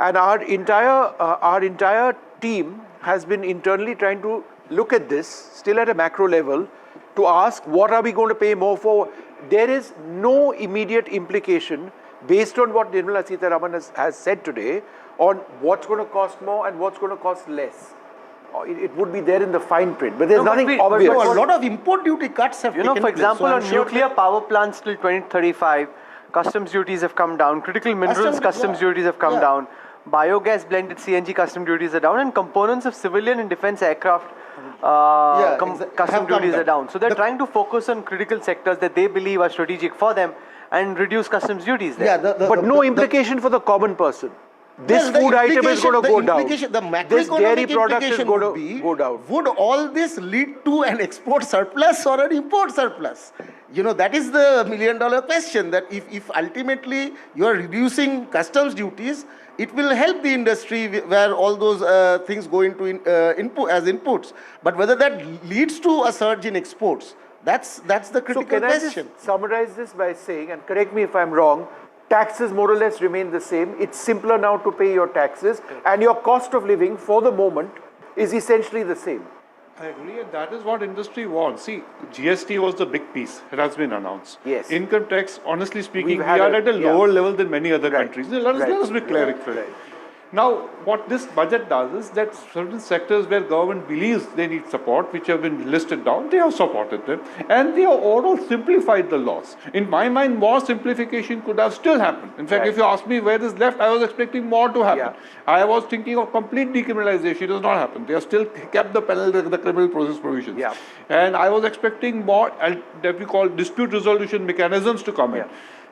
And our entire team has been internally trying to look at this, still at a macro level, to ask what are we going to pay more for. There is no immediate implication based on what Nirmala Sitharaman has said today on what's going to cost more and what's going to cost less. It would be there in the fine print, but there's nothing obvious. No, a lot of import duty cuts have taken for example, place. on nuclear power plants till 2035, customs duties have come down, critical minerals customs duties have come down, biogas blended CNG custom duties are down, and components of civilian and defense aircraft custom duties are down. So they're trying to focus on critical sectors that they believe are strategic for them and reduce customs duties there. But no implication for the common person. This food item is going to go down. The this dairy macroeconomic product is implication going would to be, go down. would all this lead to an export surplus or an import surplus? You know, that is the million-dollar question, that if ultimately you are reducing customs duties, it will help the industry where all those things go into input as inputs. But whether that leads to a surge in exports, that's the critical question. So can I just summarize this by saying, and correct me if I'm wrong, taxes more or less remain the same. It's simpler now to pay your taxes, and your cost of living for the moment is essentially the same. I agree, and that is what industry wants. See, GST was the big piece. It has been announced. Yes. Income tax, honestly speaking, we are at a lower level than many other countries. Let us be clear. Now, what this budget does is that certain sectors where government believes they need support, which have been listed down, they have supported them. And they have overall simplified the laws. In my mind, more simplification could have still happened. In fact, if you ask me where is left, I was expecting more to happen. I was thinking of complete decriminalization. It does not happen. They have still kept the criminal process provisions. And I was expecting more, that we call dispute resolution mechanisms to come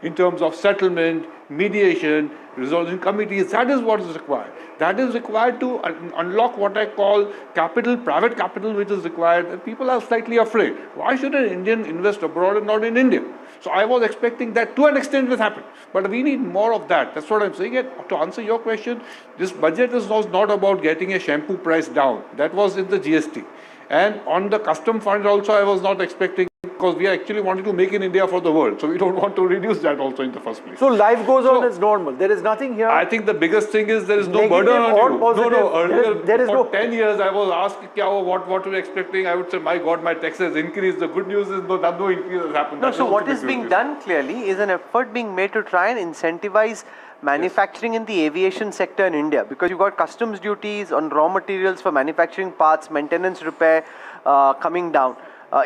in terms of settlement, mediation, resolution committees. That is what is required. That is required to unlock what I call capital, private capital, which is required. And people are slightly afraid. Why should an Indian invest abroad and not in India? So I was expecting that to an extent will happen. But we need more of that. That's what I'm saying. And to answer your question, this budget was not about getting a shampoo price down. That was in the GST. And on the custom fund also, I was not expecting, because we actually wanted to make in India for the world. So we don't want to reduce that also in the first place. So life goes on as normal. There is nothing here. I think the biggest thing is there is no burden on you. Positive. No, earlier, there is for no 10 years I was asked, what were you expecting? I would say, my God, my taxes increased. The good news is no increase has happened. No, so what is being done clearly is an effort being made to try and incentivize manufacturing in the aviation sector in India, because you've got customs duties on raw materials for manufacturing parts, maintenance, repair coming down.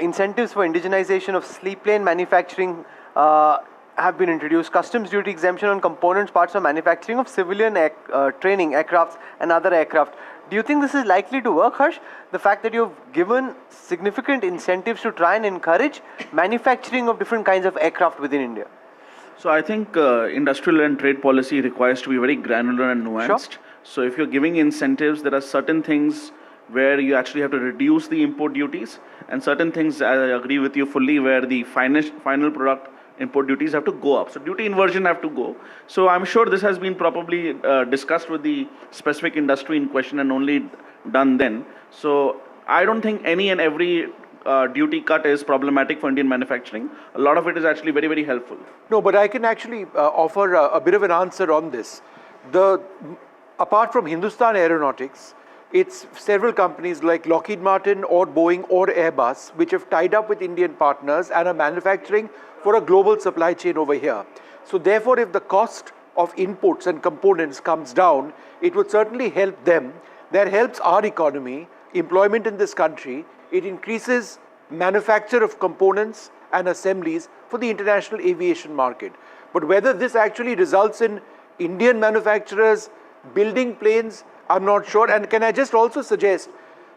Incentives for indigenization of seaplane manufacturing have been introduced. Customs duty exemption on components, parts for manufacturing of civilian training aircrafts and other aircraft. Do you think this is likely to work, Harsh? The fact that you've given significant incentives to try and encourage manufacturing of different kinds of aircraft within India? So I think industrial and trade policy requires to be very granular and nuanced. So if you're giving incentives, there are certain things where you actually have to reduce the import duties, and certain things, I agree with you fully, where the final product import duties have to go up. So duty inversion have to go. So I'm sure this has been probably discussed with the specific industry in question and only done then. So I don't think any and every duty cut is problematic for Indian manufacturing. A lot of it is actually very, very helpful. No, but I can actually offer a bit of an answer on this. Apart from Hindustan Aeronautics, it's several companies like Lockheed Martin or Boeing or Airbus which have tied up with Indian partners and are manufacturing for a global supply chain over here. So therefore, if the cost of inputs and components comes down, it would certainly help them. That helps our economy, employment in this country. It increases manufacture of components and assemblies for the international aviation market. But whether this actually results in Indian manufacturers building planes, I'm not sure. And can I just also suggest,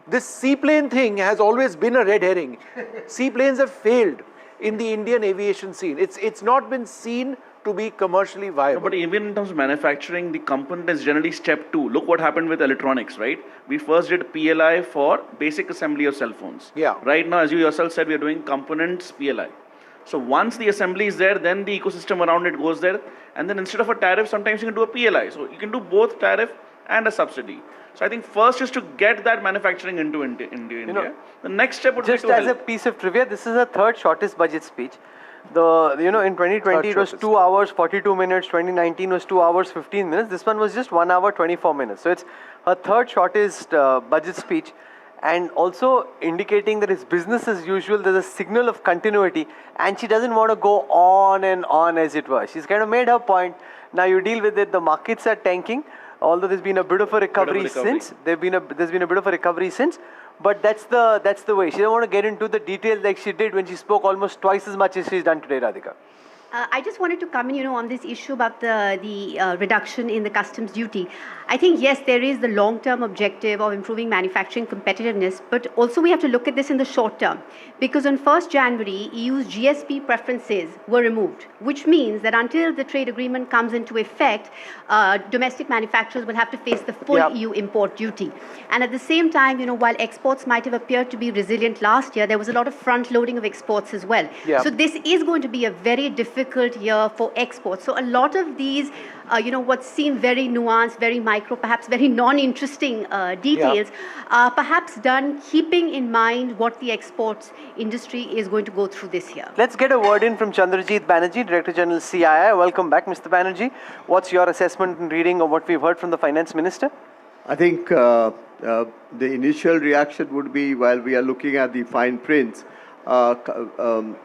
this seaplane thing has always been a red herring. Seaplanes have failed in the Indian aviation scene. It's not been seen to be commercially viable. No, but even in terms of manufacturing, the component is generally step 2. Look what happened with electronics, right? We first did PLI for basic assembly of cell phones. Right now, as you yourself said, we are doing components PLI. So once the assembly is there, then the ecosystem around it goes there. And then instead of a tariff, sometimes you can do a PLI. So you can do both tariff and a subsidy. So I think first is to get that manufacturing into India. The next step would be just as a piece of trivia, this is the third shortest budget speech. In 2020 it was 2 hours 42 minutes, 2019 was 2 hours 15 minutes. This one was just 1 hour 24 minutes. So it's her third shortest budget speech, and also indicating that it's business as usual. There's a signal of continuity, and she doesn't want to go on and on, as it were. She's kind of made her point. Now you deal with it. The markets are tanking, although there's been a bit of a recovery since. There's been a bit of a recovery since. But that's the way. She doesn't want to get into the details like she did when she spoke almost twice as much as she's done today, Radhika. I just wanted to come in, on this issue about the reduction in the customs duty. I think, yes, there is the long-term objective of improving manufacturing competitiveness, but also we have to look at this in the short term. Because on 1st January, EU's GSP preferences were removed, which means that until the trade agreement comes into effect, domestic manufacturers will have to face the full EU import duty. And at the same time, while exports might have appeared to be resilient last year, there was a lot of front-loading of exports as well. So this is going to be a very difficult year for exports. So a lot of these, what seem very nuanced, very micro, perhaps very non-interesting details, are perhaps done keeping in mind what the exports industry is going to go through this year. Let's get a word in from Chandrajit Banerjee, Director General CII. Welcome back, Mr. Banerjee. What's your assessment and reading of what we've heard from the Finance Minister? I think the initial reaction would be, while we are looking at the fine prints,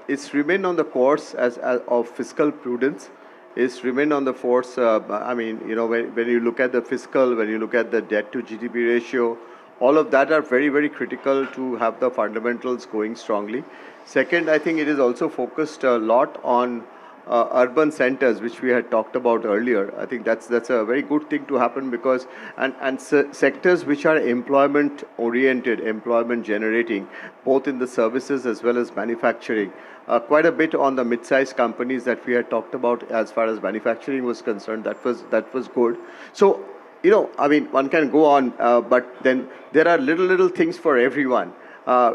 it's remained on the course of fiscal prudence. It's remained on the course. When you look at the fiscal, when you look at the debt to GDP ratio, all of that are very, very critical to have the fundamentals going strongly. Second, I think it is also focused a lot on urban centers, which we had talked about earlier. I think that's a very good thing to happen, because and sectors which are employment oriented, employment generating, both in the services as well as manufacturing. Quite a bit on the mid-sized companies that we had talked about as far as manufacturing was concerned. That was good. So one can go on, but then there are little things for everyone,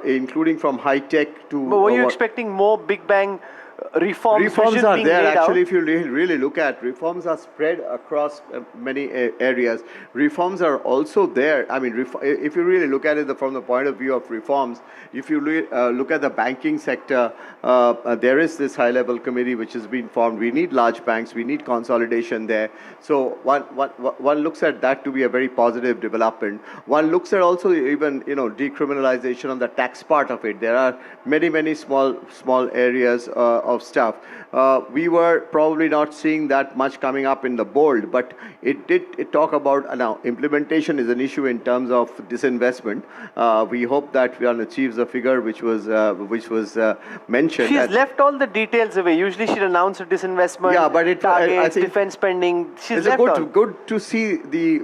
including from high tech to. But were you expecting more big bang reforms? Reforms are there. Actually, if you really look at, reforms are spread across many areas. Reforms are also there. I mean, if you really look at it from the point of view of reforms, if you look at the banking sector, there is this high-level committee which has been formed. We need large banks. We need consolidation there. So one looks at that to be a very positive development. One looks at also even decriminalization on the tax part of it. There are many small areas of stuff. We were probably not seeing that much coming up in the bold, but it talk about now implementation is an issue in terms of disinvestment. We hope that one achieves the figure which was mentioned. She's left all the details away. Usually she'd announce a disinvestment. Yeah, but targets, defense spending. She's left all. Good to see the.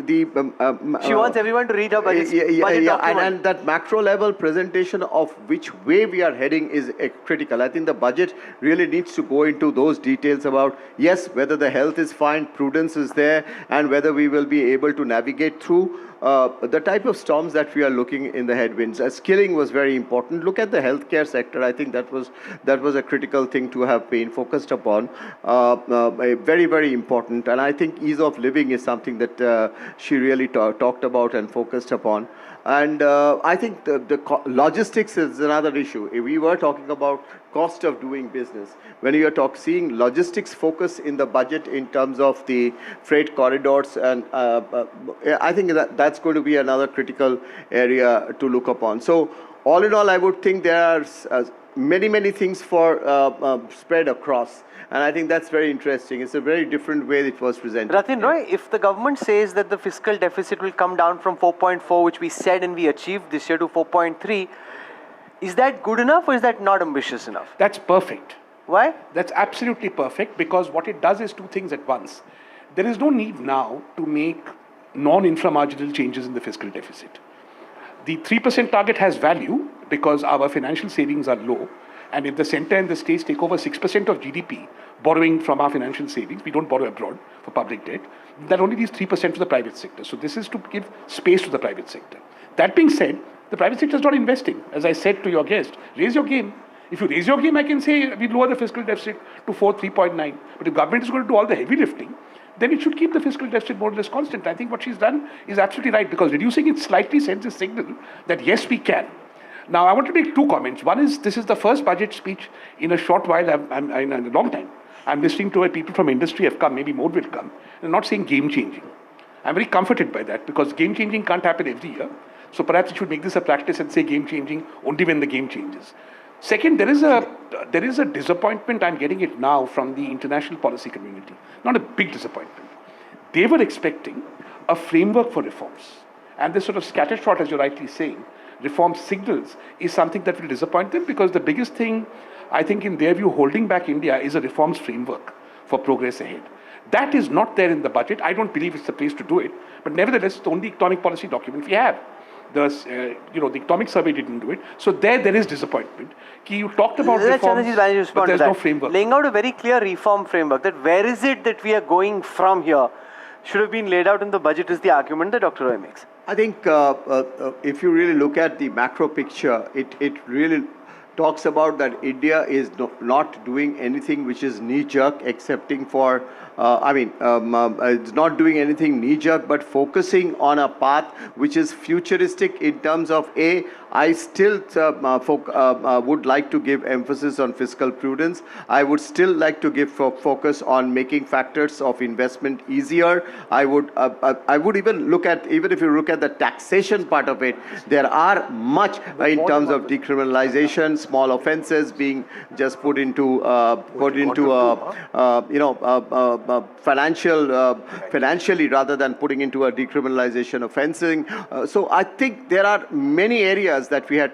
She wants everyone to read her budget document. And that macro level presentation of which way we are heading is critical. I think the budget really needs to go into those details about, yes, whether the health is fine, prudence is there, and whether we will be able to navigate through the type of storms that we are looking in the headwinds. Skilling was very important. Look at the healthcare sector. I think that was a critical thing to have been focused upon. Very, very important. And I think ease of living is something that she really talked about and focused upon. And I think the logistics is another issue. We were talking about cost of doing business. When you are seeing logistics focus in the budget in terms of the freight corridors, and I think that's going to be another critical area to look upon. So all in all, I would think there are many things for spread across. And I think that's very interesting. It's a very different way it was presented. Ratin Roy, if the government says that the fiscal deficit will come down from 4.4, which we said and we achieved this year, to 4.3, is that good enough or is that not ambitious enough? That's perfect. Why? That's absolutely perfect, because what it does is two things at once. There is no need now to make non-inframarginal changes in the fiscal deficit. The 3% target has value because our financial savings are low. And if the center and the states take over 6% of GDP, borrowing from our financial savings, we don't borrow abroad for public debt, that only leaves 3% to the private sector. So this is to give space to the private sector. That being said, the private sector is not investing. As I said to your guest, raise your game. If you raise your game, I can say we lower the fiscal deficit to 3.9. But if government is going to do all the heavy lifting, then it should keep the fiscal deficit more or less constant. I think what she's done is absolutely right, because reducing it slightly sends a signal that yes, we can. Now, I want to make two comments. One is, this is the first budget speech in a short while, in a long time. I'm listening to where people from industry have come, maybe more will come. I'm not saying game-changing. I'm very comforted by that, because game-changing can't happen every year. So perhaps you should make this a practice and say game-changing only when the game changes. Second, there is a disappointment, I'm getting it now, from the international policy community. Not a big disappointment. They were expecting a framework for reforms. And this sort of scattershot, as you're rightly saying, reform signals, is something that will disappoint them, because the biggest thing, I think, in their view, holding back India is a reforms framework for progress ahead. That is not there in the budget. I don't believe it's the place to do it. But nevertheless, it's the only economic policy document we have. The economic survey didn't do it. So there is disappointment. You talked about reforms, but there's no framework. Laying out a very clear reform framework, that where is it that we are going from here, should have been laid out in the budget, is the argument that Dr. Roy makes. I think if you really look at the macro picture, it really talks about that India is not doing anything which is knee-jerk, excepting for, it's not doing anything knee-jerk, but focusing on a path which is futuristic in terms of I still would like to give emphasis on fiscal prudence. I would still like to give focus on making factors of investment easier. I would even look at, even if you look at the taxation part of it, there are much in terms of decriminalization, small offences being just put into financially rather than putting into a decriminalization offensing. So I think there are many areas that we had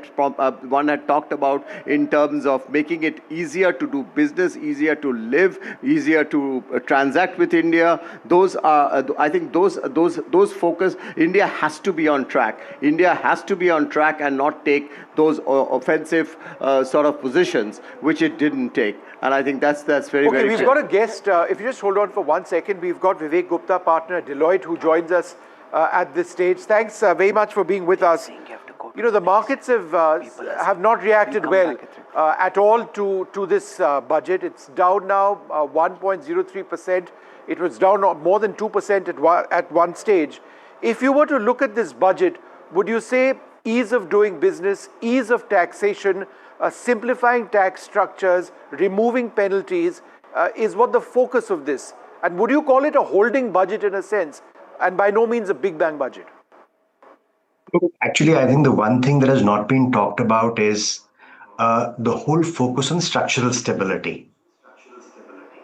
one had talked about in terms of making it easier to do business, easier to live, easier to transact with India. Those are, I think, those focus. India has to be on track. India has to be on track and not take those offensive sort of positions which it didn't take. And I think that's very, okay, very we've clear. got a guest. If you just hold on for 1 second, we've got Vivek Gupta, partner at Deloitte, who joins us at this stage. Thanks very much for being with us. You know, the markets have not reacted well at all to this budget. It's down now 1.03%. It was down more than 2% at one stage. If you were to look at this budget, would you say ease of doing business, ease of taxation, simplifying tax structures, removing penalties is what the focus of this? And would you call it a holding budget in a sense, and by no means a big bang budget? Actually, I think the one thing that has not been talked about is the whole focus on structural stability.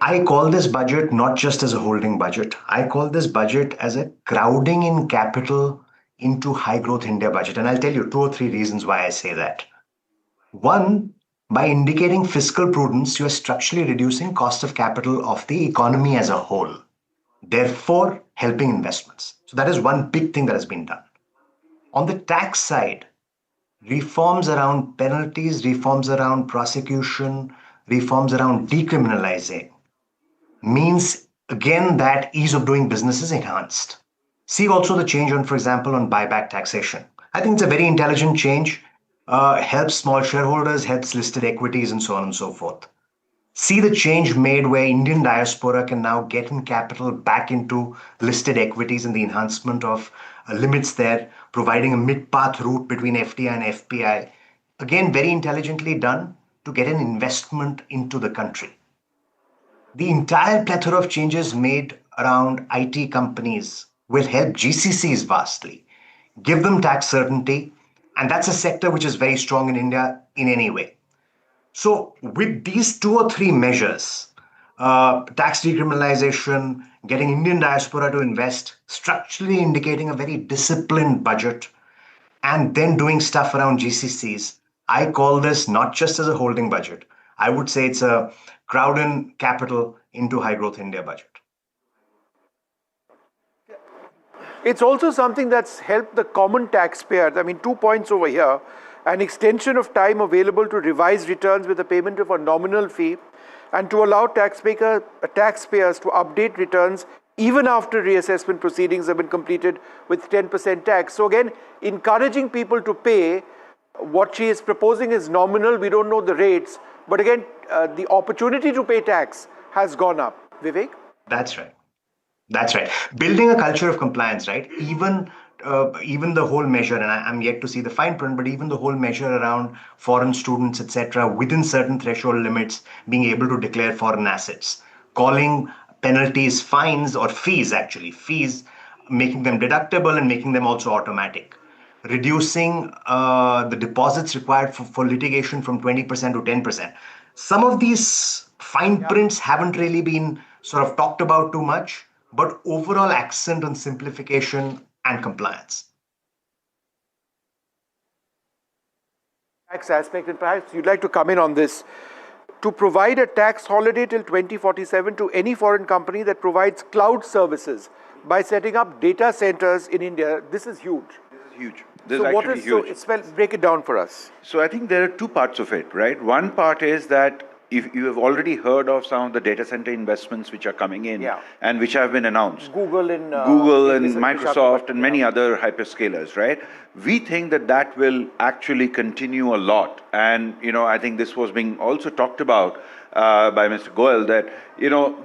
I call this budget not just as a holding budget. I call this budget as a crowding in capital into high growth India budget. And I'll tell you 2 or 3 reasons why I say that. One, by indicating fiscal prudence, you are structurally reducing cost of capital of the economy as a whole, therefore helping investments. So that is one big thing that has been done. On the tax side, reforms around penalties, reforms around prosecution, reforms around decriminalizing means, again, that ease of doing business is enhanced. See also the change on, for example, on buyback taxation. I think it's a very intelligent change, helps small shareholders, helps listed equities, and so on and so forth. See the change made where Indian diaspora can now get in capital back into listed equities and the enhancement of limits there, providing a mid-path route between FDI and FPI. Again, very intelligently done to get an investment into the country. The entire plethora of changes made around IT companies will help GCCs vastly, give them tax certainty, and that's a sector which is very strong in India in any way. So with these 2 or 3 measures, tax decriminalization, getting Indian diaspora to invest, structurally indicating a very disciplined budget, and then doing stuff around GCCs, I call this not just as a holding budget. I would say it's a crowd in capital into high growth India budget. It's also something that's helped the common taxpayer. I mean, 2 points over here. An extension of time available to revise returns with the payment of a nominal fee, and to allow taxpayers to update returns even after reassessment proceedings have been completed with 10% tax. So again, encouraging people to pay. What she is proposing is nominal. We don't know the rates. But again, the opportunity to pay tax has gone up. Vivek? That's right. That's right. Building a culture of compliance, right? Even even the whole measure, and I'm yet to see the fine print, but even the whole measure around foreign students, etc., within certain threshold limits, being able to declare foreign assets, calling penalties fines or fees, actually, fees, making them deductible and making them also automatic, reducing the deposits required for litigation from 20% to 10%. Some of these fine prints haven't really been sort of talked about too much, but overall accent on simplification and compliance. Tax aspect, and perhaps you'd like to come in on this. To provide a tax holiday till 2047 to any foreign company that provides cloud services by setting up data centers in India, this is huge. This is huge. This is actually huge. So break it down for us. So I think there are two parts of it, right? One part is that if you have already heard of some of the data center investments which are coming in and which have been announced. Google and Microsoft and many other hyperscalers, right? We think that that will actually continue a lot. And, I think this was being also talked about by Mr. Goel that,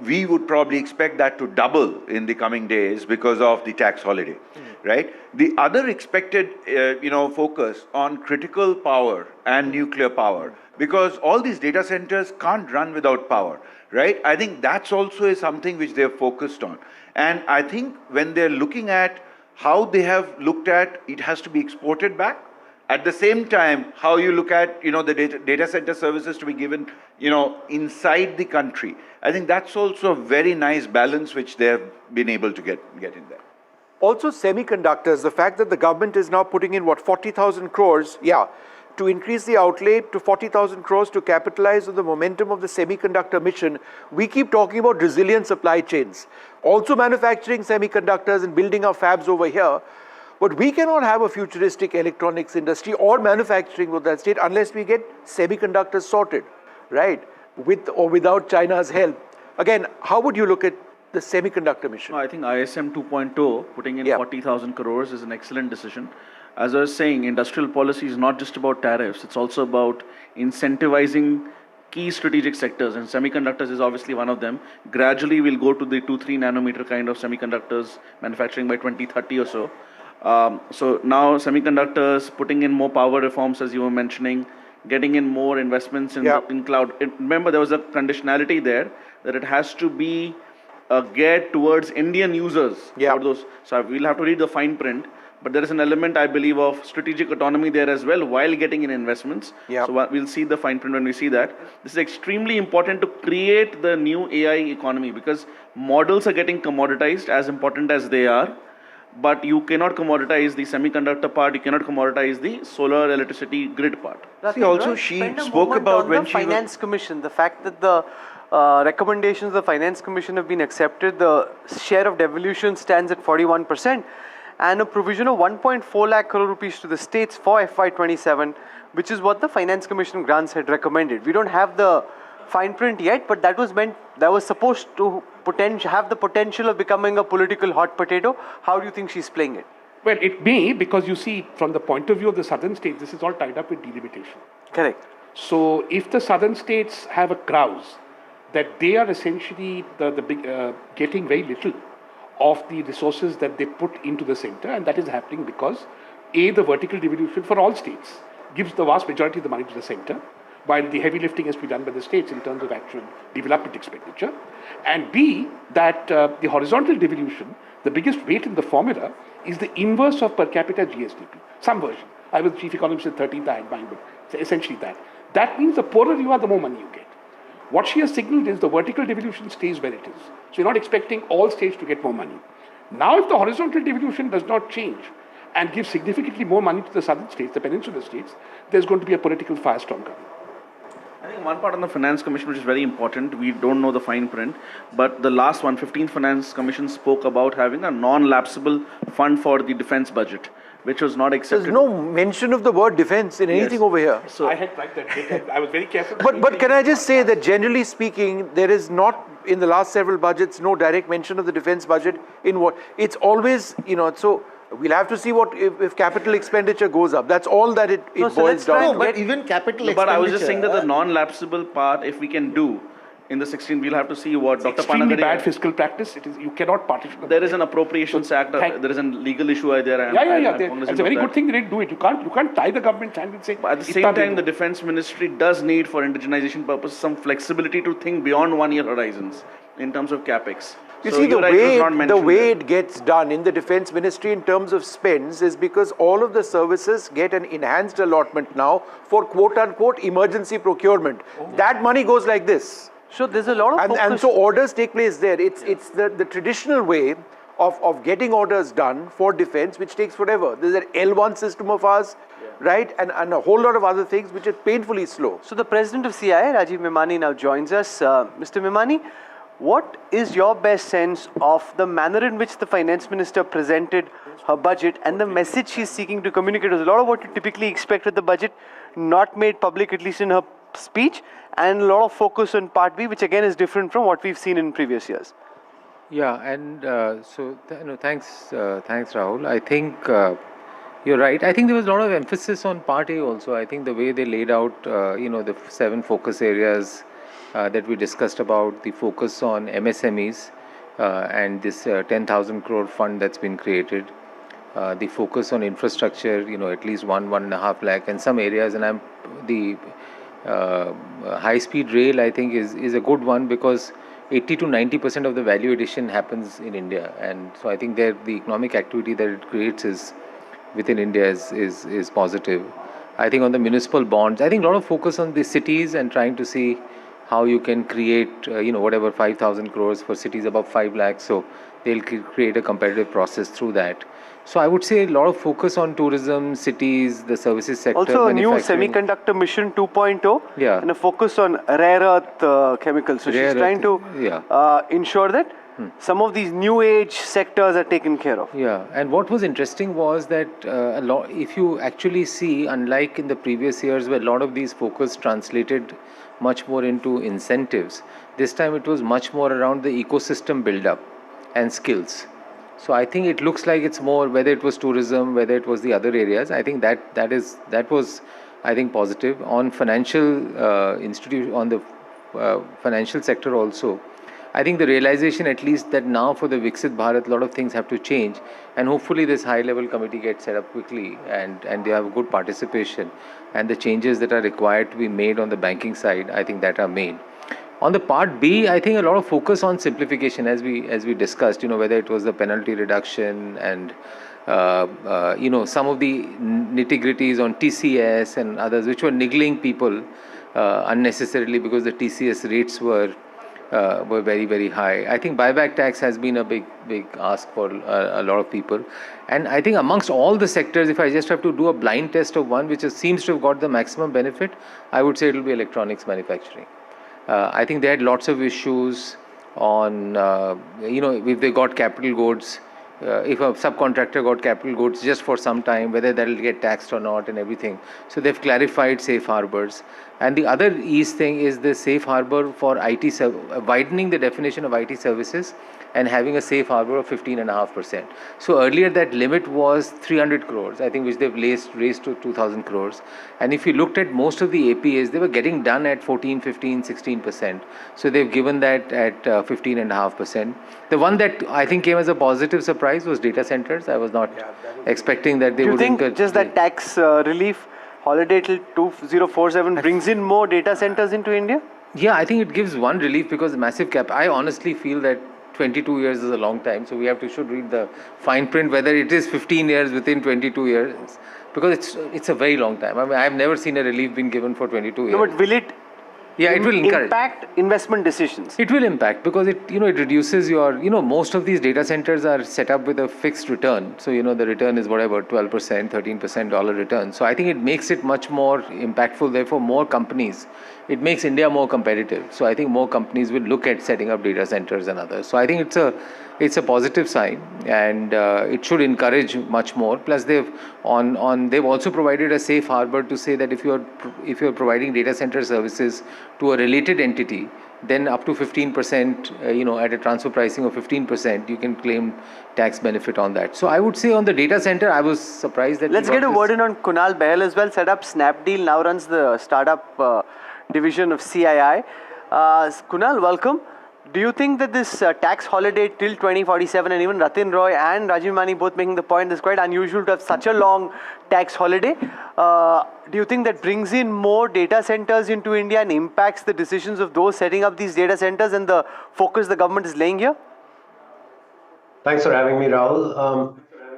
we would probably expect that to double in the coming days because of the tax holiday, right? The other expected, focus on critical power and nuclear power, because all these data centers can't run without power, right? I think that's also something which they're focused on. And I think when they're looking at how they have looked at it has to be exported back, at the same time, how you look at, the data center services to be given, inside the country. I think that's also a very nice balance which they have been able to get in there. Also, semiconductors, the fact that the government is now putting in, 40,000 crores, to increase the outlay to 40,000 crores to capitalize on the momentum of the semiconductor mission. We keep talking about resilient supply chains, also manufacturing semiconductors and building our fabs over here. But we cannot have a futuristic electronics industry or manufacturing with that state unless we get semiconductors sorted, right? With or without China's help. Again, how would you look at the semiconductor mission? I think ISM 2.0, putting in 40,000 crores is an excellent decision. As I was saying, industrial policy is not just about tariffs, it's also about incentivizing key strategic sectors, and semiconductors is obviously one of them. Gradually, we'll go to the 2-3 nanometer kind of semiconductors manufacturing by 2030 or so. So now semiconductors, putting in more power reforms, as you were mentioning, getting in more investments in cloud. Remember, there was a conditionality there that it has to be geared towards Indian users. For those. So we'll have to read the fine print. But there is an element, I believe, of strategic autonomy there as well while getting in investments. So we'll see the fine print when we see that. This is extremely important to create the new AI economy because models are getting commoditized, as important as they are. But you cannot commoditize the semiconductor part, you cannot commoditize the solar electricity grid part. She spoke about when the Finance Commission, the fact that the recommendations of the Finance Commission have been accepted, the share of devolution stands at 41%. And a provision of 1.4 lakh crore rupees to the states for FY27, which is what the Finance Commission grants had recommended. We don't have the fine print yet, but that was supposed to have the potential of becoming a political hot potato. How do you think she's playing it? Well, it may, because you see, from the point of view of the southern states, this is all tied up with delimitation. Correct. So if the southern states have a grouse that they are essentially getting very little of the resources that they put into the center, and that is happening because A, the vertical devolution for all states gives the vast majority of the money to the center, while the heavy lifting has to be done by the states in terms of actual development expenditure, and B, that the horizontal devolution, the biggest weight in the formula is the inverse of per capita GSDP, some version. I was chief economist at 13th, I had mine, but it's essentially that. That means the poorer you are, the more money you get. What she has signaled is the vertical devolution stays where it is. So you're not expecting all states to get more money. Now, if the horizontal devolution does not change and give significantly more money to the southern states, the peninsular states, there's going to be a political firestorm coming. I think one part on the Finance Commission which is very important, we don't know the fine print, but the last one, 15th Finance Commission spoke about having a non-lapsable fund for the defense budget, which was not accepted. There's no mention of the word defense in anything over here. So I had tried that. I was very careful. But can I just say that generally speaking, there is not, in the last several budgets, no direct mention of the defense budget in what, it's always, so we'll have to see what if capital expenditure goes up. That's all that it boils down to. But even capital expenditure. But I was just saying that the non-lapsable part, if we can do, in the 16, we'll have to see what Dr. Extremely Panagari. bad fiscal practice. It is, you cannot participate. There is an Appropriations Act. There is a legal issue there. Yeah. It's a very good thing they didn't do it. You can't tie the government's hand and say. But at the same time, the Defense Ministry does need, for indigenization purposes, some flexibility to think beyond 1 year horizons in terms of capex. You see, the way it gets done in the Defense Ministry in terms of spends is because all of the services get an enhanced allotment now for quote-unquote emergency procurement. That money goes like this. So there's a lot of focus. And so orders take place there. It's the traditional way of getting orders done for defense, which takes forever. There's an L1 system of ours, right? And a whole lot of other things which are painfully slow. So the president of CIA, Rajiv Memani, now joins us. Mr. Memani, what is your best sense of the manner in which the finance minister presented her budget and the message she's seeking to communicate? There's a lot of what you typically expect with the budget, not made public, at least in her speech, and a lot of focus on Part B, which again is different from what we've seen in previous years. Yeah, and thanks Rahul. I think you're right. I think there was a lot of emphasis on Part A also. I think the way they laid out, the 7 focus areas that we discussed about, the focus on MSMEs and this 10,000 crore fund that's been created, the focus on infrastructure, at least 1.5 lakh, and some areas, and the high-speed rail, I think, is a good one because 80 to 90% of the value addition happens in India, and so I think the economic activity that it creates is within India is positive. I think on the municipal bonds, I think a lot of focus on the cities and trying to see how you can create, whatever 5,000 crores for cities above 5 lakhs, so they'll create a competitive process through that. So I would say a lot of focus on tourism, cities, the services sector. Also a new Semiconductor Mission 2.0 and a focus on rare earth chemicals. So she's trying to ensure that some of these new age sectors are taken care of. Yeah, and what was interesting was that if you actually see, unlike in the previous years where a lot of these focus translated much more into incentives, this time it was much more around the ecosystem build-up and skills. So I think it looks like it's more, whether it was tourism, whether it was the other areas, I think that was, I think, positive. On financial on the financial sector also, I think the realization at least that now for the Viksit Bharat, a lot of things have to change, and hopefully this high-level committee gets set up quickly and they have good participation, and the changes that are required to be made on the banking side, I think that are made. On the Part B, I think a lot of focus on simplification, as we discussed, whether it was the penalty reduction and some of the nitty-gritties on TCS and others, which were niggling people unnecessarily because the TCS rates were very, very high. I think buyback tax has been a big ask for a lot of people. And I think amongst all the sectors, if I just have to do a blind test of one which seems to have got the maximum benefit, I would say it will be electronics manufacturing. I think they had lots of issues on, if they got capital goods, if a subcontractor got capital goods just for some time, whether that will get taxed or not and everything. So they've clarified safe harbors. And the other ease thing is the safe harbor for IT, widening the definition of IT services and having a safe harbor of 15.5%. So earlier that limit was 300 crores, I think, which they've raised to 2,000 crores. And if you looked at most of the APAs, they were getting done at 14, 15, 16%. So they've given that at 15.5%. The one that I think came as a positive surprise was data centers. I was not expecting that they would. Do you think just that tax relief holiday till 2047 brings in more data centers into India? Yeah, I think it gives one relief because the massive cap. I honestly feel that 22 years is a long time, so we should read the fine print whether it is 15 years within 22 years, because it's a very long time. I mean, I've never seen a relief being given for 22 years. No, but will it? Yeah, it will impact investment decisions. It will impact because it reduces your, most of these data centers are set up with a fixed return. So, the return is whatever, 12%, 13% dollar return. So I think it makes it much more impactful. Therefore, more companies, it makes India more competitive. So I think more companies will look at setting up data centers and others. So I think it's a positive sign, and it should encourage much more. Plus, they've also provided a safe harbor to say that if you're providing data center services to a related entity, then up to 15%, at a transfer pricing of 15%, you can claim tax benefit on that. So I would say on the data center, I was surprised that. Let's get a word in on Kunal Bahl as well. Set up Snapdeal, now runs the startup division of CII. Kunal, welcome. Do you think that this tax holiday till 2047, and even Ratin Roy and Rajiv Mani both making the point, it's quite unusual to have such a long tax holiday. Do you think that brings in more data centers into India and impacts the decisions of those setting up these data centers and the focus the government is laying here? Thanks for having me, Rahul.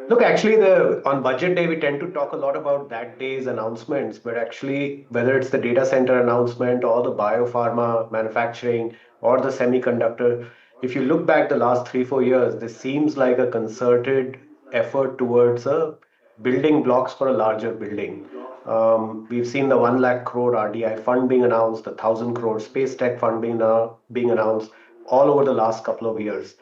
Look, actually, on budget day, we tend to talk a lot about that day's announcements, but actually, whether it's the data center announcement or the biopharma manufacturing or the semiconductor, if you look back the last 3-4 years, this seems like a concerted effort towards building blocks for a larger building. We've seen the 1 lakh crore RDI fund being announced, the 1,000 crore space tech fund being announced all over the last couple of years.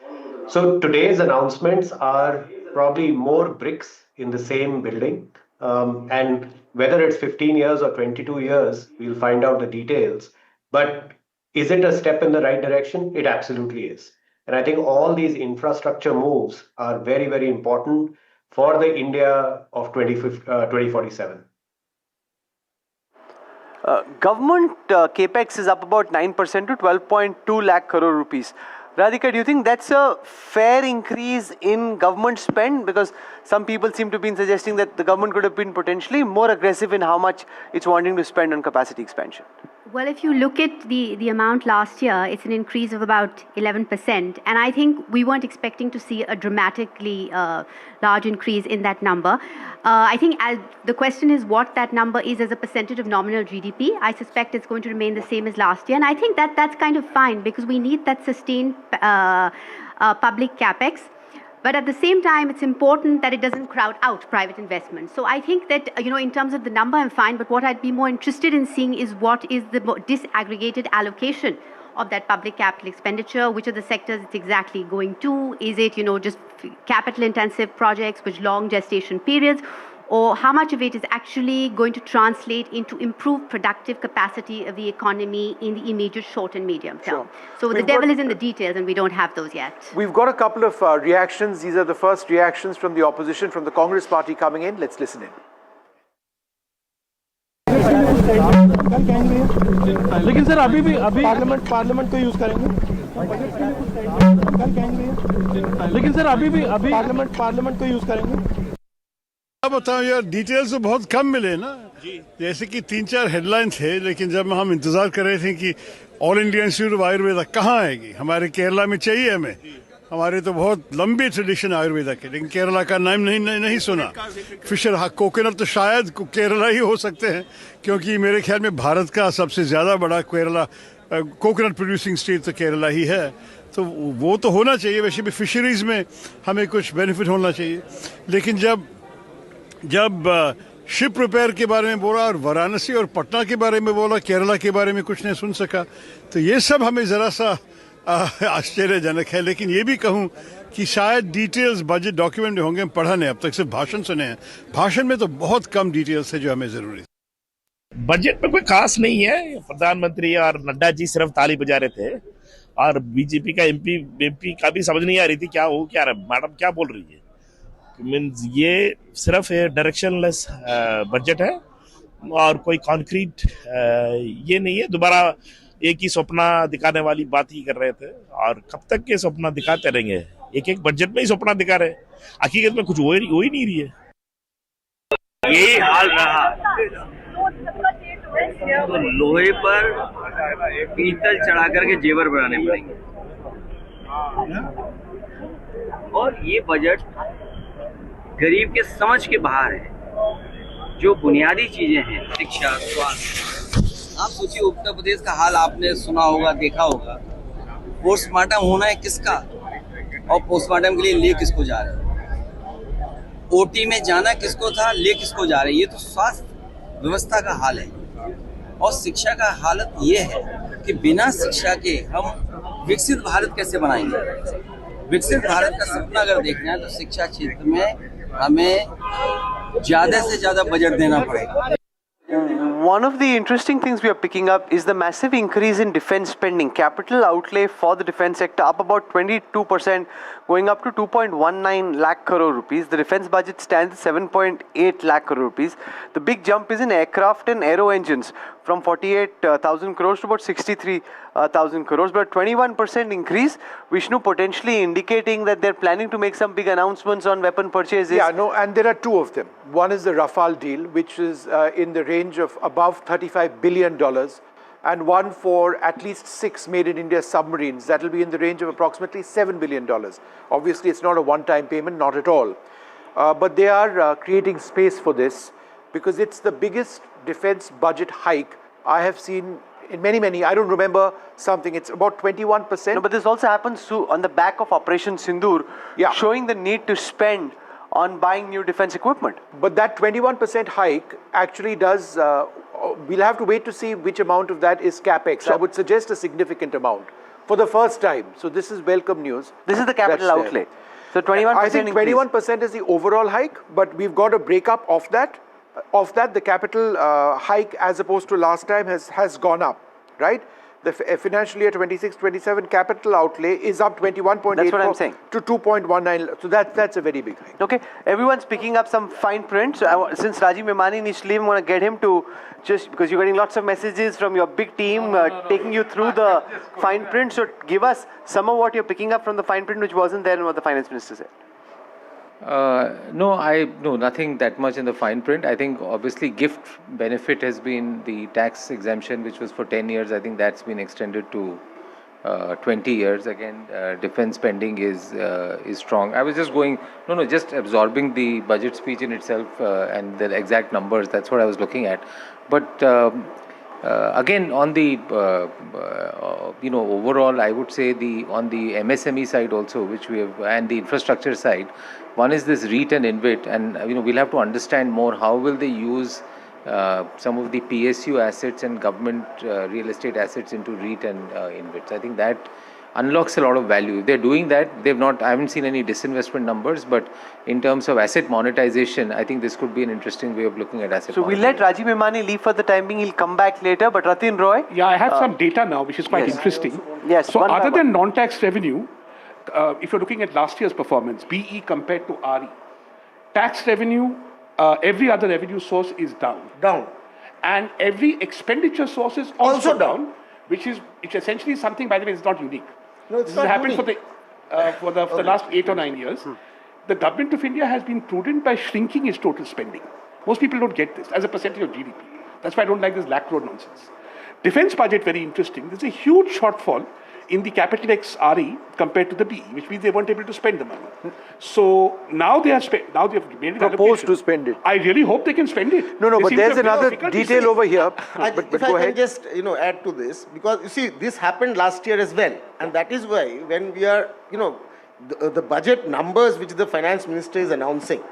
So today's announcements are probably more bricks in the same building. And whether it's 15 years or 22 years, we'll find out the details. But is it a step in the right direction? It absolutely is. And I think all these infrastructure moves are very, very important for the India of 2047. Government capex is up about 9% to 12.2 lakh crore rupees. Radhika, do you think that's a fair increase in government spend? Because some people seem to be suggesting that the government could have been potentially more aggressive in how much it's wanting to spend on capacity expansion. Well, if you look at the amount last year, it's an increase of about 11%. And I think we weren't expecting to see a dramatically large increase in that number. I think the question is what that number is as a percentage of nominal GDP. I suspect it's going to remain the same as last year. And I think that's kind of fine because we need that sustained public capex. But at the same time, it's important that it doesn't crowd out private investment. So I think that, in terms of the number, I'm fine. But what I'd be more interested in seeing is what is the disaggregated allocation of that public capital expenditure, which are the sectors it's exactly going to. Is it, just capital intensive projects with long gestation periods? Or how much of it is actually going to translate into improved productive capacity of the economy in the immediate short and medium term? Sure. So the devil is in the details and we don't have those yet. We've got a couple of reactions. These are the first reactions from the opposition, from the Congress party coming in. Let's listen in. लेकिन sir अभी parliament को use करेंगे लेकिन sir अभी parliament को use करेंगे अब बताऊं यार डिटेल्स तो बहुत कम मिले ना जैसे कि 3-4 हेडलाइन थे लेकिन जब हम इंतजार कर रहे थे कि all India institute of Ayurveda कहाँ आएगी हमारे केरला में चाहिए हमें हमारे तो बहुत लंबी ट्रेडिशन आयुर्वेदा के लेकिन केरला का नाम नहीं सुना फिशर कोकोनट तो शायद केरला ही हो सकते हैं क्योंकि मेरे ख्याल में भारत का सबसे ज़्यादा बड़ा केरला कोकोनट प्रोड्यूसिंग स्टेट तो केरला ही है तो वो तो होना चाहिए वैसे भी फिशरीज़ में हमें कुछ बेनिफिट होना चाहिए लेकिन जब शिप रिपेयर के बारे में बोला और वाराणसी और पटना के बारे में बोला केरला के बारे में कुछ नहीं सुन सका तो ये सब हमें ज़रा सा आश्चर्यजनक है लेकिन ये भी कहूँ कि शायद डिटेल्स बजट डॉक्यूमेंट में होंगे हम पढ़ा नहीं अब तक सिर्फ भाषण सुने हैं भाषण में तो बहुत कम डिटेल्स है जो हमें ज़रूरी है बजट में कोई खास नहीं है प्रधानमंत्री और नड्डा जी सिर्फ ताली बजा रहे थे और बीजेपी का एमपी का भी समझ नहीं आ रही थी क्या हो क्या मैडम क्या बोल रही है मीन्स ये सिर्फ डायरेक्शनलेस बजट है और कोई कॉन्क्रीट ये नहीं है दोबारा एक ही सपना दिखाने वाली बात ही कर रहे थे और कब तक के सपना दिखाते रहेंगे एक बजट में ही सपना दिखा रहे हकीकत में कुछ हो ही नहीं रही है ये हाल रहा तो लोहे पर पीतल चढ़ा करके जेवर बनाने पड़ेंगे और ये बजट गरीब के समझ के बाहर है जो बुनियादी चीजें हैं शिक्षा स्वास्थ्य आप सोचिए उत्तर प्रदेश का हाल आपने सुना होगा देखा होगा पोस्टमार्टम होना है किसका और पोस्टमार्टम के लिए ले किसको जा रहे हैं ओटी में जाना किसको था ले किसको जा रहे हैं ये तो स्वास्थ्य व्यवस्था का हाल है और शिक्षा का हालत ये है कि बिना शिक्षा के हम विकसित भारत कैसे बनाएंगे विकसित भारत का सपना अगर देखना है तो शिक्षा क्षेत्र में हमें ज्यादा से ज्यादा बजट देना पड़ेगा One of the interesting things we are picking up is the massive increase in defense spending. Capital outlay for the defense sector up about 22%, going up to 2.19 lakh crore rupees. The defense budget stands at 7.8 lakh crore rupees. The big jump is in aircraft and aero engines from 48,000 crores to about 63,000 crores, but 21% increase. Vishnu, potentially indicating that they're planning to make some big announcements on weapon purchases. Yeah, no, and there are two of them. One is the Rafale deal, which is in the range of above $35 billion, and one for at least 6 made-in-India submarines. That will be in the range of approximately $7 billion. Obviously, it's not a one-time payment, not at all. But they are creating space for this because it's the biggest defense budget hike I have seen in many, I don't remember something, it's about 21%. No, but this also happens on the back of Operation Sindoor, showing the need to spend on buying new defense equipment. But that 21% hike actually does, we'll have to wait to see which amount of that is capex. I would suggest a significant amount for the first time. So this is welcome news. This is the capital outlay. So 21% I think 21% is the overall hike, but we've got a breakup of that. Of that, the capital hike as opposed to last time has gone up, right? The financial year 26-27 capital outlay is up 21.8 That's what I'm saying. To 2.19. So that's a very big hike. Okay, everyone's picking up some fine print. So since Rajiv Memani needs to leave, I'm going to get him to just, because you're getting lots of messages from your big team taking you through the fine print. So give us some of what you're picking up from the fine print which wasn't there and what the finance minister said. No, nothing that much in the fine print. I think obviously gift benefit has been the tax exemption, which was for 10 years. I think that's been extended to 20 years. Again, defense spending is strong. I was just just absorbing the budget speech in itself and the exact numbers. That's what I was looking at. But again, on the overall, I would say on the MSME side also, which we have, and the infrastructure side. One is this REIT and InvIT, and we'll have to understand more how will they use some of the PSU assets and government real estate assets into REIT and InvITs. I think that unlocks a lot of value. If they're doing that, I haven't seen any disinvestment numbers, but in terms of asset monetization, I think this could be an interesting way of looking at asset monetization. So we'll let Rajiv Memani leave for the time being. He'll come back later, but Ratin Roy? Yeah, I have some data now, which is quite interesting. Yes. So other than non-tax revenue, if you're looking at last year's performance, BE compared to RE, tax revenue, every other revenue source is down. And every expenditure source is also down, which essentially is something, by the way, is not unique. No, it's this not has happened unique. for the last 8 or 9 years. The government of India has been prudent by shrinking its total spending. Most people don't get this as a percentage of GDP. That's why I don't like this lakh crore nonsense. Defense budget, very interesting. There's a huge shortfall in the capital X RE compared to the BE, which means they weren't able to spend the money. So now they have made it proposed to spend it. I really hope they can spend it. No, but there's another detail over here. But if go I ahead. can just add to this, because you see, this happened last year as well, and that is why when we are the budget numbers which the finance minister is announcing,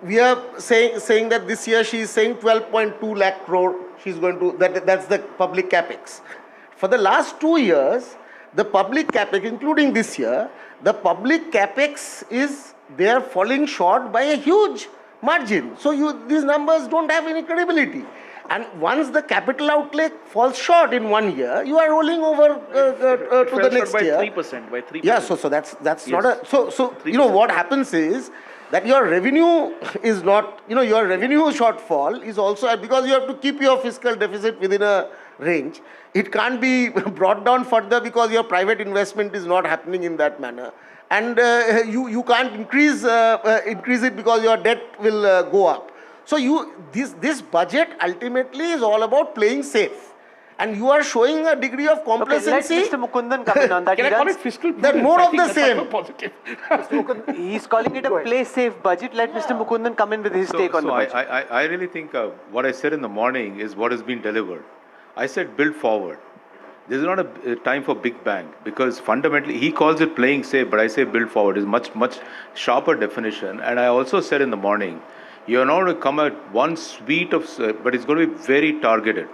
we are saying that this year she is saying 12.2 lakh crore she's going to, that's the public capex. For the last 2 years, the public capex, including this year, the public capex they are falling short by a huge margin. So these numbers don't have any credibility. And once the capital outlay falls short in 1 year, you are rolling over to the next year. By 3%. Yeah, so that's yes. Not a, so 3%. What happens is that your revenue is not, your revenue shortfall is also, because you have to keep your fiscal deficit within a range. It can't be brought down further because your private investment is not happening in that manner. And you can't increase it because your debt will go up. So this budget ultimately is all about playing safe. And you are showing a degree of complacency. Okay, let Mr. Mukundan come in on that. Can I call it fiscal prudence? That more of the same. Positive. He's calling it a play safe budget. Let Mr. Mukundan come in with his take on the budget. I really think what I said in the morning is what has been delivered. I said build forward. This is not a time for big bang, because fundamentally he calls it playing safe, but I say build forward is much sharper definition. And I also said in the morning, you're not going to come at one suite of, but it's going to be very targeted.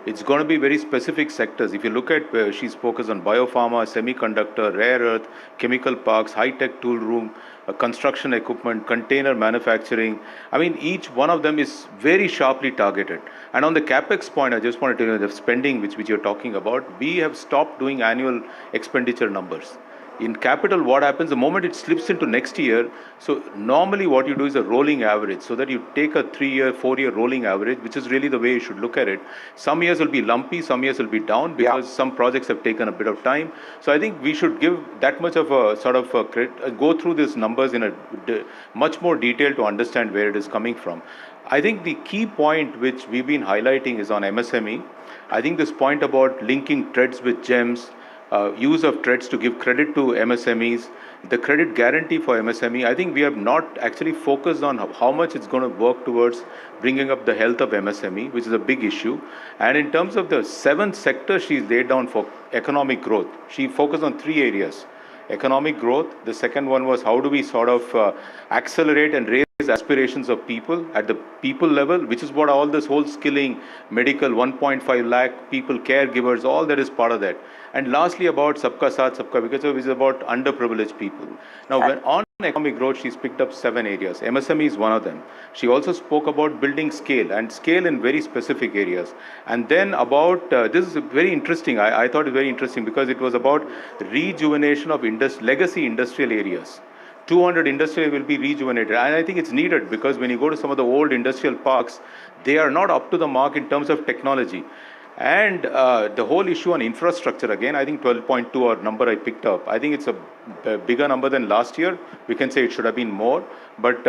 It's going to be very specific sectors. If you look at where she's focused on biopharma, semiconductor, rare earth, chemical parks, high-tech tool room, construction equipment, container manufacturing. I mean, each one of them is very sharply targeted. And on the capex point, I just wanted to the spending which you're talking about, we have stopped doing annual expenditure numbers. In capital, what happens the moment it slips into next year? So normally what you do is a rolling average, so that you take a 3-year, 4-year rolling average, which is really the way you should look at it. Some years will be lumpy, some years will be down because some projects have taken a bit of time. So I think we should give that much of a sort of a credit, go through these numbers in a much more detail to understand where it is coming from. I think the key point which we've been highlighting is on MSME. I think this point about linking threads with gems, use of threads to give credit to MSMEs, the credit guarantee for MSME, I think we have not actually focused on how much it's going to work towards bringing up the health of MSME, which is a big issue. And in terms of the 7 sectors she's laid down for economic growth, she focused on 3 areas. Economic growth, the second one was how do we sort of accelerate and raise aspirations of people at the people level, which is what all this whole skilling, medical, 1.5 lakh people, caregivers, all that is part of that. And lastly about Sabka Saath, Sabka Vikas, which is about underprivileged people. Now, when on economic growth, she's picked up 7 areas. MSME is one of them. She also spoke about building scale, and scale in very specific areas. And then about, this is very interesting, I thought it very interesting because it was about rejuvenation of legacy industrial areas. 200 industrial will be rejuvenated, and I think it's needed because when you go to some of the old industrial parks, they are not up to the mark in terms of technology. And the whole issue on infrastructure, again, I think 12.2 or number I picked up, I think it's a bigger number than last year. We can say it should have been more, but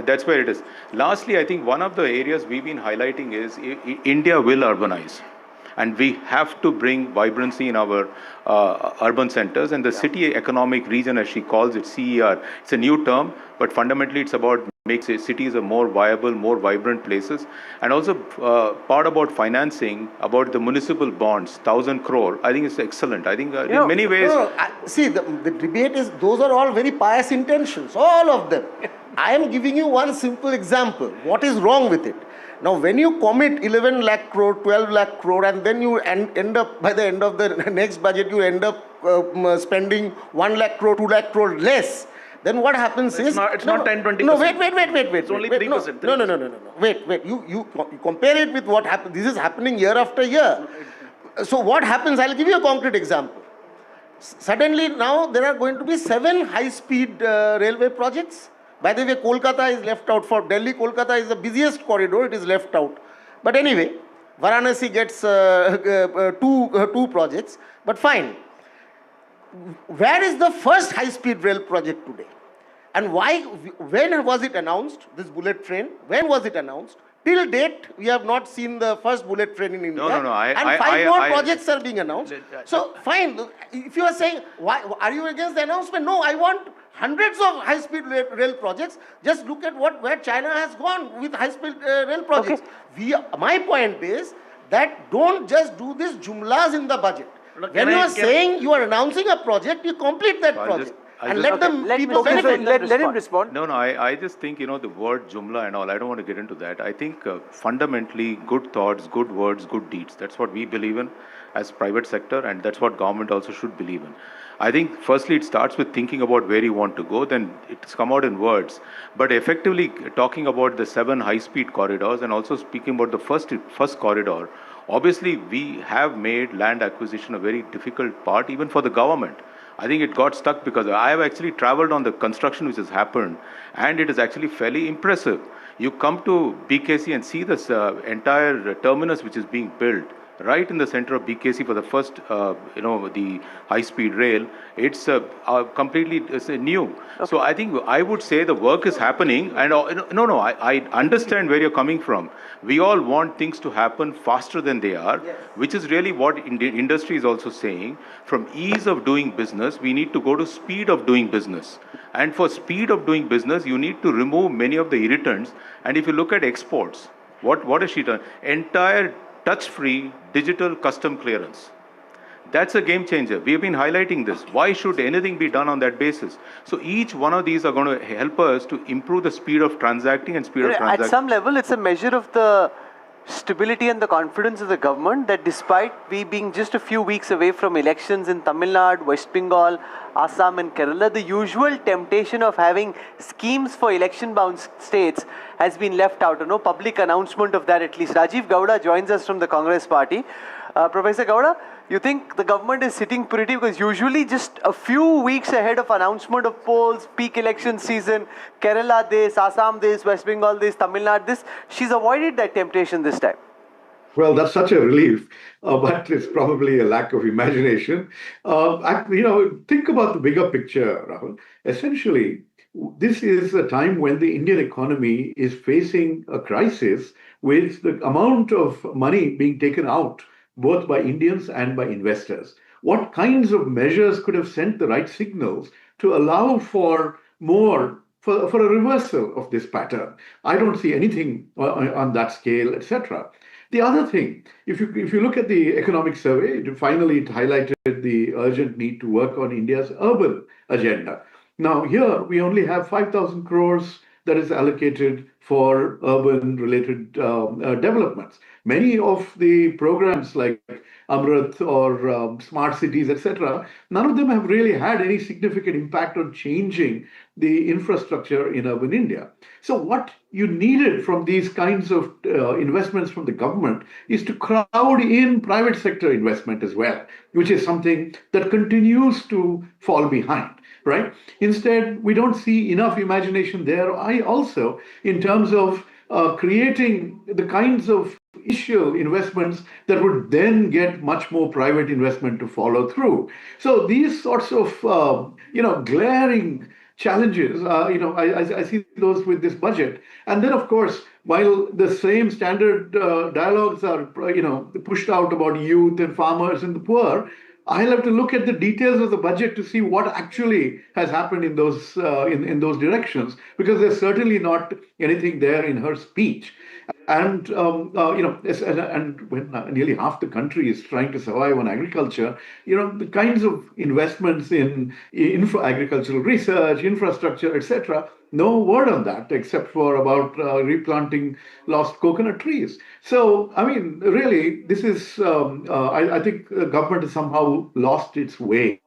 that's where it is. Lastly, I think one of the areas we've been highlighting is India will urbanize. And we have to bring vibrancy in our urban centers. And the city economic region, as she calls it, CER, it's a new term, but fundamentally it's about making cities a more viable, more vibrant places. And also part about financing, about the municipal bonds, 1,000 crore, I think it's excellent. I think in many ways... See, the debate is, those are all very pious intentions, all of them. I am giving you one simple example. What is wrong with it? Now, when you commit 11 lakh crore, 12 lakh crore, and then you end up, by the end of the next budget, you end up spending 1 lakh crore, 2 lakh crore less, then what happens is... It's not 10-20%. No, wait. It's only 3%. No. Wait. You compare it with what happens. This is happening year after year. So what happens, I'll give you a concrete example. Suddenly now there are going to be 7 high-speed railway projects. By the way, Kolkata is left out. For Delhi, Kolkata is the busiest corridor, it is left out. But anyway, Varanasi gets 2 projects, but fine. Where is the first high-speed rail project today? And why, when was it announced, this bullet train? When was it announced? Till date, we have not seen the first bullet train in India. No. And 5 more projects are being announced. So, fine. If you are saying, why are you against the announcement? No, I want hundreds of high-speed rail projects. Just look at where China has gone with high-speed rail projects. Okay. My point is that don't just do this jumlas in the budget. When you are saying you are announcing a project, you complete that project. And let them people benefit. Let him respond. No, I just think, the word jumla and all, I don't want to get into that. I think fundamentally good thoughts, good words, good deeds. That's what we believe in as private sector, and that's what government also should believe in. I think firstly it starts with thinking about where you want to go, then it's come out in words. But effectively talking about the 7 high-speed corridors and also speaking about the first corridor, obviously we have made land acquisition a very difficult part even for the government. I think it got stuck because I have actually traveled on the construction which has happened, and it is actually fairly impressive. You come to BKC and see this entire terminus which is being built right in the center of BKC for the first, the high-speed rail. It's completely new. Okay. So I think I would say the work is happening. And I understand where you're coming from. We all want things to happen faster than they are, yes, which is really what industry is also saying. From ease of doing business, we need to go to speed of doing business. And for speed of doing business, you need to remove many of the irritants. And if you look at exports, what has she done? Entire touch-free digital custom clearance. That's a game changer. We have been highlighting this. Why should anything be done on that basis? So each one of these are going to help us to improve the speed of transacting and speed of transacting. At some level, it's a measure of the stability and the confidence of the government that despite we being just a few weeks away from elections in Tamil Nadu, West Bengal, Assam and Kerala, the usual temptation of having schemes for election-bound states has been left out. No public announcement of that at least. Rajiv Gowda joins us from the Congress party. Professor Gowda, You think the government is sitting pretty, because usually just a few weeks ahead of announcement of polls, peak election season, Kerala this, Assam this, West Bengal this, Tamil Nadu this, she's avoided that temptation this time. Well, that's such a relief, but it's probably a lack of imagination. Think about the bigger picture, Rahul. Essentially, this is a time when the Indian economy is facing a crisis with the amount of money being taken out, both by Indians and by investors. What kinds of measures could have sent the right signals to allow for a reversal of this pattern? I don't see anything on that scale, etc. The other thing, if you look at the economic survey, it highlighted the urgent need to work on India's urban agenda. Now, here we only have 5,000 crores that is allocated for urban-related developments. Many of the programs like Amrit or smart cities, etc., none of them have really had any significant impact on changing the infrastructure in urban India. So what you needed from these kinds of investments from the government is to crowd in private sector investment as well, which is something that continues to fall behind. Right? Instead, we don't see enough imagination there. Also, in terms of creating the kinds of initial investments that would then get much more private investment to follow through. So these sorts of glaring challenges, I see those with this budget. And then, of course, while the same standard dialogues are pushed out about youth and farmers and the poor, I'll have to look at the details of the budget to see what actually has happened in those directions, because there's certainly not anything there in her speech. And and when nearly half the country is trying to survive on agriculture, the kinds of investments in agricultural research, infrastructure, etc., no word on that except for about replanting lost coconut trees. So, I mean, really, this is, I think the government has somehow lost its way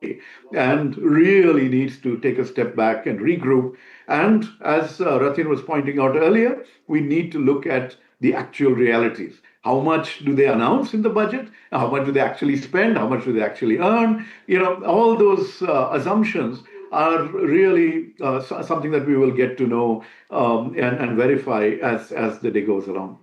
and really needs to take a step back and regroup. And as Ratin was pointing out earlier, we need to look at the actual realities. How much do they announce in the budget? How much do they actually spend? How much do they actually earn? All those assumptions are really something that we will get to know and verify as the day goes along.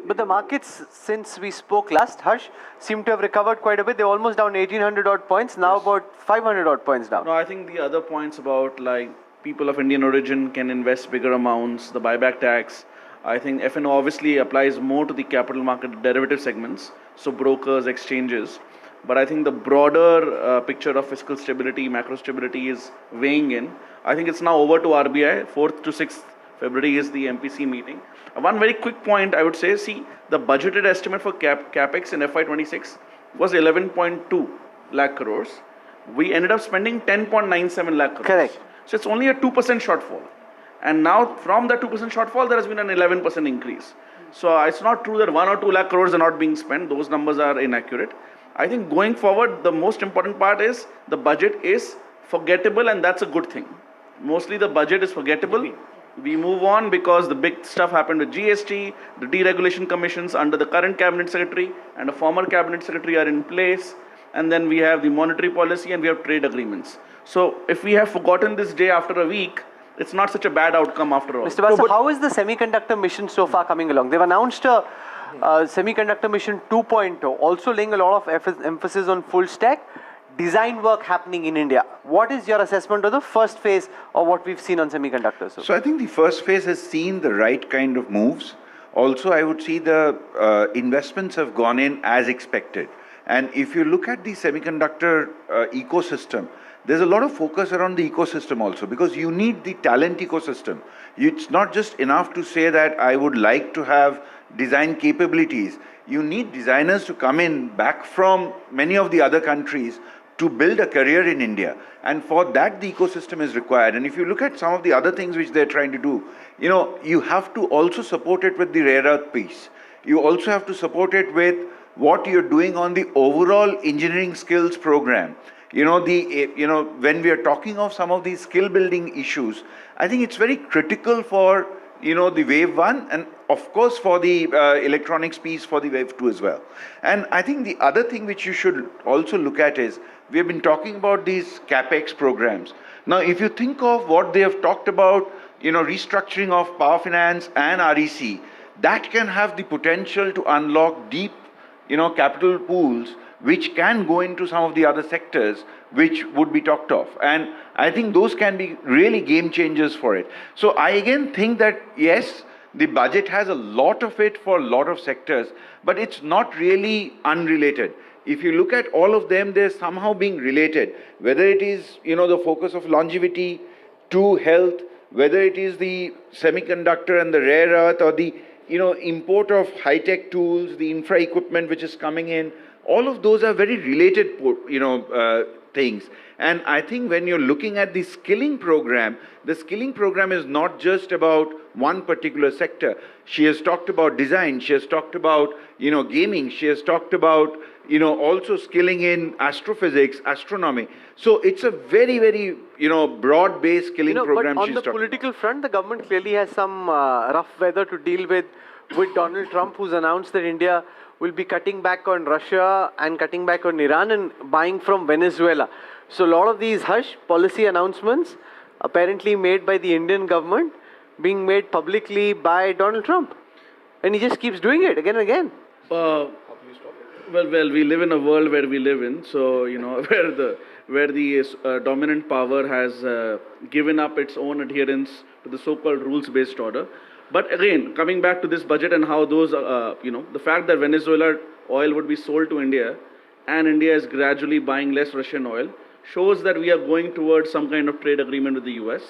But the markets, since we spoke last, Harsh, seem to have recovered quite a bit. They're almost down 1,800 odd points, now about 500 odd points down. No, I think the other points about people of Indian origin can invest bigger amounts, the buyback tax. I think F&O obviously applies more to the capital market derivative segments, so brokers, exchanges. But I think the broader picture of fiscal stability, macro stability is weighing in. I think it's now over to RBI. 4th to 6th February is the MPC meeting. One very quick point I would say, the budgeted estimate for capex in FY26 was 11.2 lakh crores. We ended up spending 10.97 lakh crores. Correct. So it's only a 2% shortfall. And now from that 2% shortfall, there has been an 11% increase. So it's not true that 1 or 2 lakh crores are not being spent. Those numbers are inaccurate. I think going forward, the most important part is the budget is forgettable, and that's a good thing. Mostly the budget is forgettable. We move on because the big stuff happened with GST, the deregulation commissions under the current cabinet secretary and a former cabinet secretary are in place. And then we have the monetary policy and we have trade agreements. So if we have forgotten this day after a week, it's not such a bad outcome after all. Mr. Basa, how is the semiconductor mission so far coming along? They've announced a Semiconductor Mission 2.0, also laying a lot of emphasis on full stack design work happening in India. What is your assessment of the first phase of what we've seen on semiconductors? So I think the first phase has seen the right kind of moves. Also, I would see the investments have gone in as expected. And if you look at the semiconductor ecosystem, there's a lot of focus around the ecosystem also, because you need the talent ecosystem. It's not just enough to say that I would like to have design capabilities. You need designers to come in back from many of the other countries to build a career in India. And for that, the ecosystem is required. And if you look at some of the other things which they're trying to do, you have to also support it with the rare earth piece. You also have to support it with what you're doing on the overall engineering skills program. When we are talking of some of these skill building issues, I think it's very critical for the wave 1 and of course for the electronics piece for the wave 2 as well. And I think the other thing which you should also look at is, we have been talking about these capex programs. Now, if you think of what they have talked about, restructuring of power finance and REC, that can have the potential to unlock deep, capital pools which can go into some of the other sectors which would be talked of. And I think those can be really game changers for it. So I again think that, yes, the budget has a lot of it for a lot of sectors, but it's not really unrelated. If you look at all of them, they're somehow being related, whether it is, the focus of longevity to health, whether it is the semiconductor and the rare earth, or the, import of high-tech tools, the infra equipment which is coming in. All of those are very related, things. And I think when you're looking at the skilling program is not just about one particular sector. She has talked about design, she has talked about, gaming, she has talked about, also skilling in astrophysics, astronomy. So it's a very, very, broad-based skilling program. But on the political front, the government clearly has some rough weather to deal with Donald Trump, who's announced that India will be cutting back on Russia and cutting back on Iran and buying from Venezuela. So a lot of these hush policy announcements apparently made by the Indian government being made publicly by Donald Trump. And he just keeps doing it again and again. Well, we live in a world where we live in, so, where the dominant power has given up its own adherence to the so-called rules-based order. But again, coming back to this budget and how those, the fact that Venezuela oil would be sold to India and India is gradually buying less Russian oil shows that we are going towards some kind of trade agreement with the US.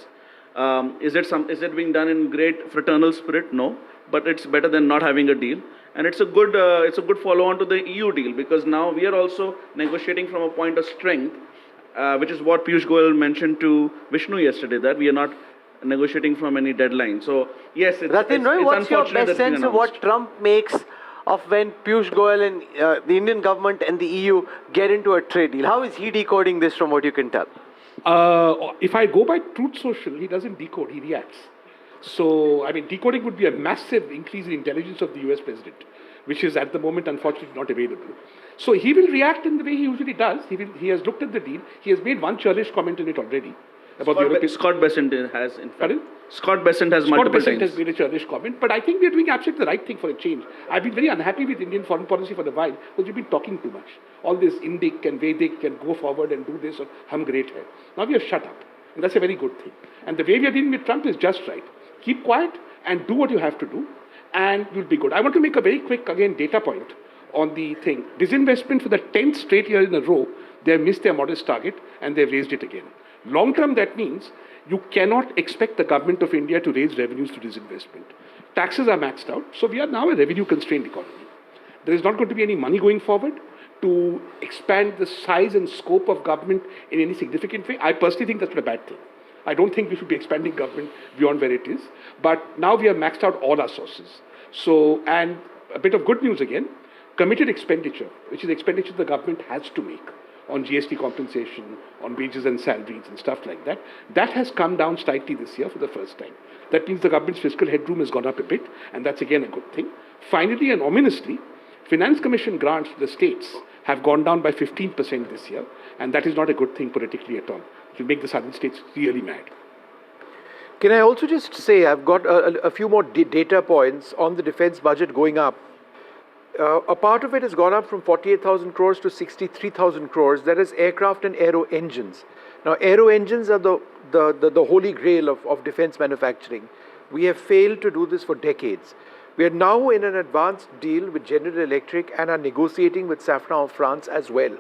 Is it being done in great fraternal spirit? No, but it's better than not having a deal. And it's a good follow-on to the EU deal, because now we are also negotiating from a point of strength, which is what Piyush Goyal mentioned to Vishnu yesterday, that we are not negotiating from any deadline. So yes, it's what's your unfortunate best sense of what Trump makes of when Piyush Goyal and the Indian government and the EU get into a trade deal? How is he decoding this from what you can tell? If I go by Truth Social, he doesn't decode, he reacts. So, decoding would be a massive increase in intelligence of the US president, which is at the moment unfortunately not available. So he will react in the way he usually does. He has looked at the deal. He has made one churlish comment in it already. Scott Bessent has, in fact. Scott Bessent has multiple times. Has made a churlish comment, but I think we are doing absolutely the right thing for a change. I've been very unhappy with Indian foreign policy for a while because we've been talking too much. All this Indic and Vedic can go forward and do this, or hum great hai. Now we have shut up, and that's a very good thing. And the way we are dealing with Trump is just right. Keep quiet and do what you have to do, and you'll be good. I want to make a very quick, data point on the thing. Disinvestment for the 10th straight year in a row, they have missed their modest target, and they've raised it again. Long term, that means you cannot expect the government of India to raise revenues to disinvestment. Taxes are maxed out, so we are now a revenue-constrained economy. There is not going to be any money going forward to expand the size and scope of government in any significant way. I personally think that's not a bad thing. I don't think we should be expanding government beyond where it is. But now we have maxed out all our sources. So, and a bit of good news again, committed expenditure, which is expenditure the government has to make on GST compensation, on wages and salaries and stuff like that, that has come down slightly this year for the first time. That means the government's fiscal headroom has gone up a bit, and that's again a good thing. Finally and ominously, Finance Commission grants to the states have gone down by 15% this year, and that is not a good thing politically at all. It will make the southern states really mad. Can I also just say, I've got a few more data points on the defense budget going up. A part of it has gone up from 48,000 crores to 63,000 crores. That is aircraft and aero engines. Now, aero engines are the holy grail of defense manufacturing. We have failed to do this for decades. We are now in an advanced deal with General Electric and are negotiating with Safran of France as well.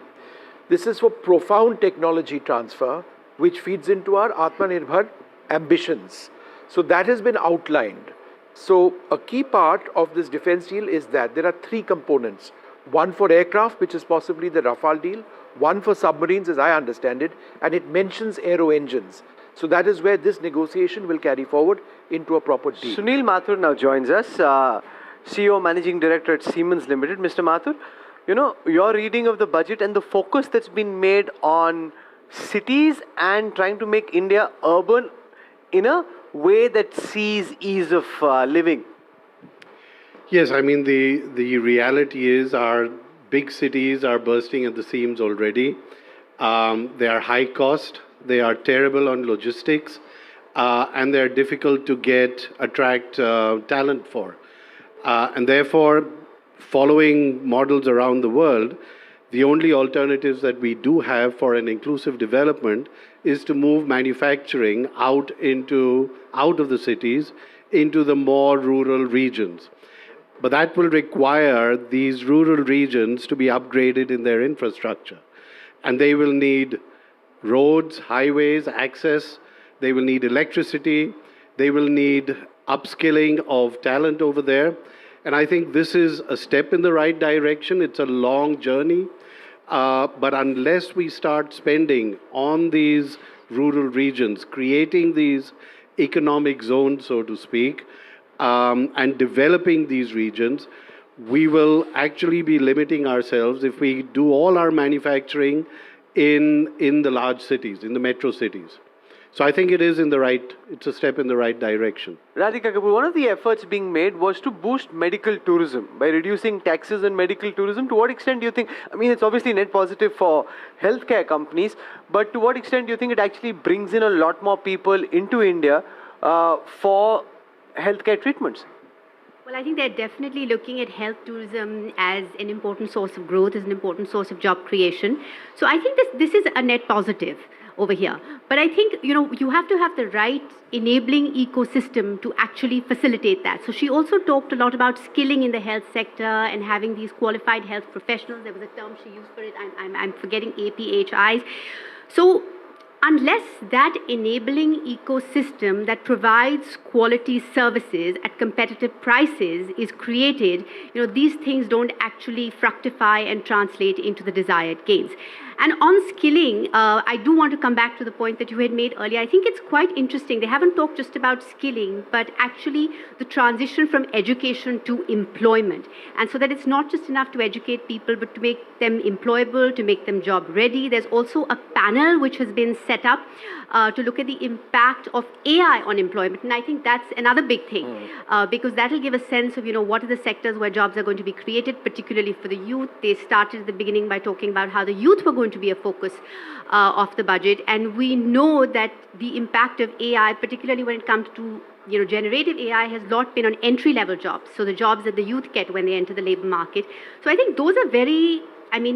This is for profound technology transfer, which feeds into our Atmanirbhar ambitions. So that has been outlined. So a key part of this defense deal is that there are three components. One for aircraft, which is possibly the Rafale deal. One for submarines, as I understand it, and it mentions aero engines. So that is where this negotiation will carry forward into a proper deal. Sunil Mathur now joins us, CEO, Managing Director at Siemens Limited. Mr. Mathur, your reading of the budget and the focus that's been made on cities and trying to make India urban in a way that sees ease of living? Yes, I mean, the reality is our big cities are bursting at the seams already. They are high cost, they are terrible on logistics, and they're difficult to attract talent for. And therefore, following models around the world, the only alternatives that we do have for an inclusive development is to move manufacturing out of the cities into the more rural regions. But that will require these rural regions to be upgraded in their infrastructure. And they will need roads, highways, access, they will need electricity, they will need upskilling of talent over there. And I think this is a step in the right direction. It's a long journey. But unless we start spending on these rural regions, creating these economic zones, so to speak, and developing these regions, we will actually be limiting ourselves if we do all our manufacturing in the large cities, in the metro cities. So I think it's a step in the right direction. Radhika Kapoor, one of the efforts being made was to boost medical tourism by reducing taxes on medical tourism. To what extent do you think, I mean, it's obviously net positive for healthcare companies, but to what extent do you think it actually brings in a lot more people into India for healthcare treatments? Well, I think they're definitely looking at health tourism as an important source of growth, as an important source of job creation. So I think this is a net positive over here. But I think, you have to have the right enabling ecosystem to actually facilitate that. So she also talked a lot about skilling in the health sector and having these qualified health professionals. There was a term she used for it. I'm forgetting APHIs. So unless that enabling ecosystem that provides quality services at competitive prices is created, these things don't actually fructify and translate into the desired gains. And on skilling, I do want to come back to the point that you had made earlier. I think it's quite interesting. They haven't talked just about skilling, but actually the transition from education to employment. And so that it's not just enough to educate people, but to make them employable, to make them job ready. There's also a panel which has been set up to look at the impact of AI on employment. And I think that's another big thing, because that will give a sense of, what are the sectors where jobs are going to be created, particularly for the youth. They started at the beginning by talking about how the youth were going to be a focus of the budget. And we know that the impact of AI, particularly when it comes to generative AI, has not been on entry-level jobs. So the jobs that the youth get when they enter the labor market. So I think those are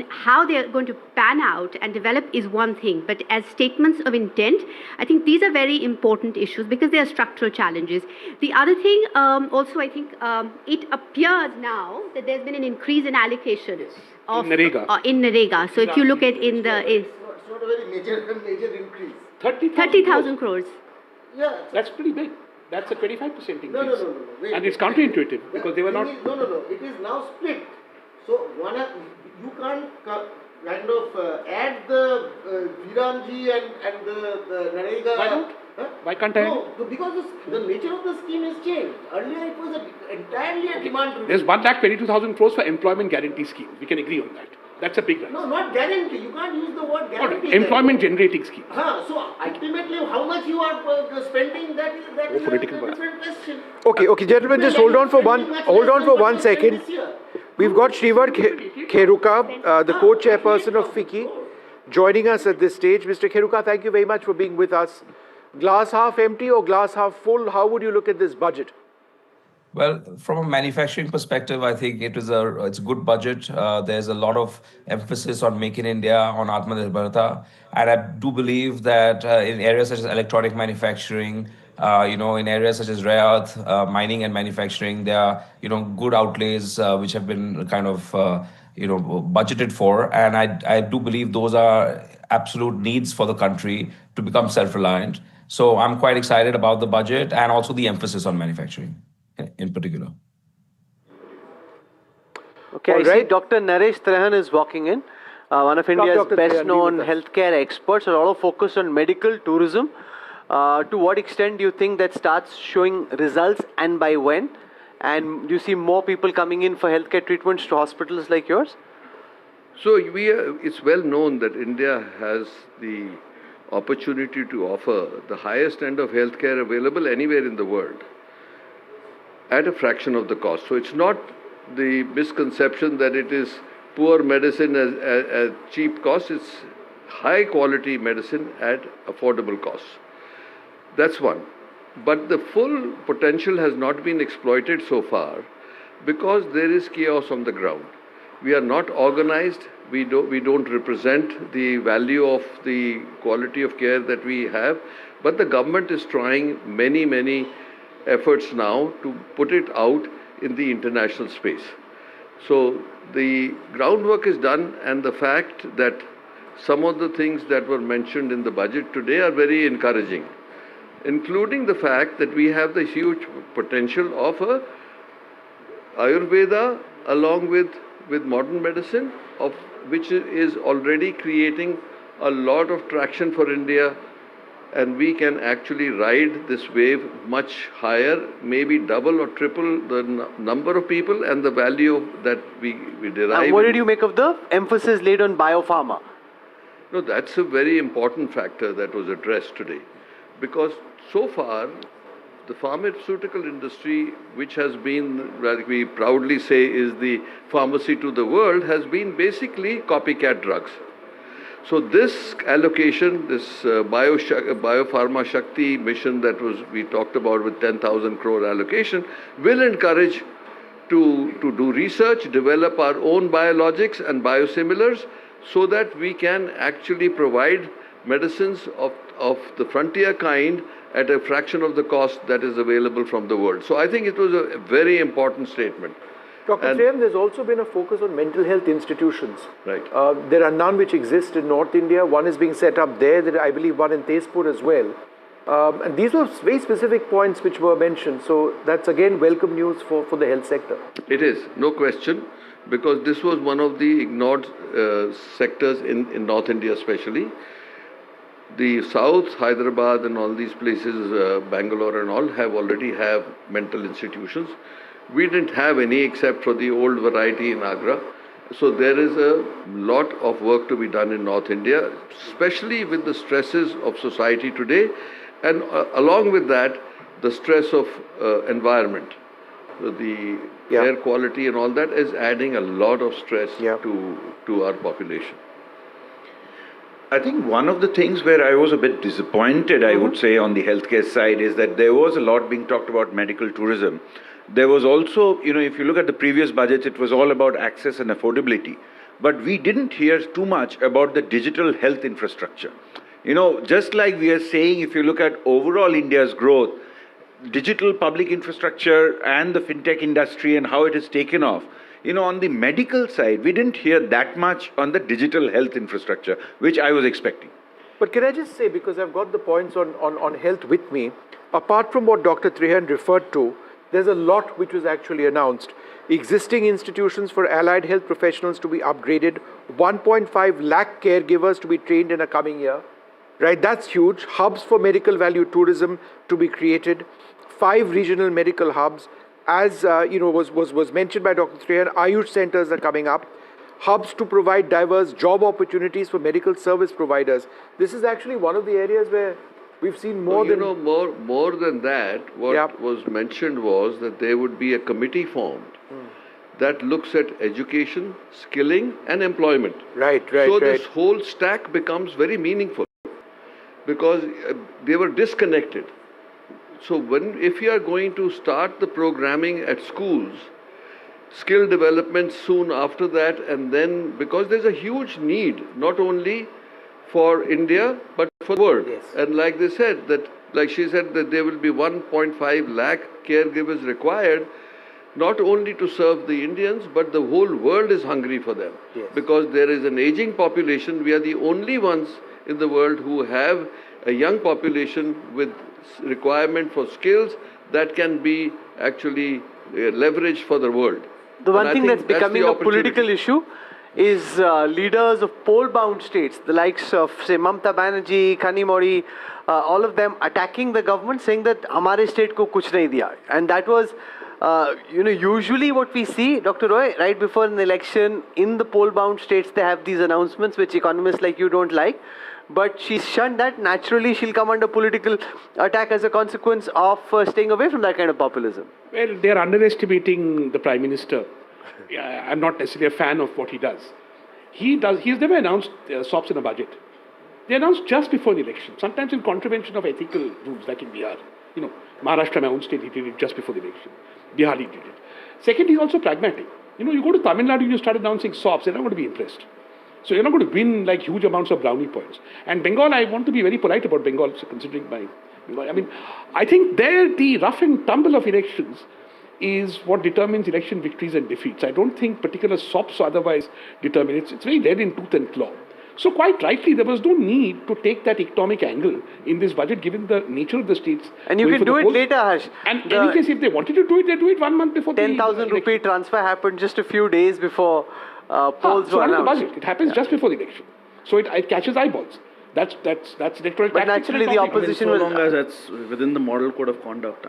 how they're going to pan out and develop is one thing, but as statements of intent, I think these are very important issues because they are structural challenges. The other thing, also, I think it appears now that there's been an increase in allocation of in Narega. So if you look at it's not a very major increase. 30,000 crores. Yeah, that's pretty big. That's a 25% increase. No. Wait, and it's counterintuitive because they were not. No. It is now split. So you can't kind of add the Viramji and the Narega. Why not? Huh? Why can't I? No, because the nature of the scheme has changed. Earlier it was entirely a demand. There's 1,22,000 crores for employment guarantee scheme. We can agree on that. That's a big one. No, not guarantee. You can't use the word guarantee. Right. Employment generating scheme. So ultimately, how much you are spending, that is a different question. Okay, gentlemen, just hold on for 1 second. We've got Shrivar Kheruka, the co-chairperson of FICCI, joining us at this stage. Mr. Kheruka, thank you very much for being with us. Glass half empty or glass half full? How would you look at this budget? Well, from a manufacturing perspective, I think it's a good budget. There's a lot of emphasis on Make in India, on Atmanirbharta, and I do believe that in areas such as electronic manufacturing, in areas such as rare earth mining and manufacturing, there are good outlays which have been kind of budgeted for, and I do believe those are absolute needs for the country to become self-reliant. So I'm quite excited about the budget and also the emphasis on manufacturing in particular. Okay, I see Dr. Naresh Trehan is walking in, one of India's best-known healthcare experts, a lot of focus on medical tourism. To what extent do you think that starts showing results and by when? And do you see more people coming in for healthcare treatments to hospitals like yours? So it's well known that India has the opportunity to offer the highest end of healthcare available anywhere in the world at a fraction of the cost. So it's not the misconception that it is poor medicine at cheap cost, it's high quality medicine at affordable costs. That's one. But the full potential has not been exploited so far because there is chaos on the ground. We are not organized, we don't represent the value of the quality of care that we have, but the government is trying many efforts now to put it out in the international space. So the groundwork is done, and the fact that some of the things that were mentioned in the budget today are very encouraging, including the fact that we have the huge potential of a Ayurveda along with modern medicine, of which is already creating a lot of traction for India, and we can actually ride this wave much higher, maybe double or triple the number of people and the value that we derive. And what did you make of the emphasis laid on biopharma? No, that's a very important factor that was addressed today, because so far the pharmaceutical industry, which has been, like we proudly say, is the pharmacy to the world, has been basically copycat drugs. So this allocation, this Biopharma Shakti mission that we talked about with 10,000 crore allocation, will encourage to do research, develop our own biologics and biosimilars, so that we can actually provide medicines of the frontier kind at a fraction of the cost that is available from the world. So I think it was a very important statement. Dr. Sitharaman, there's also been a focus on mental health institutions. Right. There are none which exist in North India. One is being set up there, I believe one in Tezpur as well. And these were very specific points which were mentioned. So that's again welcome news for the health sector. It is, no question, because this was one of the ignored sectors in North India especially. The South, Hyderabad and all these places, Bangalore and all, already have mental institutions. We didn't have any except for the old variety in Agra. So there is a lot of work to be done in North India, especially with the stresses of society today, and along with that, the stress of environment. The air quality and all that is adding a lot of stress to our population. I think one of the things where I was a bit disappointed, I would say, on the healthcare side is that there was a lot being talked about medical tourism. There was also, if you look at the previous budgets, it was all about access and affordability. But we didn't hear too much about the digital health infrastructure. Just like we are saying, if you look at overall India's growth, digital public infrastructure and the fintech industry and how it has taken off, on the medical side, we didn't hear that much on the digital health infrastructure, which I was expecting. But can I just say, because I've got the points on health with me, apart from what Dr. Sitharaman referred to, there's a lot which was actually announced. Existing institutions for allied health professionals to be upgraded, 1.5 lakh caregivers to be trained in a coming year, right? That's huge. Hubs for medical value tourism to be created, 5 regional medical hubs. As was mentioned by Dr. Sitharaman, Ayush centers are coming up. Hubs to provide diverse job opportunities for medical service providers. This is actually one of the areas where we've seen more than... more than that, what was mentioned was that there would be a committee formed that looks at education, skilling and employment. Right. So this whole stack becomes very meaningful because they were disconnected. So if you are going to start the programming at schools, skill development soon after that, and then, because there's a huge need, not only for India, but for the world. Yes. And like they said, she said that there will be 1.5 lakh caregivers required, not only to serve the Indians, but the whole world is hungry for them. Yes. Because there is an aging population. We are the only ones in the world who have a young population with requirement for skills that can be actually leveraged for the world. The one thing that's becoming a political issue is leaders of poll-bound states, the likes of, say, Mamata Banerjee, Kanimori, all of them attacking the government, saying that hamare state ko kuch nahi diya. And that was Usually what we see, Dr. Roy, right before an election, in the poll-bound states, they have these announcements which economists like you don't like. But she's shunned that. Naturally, she'll come under political attack as a consequence of staying away from that kind of populism. Well, they're underestimating the Prime Minister. I'm not necessarily a fan of what he does. He's never announced SOPs in a budget. They announced just before the election, sometimes in contravention of ethical rules, like in Bihar. Maharashtra, my own state, he did it just before the election. Bihar, he did it. Second, he's also pragmatic. You go to Tamil Nadu, you start announcing SOPs, they're not going to be impressed. So you're not going to win like huge amounts of brownie points. And Bengal, I want to be very polite about Bengal, considering my Bengal. I think there the rough and tumble of elections is what determines election victories and defeats. I don't think particular SOPs or otherwise determine it. It's very red in tooth and claw. So quite rightly, there was no need to take that economic angle in this budget, given the nature of the states. And you can do it later, Harsh. And in any case, if they wanted to do it, they do it 1 month before. 10,000 rupee transfer happened just a few days before polls were announced. The budget. It happens just before the election. So it catches eyeballs. That's electoral. But naturally, the opposition so will. long as it's within the model code of conduct.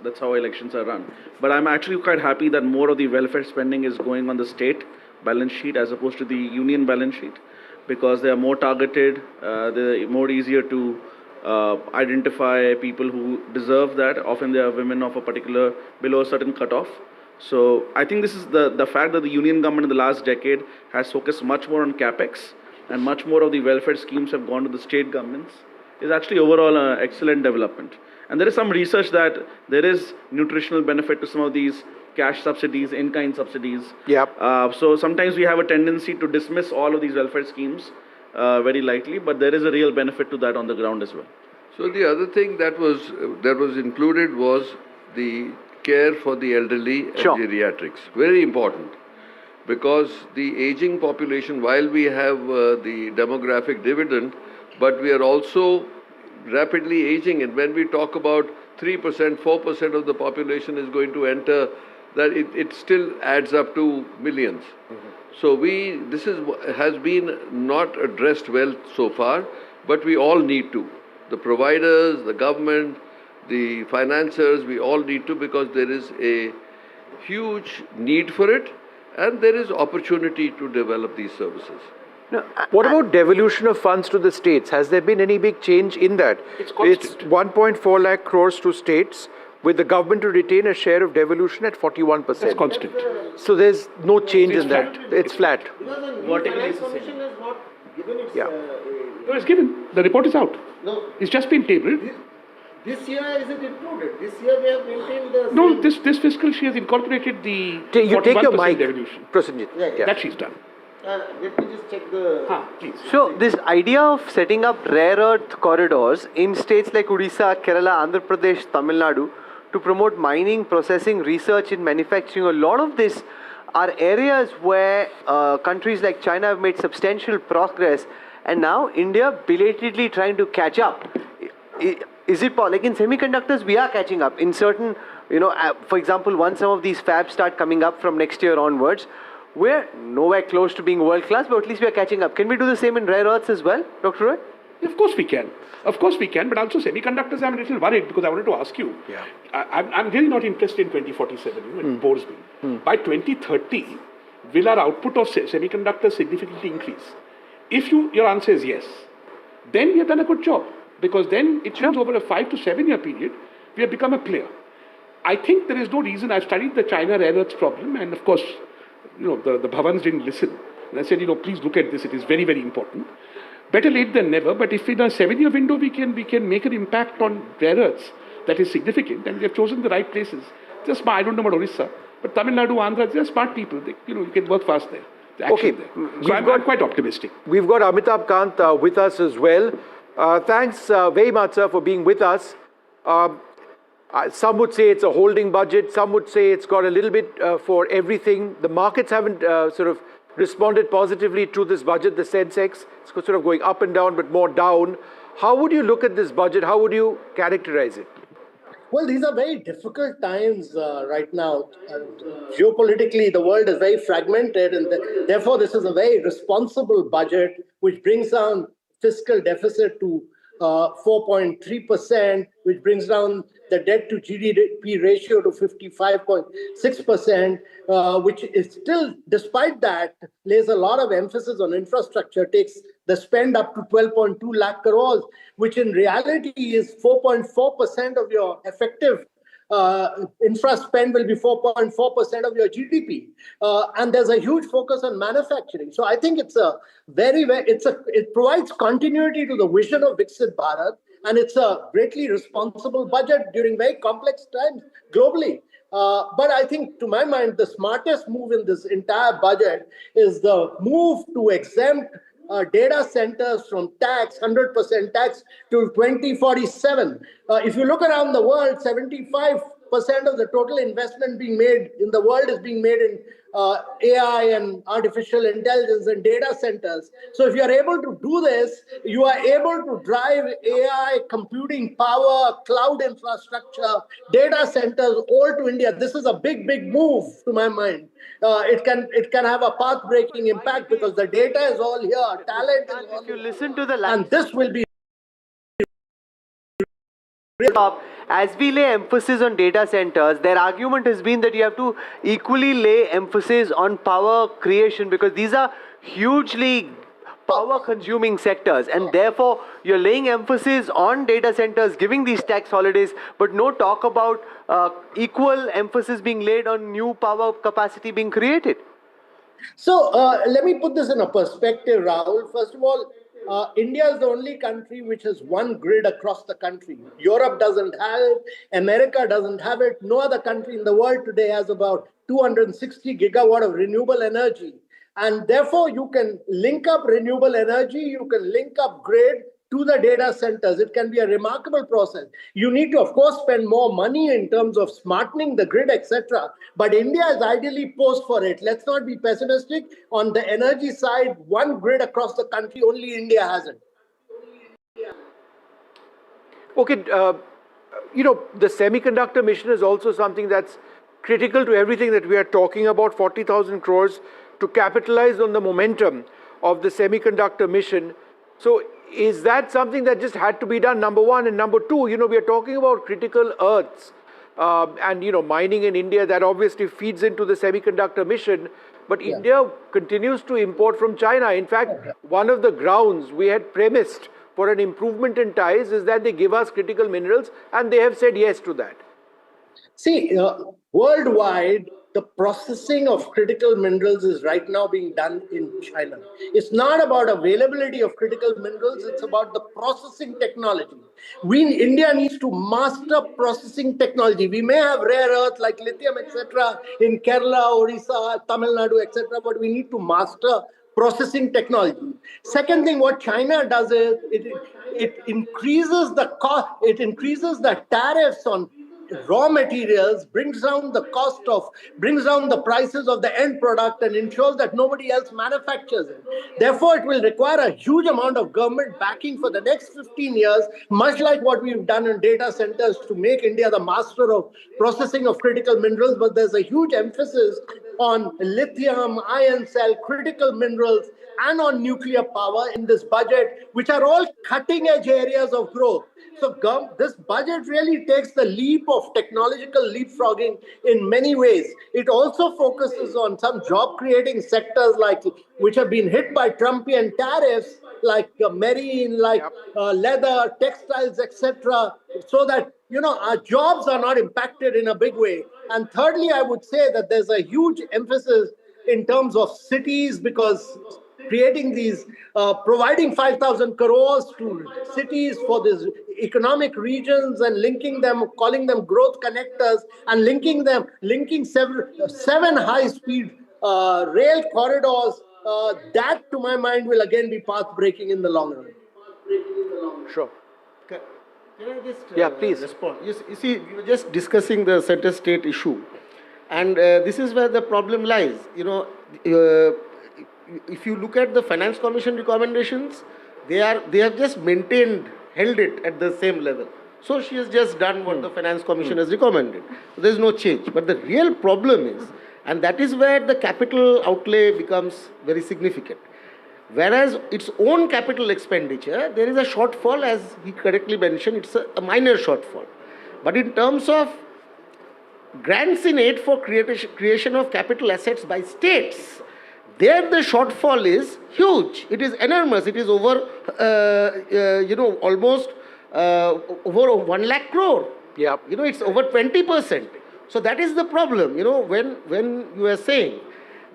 That's how elections are run. But I'm actually quite happy that more of the welfare spending is going on the state balance sheet as opposed to the union balance sheet, because they are more targeted. They're more easier to identify people who deserve that. Often they are women of a particular below a certain cutoff. So I think this is the fact that the union government in the last decade has focused much more on capex, and much more of the welfare schemes have gone to the state governments, is actually overall an excellent development. And there is some research that there is nutritional benefit to some of these cash subsidies, in-kind subsidies. So sometimes we have a tendency to dismiss all of these welfare schemes very lightly, but there is a real benefit to that on the ground as well. So the other thing that was included was the care for the elderly and geriatrics. Very important. Because the aging population, while we have the demographic dividend, but we are also rapidly aging. And when we talk about 3%, 4% of the population is going to enter, that it still adds up to millions. So this has been not addressed well so far, but we all need to. The providers, the government, the financiers, we all need to, because there is a huge need for it. And there is opportunity to develop these services. What about devolution of funds to the states? Has there been any big change in that? It's constant. It's 1.4 lakh crores to states, with the government to retain a share of devolution at 41%. That's constant. So there's no change in that. It's flat. Vertically it's the same. No, it's given. The report is out. No. It's just been tabled. This year, is it included? This year, we have maintained the. No, this fiscal, she has incorporated the. You take your 41% mic, devolution. Prosenjit. That she's done. Let me just check the. Please. So this idea of setting up rare earth corridors in states like Odisha, Kerala, Andhra Pradesh, Tamil Nadu to promote mining, processing, research in manufacturing, a lot of this are areas where countries like China have made substantial progress, and now India belatedly trying to catch up. Is it like in semiconductors, we are catching up in certain, for example, once some of these fabs start coming up from next year onwards, we're nowhere close to being world class, but at least we are catching up. Can we do the same in rare earths as well, Dr. Roy? Of course we can. Of course we can, but also semiconductors, I'm a little worried, because I wanted to ask you. I'm really not interested in 2047, it bores me. By 2030, will our output of semiconductors significantly increase? If your answer is yes, then we have done a good job. Because then it means over a 5 to 7 year period, we have become a player. I think there is no reason. I've studied the China rare earths problem, and of course, the Bhavans didn't listen. And I said, please look at this. It is very, very important. Better late than never. But if in a 7 year window we can make an impact on rare earths that is significant, and we have chosen the right places. Just I don't know about Orissa, but Tamil Nadu, Andhra, they are smart people. You can work fast there. Okay, so I'm quite optimistic. We've got Amitabh Kant with us as well. Thanks very much, sir, for being with us. Some would say it's a holding budget. Some would say it's got a little bit for everything. The markets haven't sort of responded positively to this budget. The Sensex is sort of going up and down, but more down. How would you look at this budget? How would you characterize it? Well, these are very difficult times right now. Geopolitically, the world is very fragmented, and therefore this is a very responsible budget which brings down fiscal deficit to 4.3%, which brings down the debt to GDP ratio to 55.6%, which is still, despite that, lays a lot of emphasis on infrastructure, takes the spend up to 12.2 lakh crores, which in reality is 4.4% of your effective infra spend will be 4.4% of your GDP, and there's a huge focus on manufacturing. So I think it's a it provides continuity to the vision of Viksit Bharat, and it's a greatly responsible budget during very complex times globally. But I think, to my mind, the smartest move in this entire budget is the move to exempt data centers from tax, 100% tax, to 2047. If you look around the world, 75% of the total investment being made in the world is being made in AI and artificial intelligence and data centers. So if you are able to do this, you are able to drive AI, computing power, cloud infrastructure, data centers all to India. This is a big, big move, to my mind. It can have a path-breaking impact because the data is all here, talent is all here. If you listen to the and this will be as we lay emphasis on data centers, their argument has been that you have to equally lay emphasis on power creation, because these are hugely power consuming sectors, and therefore you're laying emphasis on data centers, giving these tax holidays, but no talk about equal emphasis being laid on new power capacity being created. So let me put this in a perspective, Rahul. First of all, India is the only country which has one grid across the country. Europe doesn't have it. America doesn't have it. No other country in the world today has about 260 gigawatt of renewable energy. And therefore, you can link up renewable energy, you can link up grid to the data centers. It can be a remarkable process. You need to, of course, spend more money in terms of smartening the grid, etc. But India is ideally posed for it. Let's not be pessimistic. On the energy side, one grid across the country, only India has it. Okay, the semiconductor mission is also something that's critical to everything that we are talking about. 40,000 crores to capitalize on the momentum of the semiconductor mission. So is that something that just had to be done, number one? And number two, we are talking about critical earths and, mining in India. That obviously feeds into the semiconductor mission. But India continues to import from China. In fact, one of the grounds we had premised for an improvement in ties is that they give us critical minerals, and they have said yes to that. See, worldwide, the processing of critical minerals is right now being done in China. It's not about availability of critical minerals, it's about the processing technology. India needs to master processing technology. We may have rare earth like lithium, etc. in Kerala, Orissa, Tamil Nadu, etc. But we need to master processing technology. Second thing, what China does is it increases the cost, it increases the tariffs on raw materials, brings down the prices of the end product, and ensures that nobody else manufactures it. Therefore, it will require a huge amount of government backing for the next 15 years, much like what we've done in data centers to make India the master of processing of critical minerals. But there's a huge emphasis on lithium, iron cell, critical minerals, and on nuclear power in this budget, which are all cutting-edge areas of growth. So this budget really takes the leap of technological leapfrogging in many ways. It also focuses on some job-creating sectors which have been hit by Trumpian tariffs, like marine, like leather, textiles, etc., so that our jobs are not impacted in a big way. And thirdly, I would say that there's a huge emphasis in terms of cities, because creating these, providing 5,000 crores to cities for these economic regions and linking them, calling them growth connectors, and linking 7 high-speed rail corridors, that to my mind will again be path-breaking in the long run. Sure. Can I just please respond? You see, we were just discussing the center state issue, and this is where the problem lies. If you look at the Finance Commission recommendations, they have just held it at the same level. So she has just done what the Finance Commission has recommended. So there is no change. But the real problem is, and that is where the capital outlay becomes very significant. Whereas its own capital expenditure, there is a shortfall, as he correctly mentioned, it's a minor shortfall. But in terms of grants in aid for creation of capital assets by states, there the shortfall is huge. It is enormous. It is over, almost over 1 lakh crore. Yeah. It's over 20%. So that is the problem. When you are saying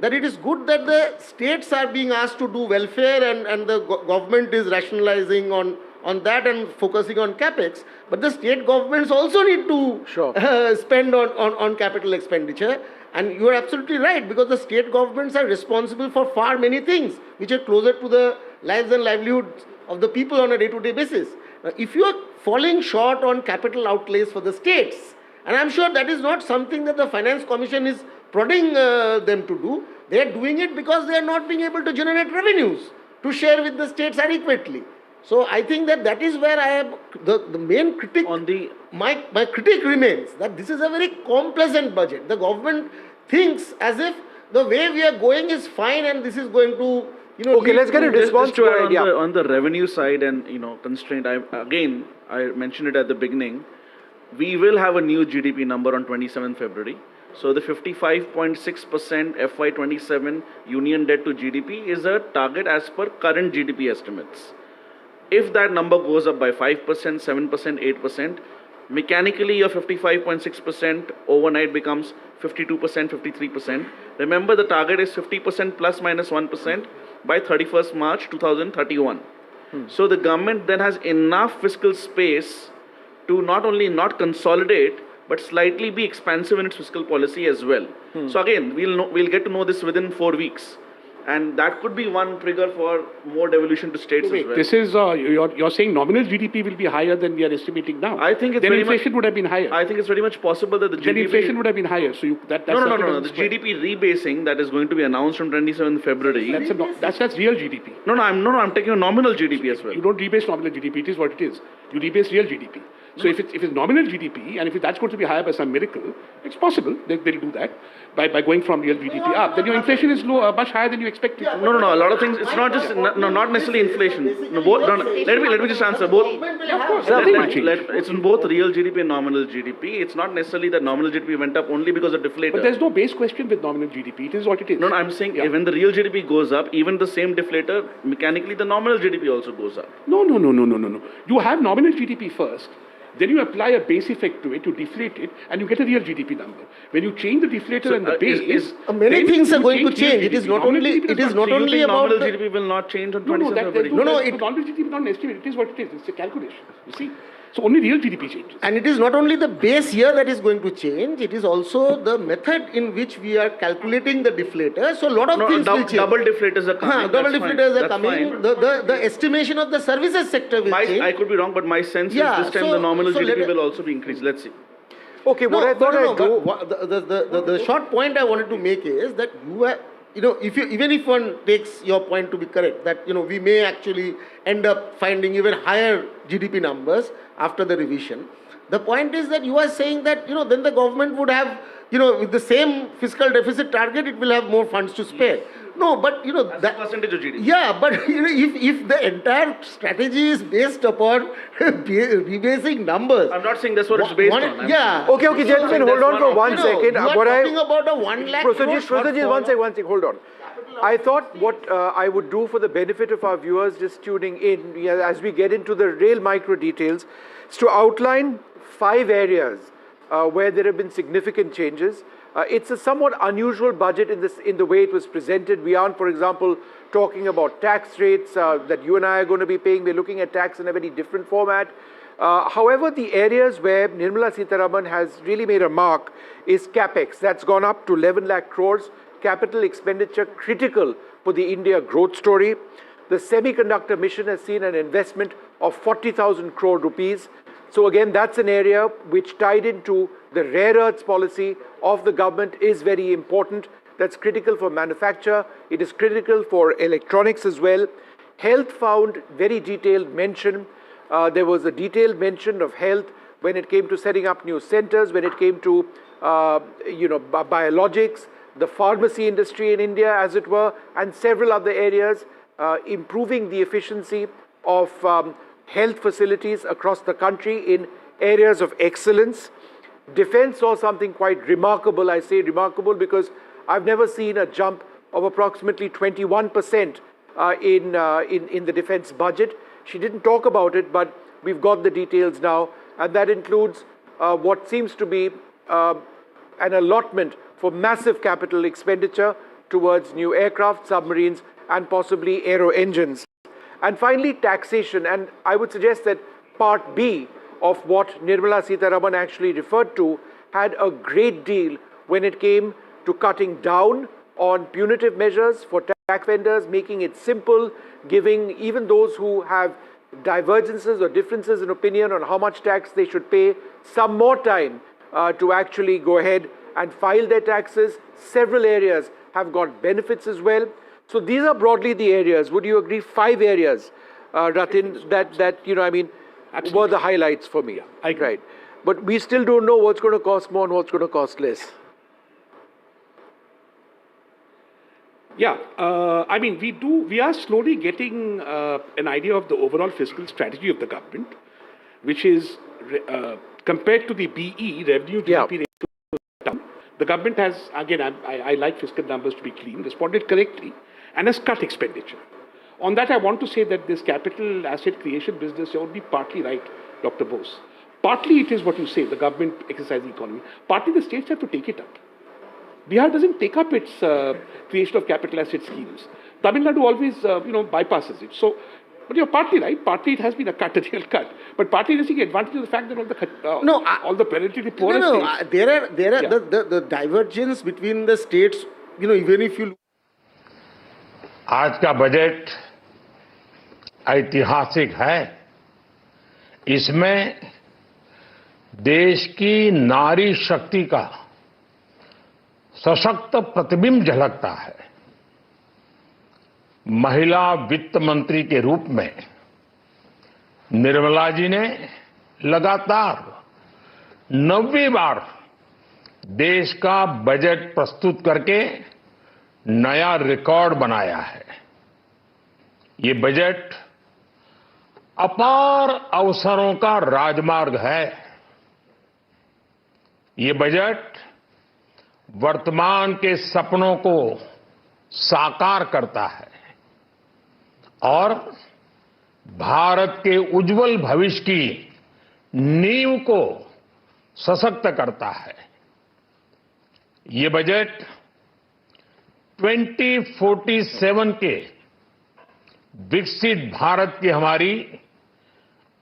that it is good that the states are being asked to do welfare and the government is rationalizing on that and focusing on capex, but the state governments also need to spend on capital expenditure. And you are absolutely right, because the state governments are responsible for far many things which are closer to the lives and livelihoods of the people on a day-to-day basis. Now, if you are falling short on capital outlays for the states, and I'm sure that is not something that the Finance Commission is prodding them to do, they are doing it because they are not being able to generate revenues to share with the states adequately. So I think that is where I am the main critic. My critique remains that this is a very complacent budget. The government thinks as if the way we are going is fine and this is going to Okay, let's get a response to on the revenue side and constraint. I mentioned it at the beginning. We will have a new GDP number on 27th February. So the 55.6% FY27 union debt to GDP is a target as per current GDP estimates. If that number goes up by 5%, 7%, 8%, mechanically your 55.6% overnight becomes 52%, 53%. Remember, the target is 50% plus minus 1% by 31st March 2031. So the government then has enough fiscal space to not only not consolidate, but slightly be expansive in its fiscal policy as well. So again, we'll get to know this within 4 weeks. And that could be one trigger for more devolution to states as well. This is, you're saying nominal GDP will be higher than we are estimating now. I think it's then very inflation would have been higher. I think it's very much possible that the GDP... Then inflation would have been higher. So that's No. The GDP rebasing that is going to be announced from 27th February... That's real GDP. No, I'm taking a nominal GDP as well. You don't rebase nominal GDP. It is what it is. You rebase real GDP. So if it's nominal GDP, and if that's going to be higher by some miracle, it's possible they'll do that by going from real GDP up. Then your inflation is much higher than you expected. No. A lot of things. It's not just not necessarily inflation. Let me just answer both. Of course, nothing will change. It's in both real GDP and nominal GDP. It's not necessarily that nominal GDP went up only because of deflator. But there's no base question with nominal GDP. It is what it is. No, I'm saying when the real GDP goes up, even the same deflator, mechanically the nominal GDP also goes up. No. You have nominal GDP first. Then you apply a base effect to it, you deflate it, and you get a real GDP number. When you change the deflator and the base, many things are going to change. It is not only about nominal GDP will not change on 27th February. Nominal GDP is not an estimate. It is what it is. It's a calculation. You see. So only real GDP changes. And it is not only the base year that is going to change, it is also the method in which we are calculating the deflator. So a lot of things will change. Double deflators are coming. Double deflators are coming. The estimation of the services sector will change. I could be wrong, but my sense is this time the nominal GDP will also be increased. Let's see. Okay, the short point I wanted to make is that even if one takes your point to be correct, that we may actually end up finding even higher GDP numbers after the revision. The point is that you are saying that then the government would have with the same fiscal deficit target, it will have more funds to spare. No, but that percentage of GDP. Yeah, but if the entire strategy is based upon rebasing numbers, I'm not saying that's what it's based on. Yeah. Okay, gentlemen, hold on for 1 second. You are talking about a 1 lakh crore Prosajit, one second, hold on. I thought what I would do for the benefit of our viewers just tuning in, as we get into the real micro details, is to outline 5 areas where there have been significant changes. It's a somewhat unusual budget in the way it was presented. We aren't, for example, talking about tax rates that you and I are going to be paying. We're looking at tax in a very different format. However, the areas where Nirmala Sitharaman has really made a mark is capex. That's gone up to 11 lakh crores. Capital expenditure critical for the India growth story. The semiconductor mission has seen an investment of 40,000 crore rupees. So again, that's an area which tied into the rare earths policy of the government is very important. That's critical for manufacture. It is critical for electronics as well. Health found very detailed mention. There was a detailed mention of health when it came to setting up new centers, when it came to biologics, the pharmacy industry in India, as it were, and several other areas. improving the efficiency of health facilities across the country in areas of excellence. Defense saw something quite remarkable. I say remarkable because I've never seen a jump of approximately 21% in the defense budget. She didn't talk about it, but we've got the details now, and that includes what seems to be an allotment for massive capital expenditure towards new aircraft, submarines, and possibly aero engines. And finally, taxation. And I would suggest that part B of what Nirmala Sitharaman actually referred to had a great deal when it came to cutting down on punitive measures for tax vendors, making it simple, giving even those who have divergences or differences in opinion on how much tax they should pay some more time to actually go ahead and file their taxes. Several areas have got benefits as well. So these are broadly the areas. Would you agree? 5 areas, Ratin, that were the highlights for me. Right. But we still don't know what's going to cost more and what's going to cost less. Yeah, we are slowly getting an idea of the overall fiscal strategy of the government, which is compared to the BE, revenue GDP ratio down. The government has, again, I like fiscal numbers to be clean, responded correctly and has cut expenditure. On that, I want to say that this capital asset creation business, you're only partly right, Dr. Bose. Partly it is what you say, the government exercising economy. Partly the states have to take it up. Bihar doesn't take up its creation of capital asset schemes. Tamil Nadu always, bypasses it. So, but you're partly right. Partly it has been a real cut. But partly it is taking advantage of the fact that all the relatively poorer states. There are the divergence between the states. Even if you. आज का budget ऐतिहासिक है। इसमें देश की नारी शक्ति का सशक्त प्रतिबिंब झलकता है। महिला वित्त मंत्री के रूप में निर्मला जी ने लगातार 9वीं बार देश का बजट प्रस्तुत करके नया रिकॉर्ड बनाया है। ये बजट अपार अवसरों का राजमार्ग है। ये बजट वर्तमान के सपनों को साकार करता है और भारत के उज्जवल भविष्य की नींव को सशक्त करता है। ये बजट 2047 के विकसित भारत की हमारी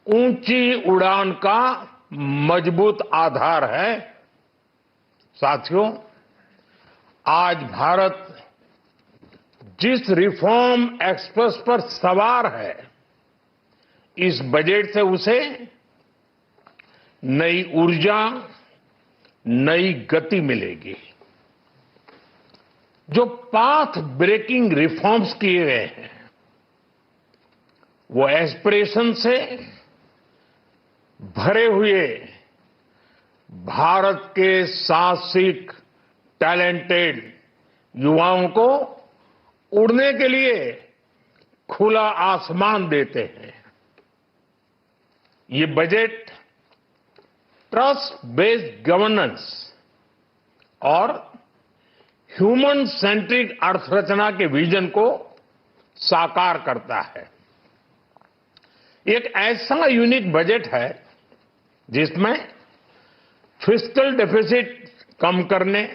ऊंची उड़ान का मजबूत आधार है। साथियों, आज भारत जिस रिफॉर्म एक्सप्रेस पर सवार है, इस बजट से उसे नई ऊर्जा, नई गति मिलेगी। जो पाथ ब्रेकिंग रिफॉर्म्स किए गए हैं, वो एस्पिरेशन से भरे हुए भारत के साहसिक, टैलेंटेड युवाओं को उड़ने के लिए खुला आसमान देते हैं। ये बजट ट्रस्ट बेस्ड गवर्नेंस और ह्यूमन सेंट्रिक अर्थरचना के विजन को साकार करता है। एक ऐसा यूनिक बजट है जिसमें फिस्कल डेफिसिट कम करने,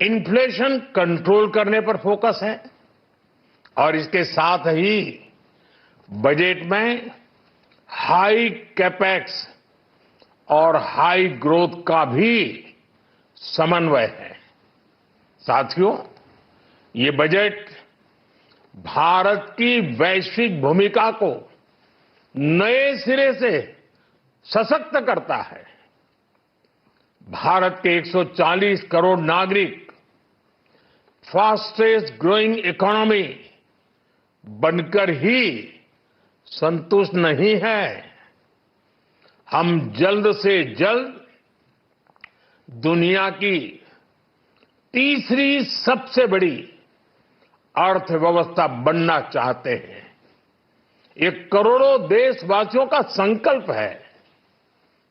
इन्फ्लेशन कंट्रोल करने पर फोकस है और इसके साथ ही बजट में हाई कैपेक्स और हाई ग्रोथ का भी समन्वय है। साथियों, ये बजट भारत की वैश्विक भूमिका को नए सिरे से सशक्त करता है। भारत के 140 करोड़ नागरिक फास्टेस्ट ग्रोइंग इकोनॉमी बनकर ही संतुष्ट नहीं है। हम जल्द से जल्द दुनिया की तीसरी सबसे बड़ी अर्थव्यवस्था बनना चाहते हैं। ये करोड़ों देशवासियों का संकल्प है।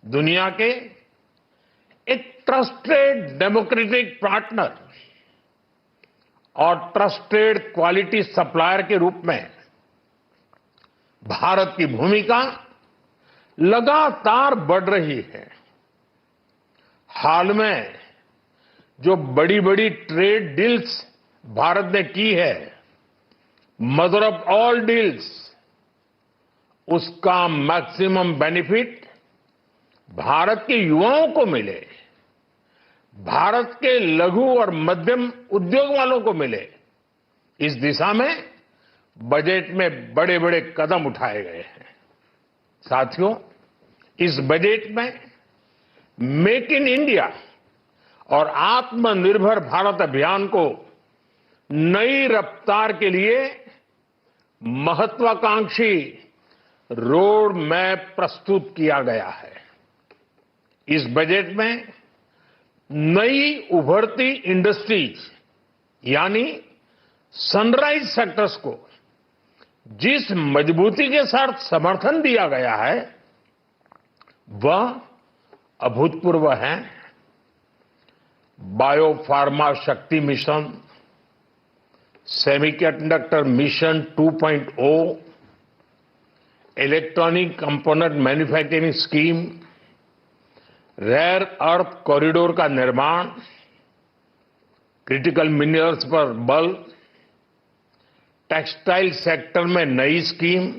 दुनिया के एक ट्रस्टेड डेमोक्रेटिक पार्टनर और ट्रस्टेड क्वालिटी सप्लायर के रूप में भारत की भूमिका लगातार बढ़ रही है। हाल में जो बड़ी बड़ी ट्रेड डील्स भारत ने की है, मदर ऑफ ऑल डील्स, उसका मैक्सिमम बेनिफिट भारत के युवाओं को मिले, भारत के लघु और मध्यम उद्योग वालों को मिले, इस दिशा में बजट में बड़े बड़े कदम उठाए गए हैं। साथियों, इस बजट में मेक इन इंडिया और आत्मनिर्भर भारत अभियान को नई रफ्तार के लिए महत्वाकांक्षी रोड मैप प्रस्तुत किया गया है। इस बजट में नई उभरती इंडस्ट्रीज यानी सनराइज सेक्टर्स को जिस मजबूती के साथ समर्थन दिया गया है वह अभूतपूर्व है। Biopharma Shakti mission, semiconductor mission 2.0, electronic component manufacturing scheme, rare earth corridor का निर्माण, क्रिटिकल मिनरल्स पर बल, टेक्सटाइल सेक्टर में नई स्कीम,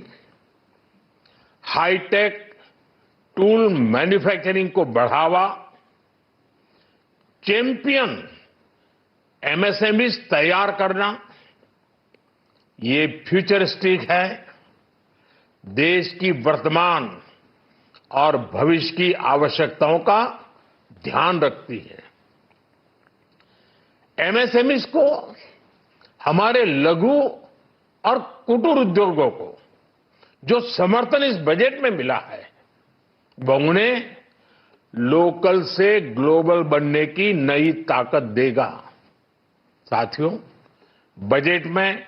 हाईटेक टूल मैन्युफैक्चरिंग को बढ़ावा, चैंपियन एमएसएमई तैयार करना, ये फ्यूचरिस्टिक है, देश की वर्तमान और भविष्य की आवश्यकताओं का ध्यान रखती है। एमएसएमई को, हमारे लघु और कुटीर उद्योगों को जो समर्थन इस बजट में मिला है वह उन्हें लोकल से ग्लोबल बनने की नई ताकत देगा। साथियों, बजट में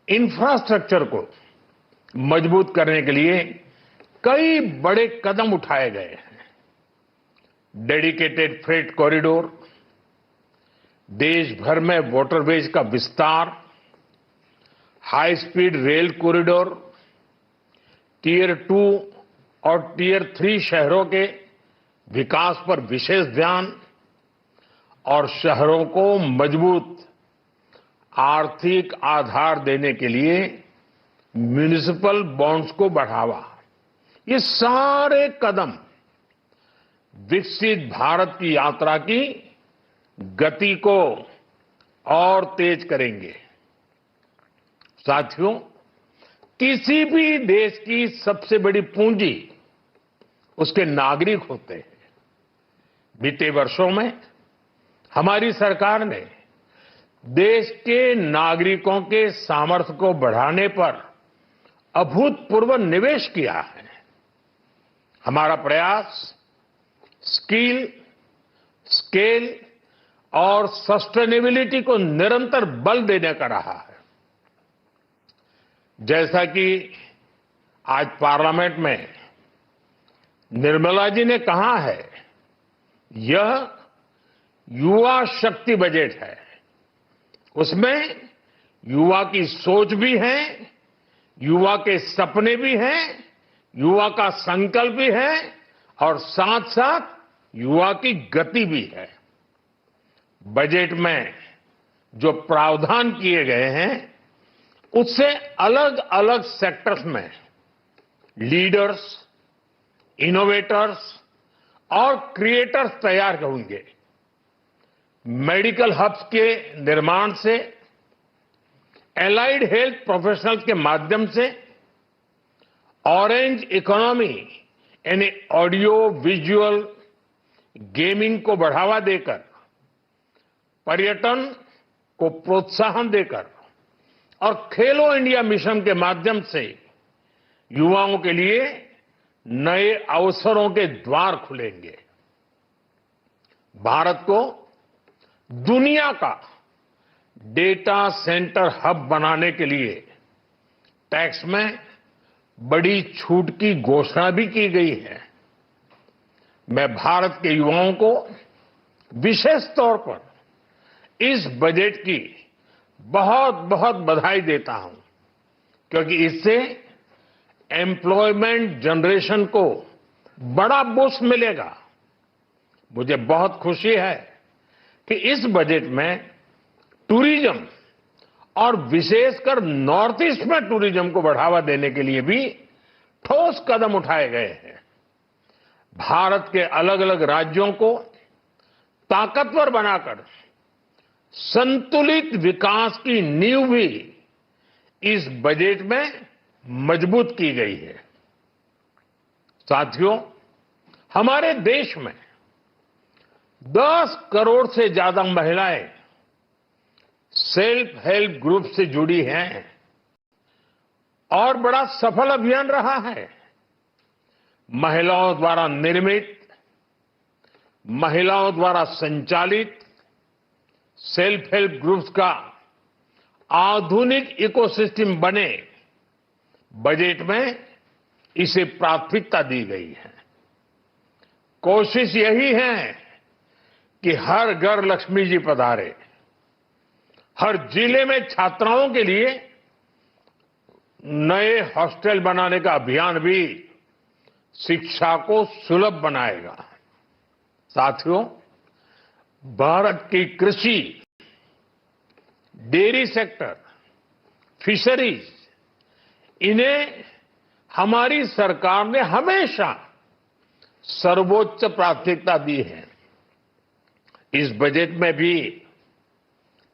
इंफ्रास्ट्रक्चर को मजबूत करने के लिए कई बड़े कदम उठाए गए हैं। डेडिकेटेड फ्रेट कॉरिडोर, देश भर में वाटरवेज का विस्तार, high speed rail corridor, tier 2 और टियर 3 शहरों के विकास पर विशेष ध्यान और शहरों को मजबूत आर्थिक आधार देने के लिए म्युनिसिपल बॉन्ड्स को बढ़ावा। ये सारे कदम विकसित भारत की यात्रा की गति को और तेज करेंगे। साथियों, किसी भी देश की सबसे बड़ी पूंजी उसके नागरिक होते हैं। बीते वर्षों में हमारी सरकार ने देश के नागरिकों के सामर्थ्य को बढ़ाने पर अभूतपूर्व निवेश किया है। हमारा प्रयास स्किल, स्केल और सस्टेनेबिलिटी को निरंतर बल देने का रहा है। जैसा कि आज पार्लियामेंट में निर्मला जी ने कहा है, यह युवा शक्ति बजट है। उसमें युवा की सोच भी है, युवा के सपने भी हैं, युवा का संकल्प भी है और साथ साथ युवा की गति भी है। बजट में जो प्रावधान किए गए हैं उससे अलग अलग सेक्टर्स में लीडर्स, इनोवेटर्स और क्रिएटर्स तैयार होंगे। मेडिकल हब्स के निर्माण से, एलाइड हेल्थ प्रोफेशनल्स के माध्यम से, ऑरेंज इकोनॉमी यानी ऑडियो विजुअल गेमिंग को बढ़ावा देकर, पर्यटन को प्रोत्साहन देकर और खेलो इंडिया मिशन के माध्यम से युवाओं के लिए नए अवसरों के द्वार खुलेंगे। भारत को दुनिया का डेटा सेंटर हब बनाने के लिए टैक्स में बड़ी छूट की घोषणा भी की गई है। मैं भारत के युवाओं को विशेष तौर पर इस बजट की बहुत बहुत बधाई देता हूं, क्योंकि इससे एम्प्लॉयमेंट जनरेशन को बड़ा बूस्ट मिलेगा। मुझे बहुत खुशी है कि इस बजट में टूरिज्म और विशेषकर नॉर्थ ईस्ट में टूरिज्म को बढ़ावा देने के लिए भी ठोस कदम उठाए गए हैं। भारत के अलग अलग राज्यों को ताकतवर बनाकर संतुलित विकास की नींव भी इस बजट में मजबूत की गई है। साथियों, हमारे देश में 10 करोड़ से ज्यादा महिलाएं सेल्फ हेल्प ग्रुप से जुड़ी हैं और बड़ा सफल अभियान रहा है। महिलाओं द्वारा निर्मित, महिलाओं द्वारा संचालित सेल्फ हेल्प ग्रुप्स का आधुनिक इकोसिस्टम बने, बजट में इसे प्राथमिकता दी गई है। कोशिश यही है कि हर घर लक्ष्मी जी पधारे। हर जिले में छात्राओं के लिए नए हॉस्टल बनाने का अभियान भी शिक्षा को सुलभ बनाएगा। साथियों, भारत की कृषि, डेयरी सेक्टर, फिशरीज, इन्हें हमारी सरकार ने हमेशा सर्वोच्च प्राथमिकता दी है। इस बजट में भी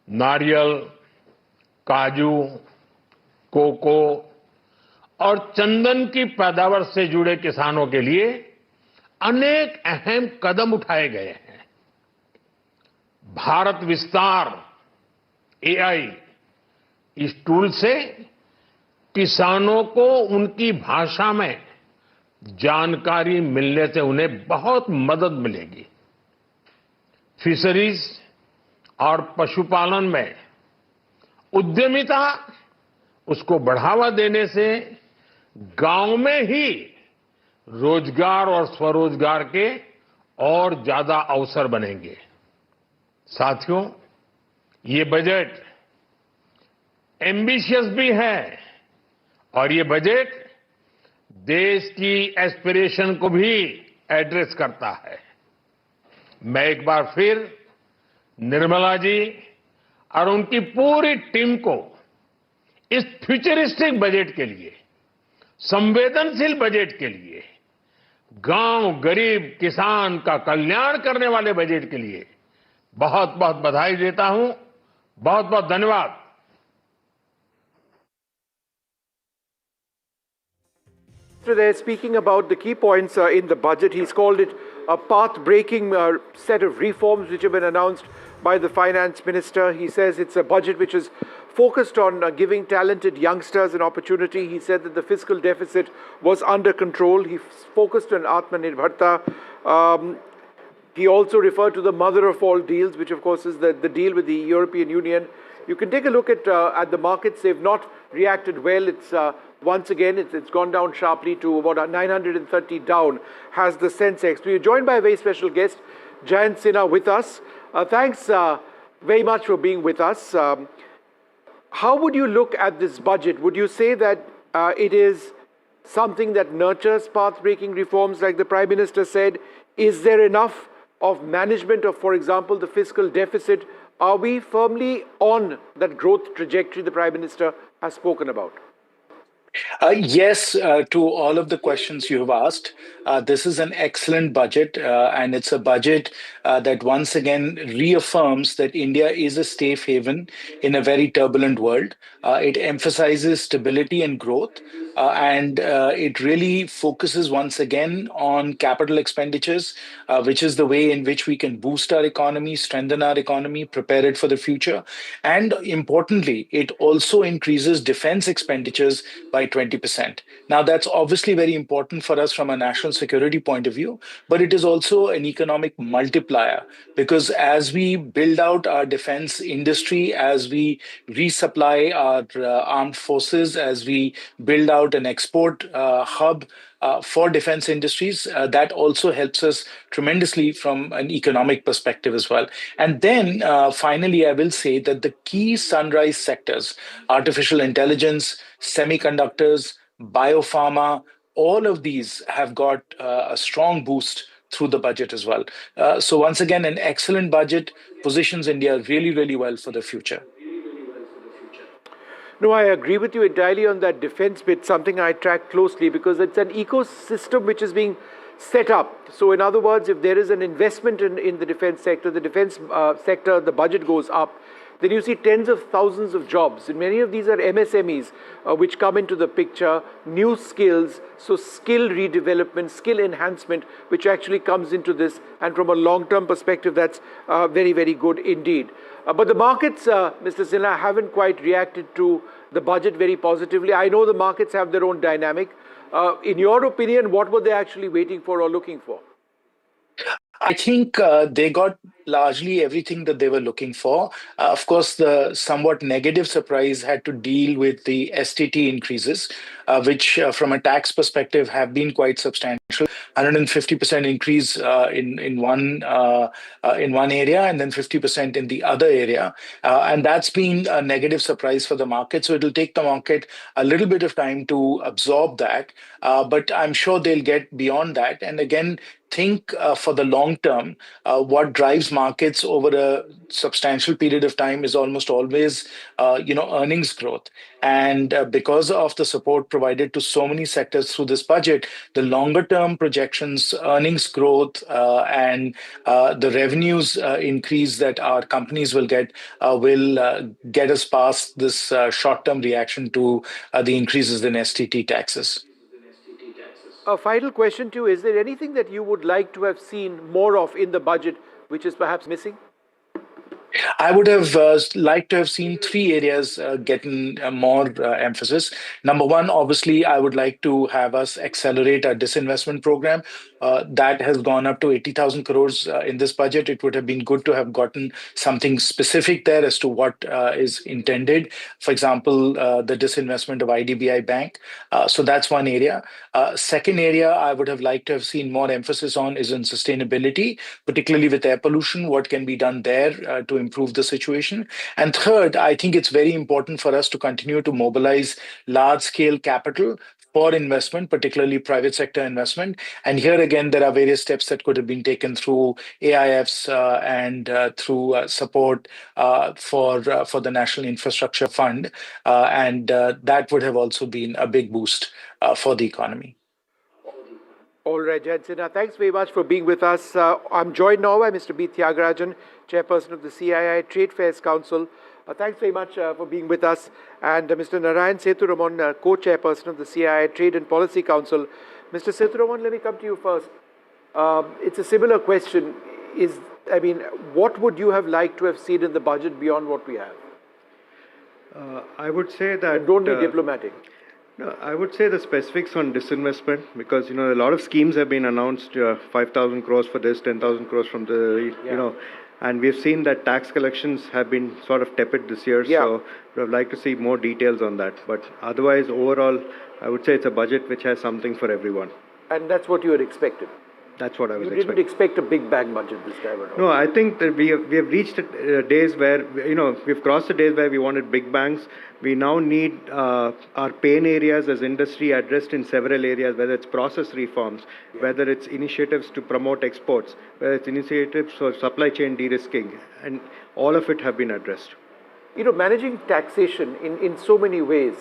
नारियल, काजू, कोको और चंदन की पैदावार से जुड़े किसानों के लिए अनेक अहम कदम उठाए गए हैं। भारत विस्तार एआई, इस टूल से किसानों को उनकी भाषा में जानकारी मिलने से उन्हें बहुत मदद मिलेगी। फिशरीज और पशुपालन में उद्यमिता, उसको बढ़ावा देने से गांव में ही रोजगार और स्वरोजगार के और ज्यादा अवसर बनेंगे। साथियों, ये बजट एम्बिशियस भी है और ये बजट देश की एस्पिरेशन को भी एड्रेस करता है। मैं एक बार फिर निर्मला जी और उनकी पूरी टीम को इस फ्यूचरिस्टिक बजट के लिए, संवेदनशील बजट के लिए, गांव, गरीब, किसान का कल्याण करने वाले बजट के लिए बहुत बहुत बधाई देता हूं। बहुत बहुत धन्यवाद। There, speaking about the key points in the budget, he's called it a path-breaking set of reforms which have been announced by the finance minister. He says it's a budget which is focused on giving talented youngsters an opportunity. He said that the fiscal deficit was under control. He focused on Atmanirbharta. He also referred to the mother of all deals, which of course is the deal with the European Union. You can take a look at the markets. They've not reacted well. It's once again, it's gone down sharply to about 930 down, has the Sensex. We are joined by a very special guest, Jayant Sinha, with us. Thanks very much for being with us. How would you look at this budget? Would you say that it is something that nurtures path-breaking reforms like the Prime Minister said? Is there enough of management of, for example, the fiscal deficit? Are we firmly on that growth trajectory the Prime Minister has spoken about? Yes, to all of the questions you have asked. This is an excellent budget, and it's a budget that once again reaffirms that India is a safe haven in a very turbulent world. It emphasizes stability and growth. and it really focuses once again on capital expenditures, which is the way in which we can boost our economy, strengthen our economy, prepare it for the future. And importantly, it also increases defense expenditures by 20%. Now, that's obviously very important for us from a national security point of view, but it is also an economic multiplier because as we build out our defense industry, as we resupply our armed forces, as we build out an export hub for defense industries, that also helps us tremendously from an economic perspective as well. And then finally, I will say that the key sunrise sectors, artificial intelligence, semiconductors, biopharma, all of these have got a strong boost through the budget as well. So once again, an excellent budget positions India really, really well for the future. No, I agree with you entirely on that defense bit, something I track closely because it's an ecosystem which is being set up. So in other words, if there is an investment in the defense sector, the budget goes up, then you see tens of thousands of jobs. And many of these are MSMEs which come into the picture, new skills, so skill redevelopment, skill enhancement, which actually comes into this. And from a long-term perspective, that's very, very good indeed. But the markets, Mr. Sinha, haven't quite reacted to the budget very positively. I know the markets have their own dynamic. In your opinion, what were they actually waiting for or looking for? I think they got largely everything that they were looking for. Of course, the somewhat negative surprise had to deal with the STT increases, which from a tax perspective have been quite substantial. 150% increase in one area and then 50% in the other area. And that's been a negative surprise for the market. So it'll take the market a little bit of time to absorb that. But I'm sure they'll get beyond that. And again, think for the long term, what drives markets over a substantial period of time is almost always, earnings growth. And because of the support provided to so many sectors through this budget, the longer term projections, earnings growth, and the revenues increase that our companies will get us past this short term reaction to the increases in STT taxes. A final question to you, is there anything that you would like to have seen more of in the budget which is perhaps missing? I would have liked to have seen three areas getting more emphasis. Number one, obviously, I would like to have us accelerate our disinvestment program. That has gone up to 80,000 crores in this budget. It would have been good to have gotten something specific there as to what is intended. For example, the disinvestment of IDBI Bank. So that's one area. Second area I would have liked to have seen more emphasis on is on sustainability, particularly with air pollution, what can be done there to improve the situation. And third, I think it's very important for us to continue to mobilize large-scale capital for investment, particularly private sector investment. And here again, there are various steps that could have been taken through AIFs and through support for the National Infrastructure Fund. And that would have also been a big boost for the economy. All right, Jayant Sinha, thanks very much for being with us. I'm joined now by Mr. B. Thiagarajan, Chairperson of the CII Trade Fairs Council. Thanks very much for being with us. And Mr. Narayan Sethuraman, Co-Chairperson of the CII Trade and Policy Council. Mr. Sethuraman, let me come to you first. It's a similar question. What would you have liked to have seen in the budget beyond what we have? I would say that... And don't be diplomatic. No, I would say the specifics on disinvestment, because, a lot of schemes have been announced, 5,000 crores for this, 10,000 crores from the, and we've seen that tax collections have been sort of tepid this year. Yeah. So we would like to see more details on that. But otherwise, overall, I would say it's a budget which has something for everyone. And that's what you had expected? That's what I was expecting. You didn't expect a big bang budget this time around? No, I think that we have reached days where, we've crossed the days where we wanted big bangs. We now need our pain areas as industry addressed in several areas, whether it's process reforms, whether it's initiatives to promote exports, whether it's initiatives for supply chain de-risking, and all of it have been addressed. Managing taxation in so many ways,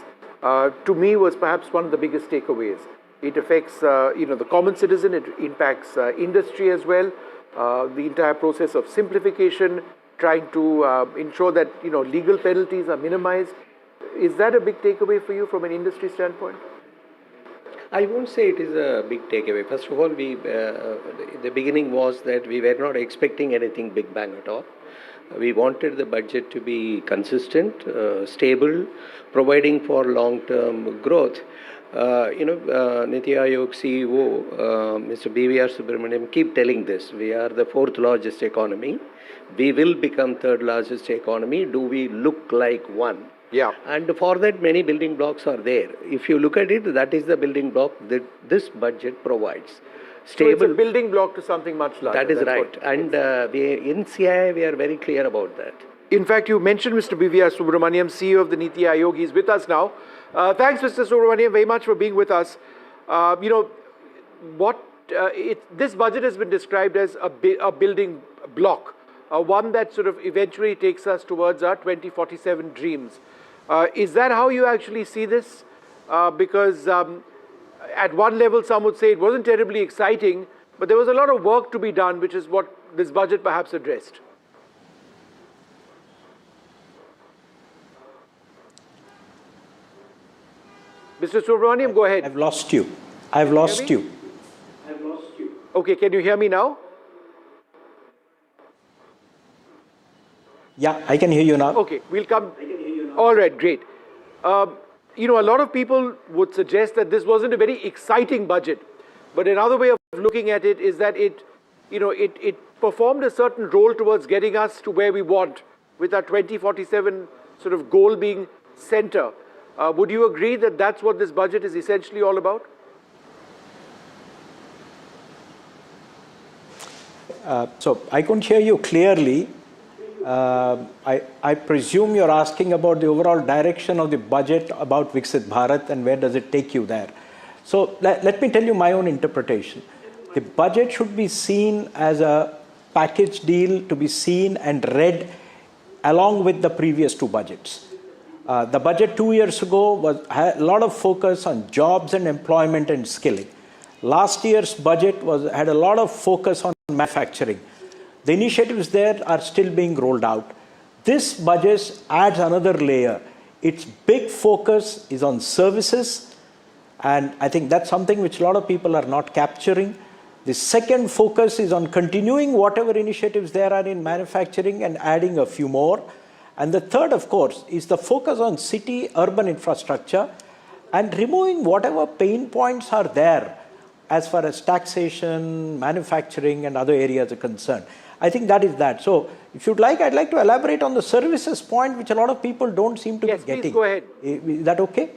to me, was perhaps one of the biggest takeaways. It affects, the common citizen. It impacts industry as well. The entire process of simplification, trying to ensure that, legal penalties are minimized. Is that a big takeaway for you from an industry standpoint? I won't say it is a big takeaway. First of all, the beginning was that we were not expecting anything big bang at all. We wanted the budget to be consistent, stable, providing for long-term growth. Niti Aayog CEO, Mr. BVR Subramaniam, keep telling this. We are the fourth largest economy. We will become third largest economy. Do we look like one? Yeah. And for that, many building blocks are there. If you look at it, that is the building block that this budget provides. Stable. So it's a building block to something much larger. That is right. And in CII, we are very clear about that. In fact, you mentioned Mr. BVR Subramaniam, CEO of the Niti Aayog. He's with us now. Thanks, Mr. Subramaniam, very much for being with us. This budget has been described as a building block, one that sort of eventually takes us towards our 2047 dreams. Is that how you actually see this? Because at one level, some would say it wasn't terribly exciting, but there was a lot of work to be done, which is what this budget perhaps addressed. Mr. Subramaniam, go ahead. I've lost you. I've lost you. Okay, can you hear me now? Yeah, I can hear you now. Okay, we'll come. All right, great. A lot of people would suggest that this wasn't a very exciting budget, but another way of looking at it is that it performed a certain role towards getting us to where we want, with our 2047 sort of goal being center. Would you agree that that's what this budget is essentially all about? So I couldn't hear you clearly. I presume you're asking about the overall direction of the budget about Viksit Bharat and where does it take you there. So let me tell you my own interpretation. The budget should be seen as a package deal to be seen and read along with the previous two budgets. The budget 2 years ago had a lot of focus on jobs and employment and skilling. Last year's budget had a lot of focus on manufacturing. The initiatives there are still being rolled out. This budget adds another layer. Its big focus is on services, and I think that's something which a lot of people are not capturing. The second focus is on continuing whatever initiatives there are in manufacturing and adding a few more. And the third, of course, is the focus on city-urban infrastructure and removing whatever pain points are there as far as taxation, manufacturing, and other areas are concerned. I think that is that. So, if you'd like, I'd like to elaborate on the services point, which a lot of people don't seem to be getting. Yes, please go ahead. Is that okay?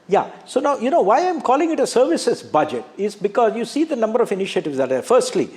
Yeah. So now, why I'm calling it a services budget is because you see the number of initiatives that are there. Firstly,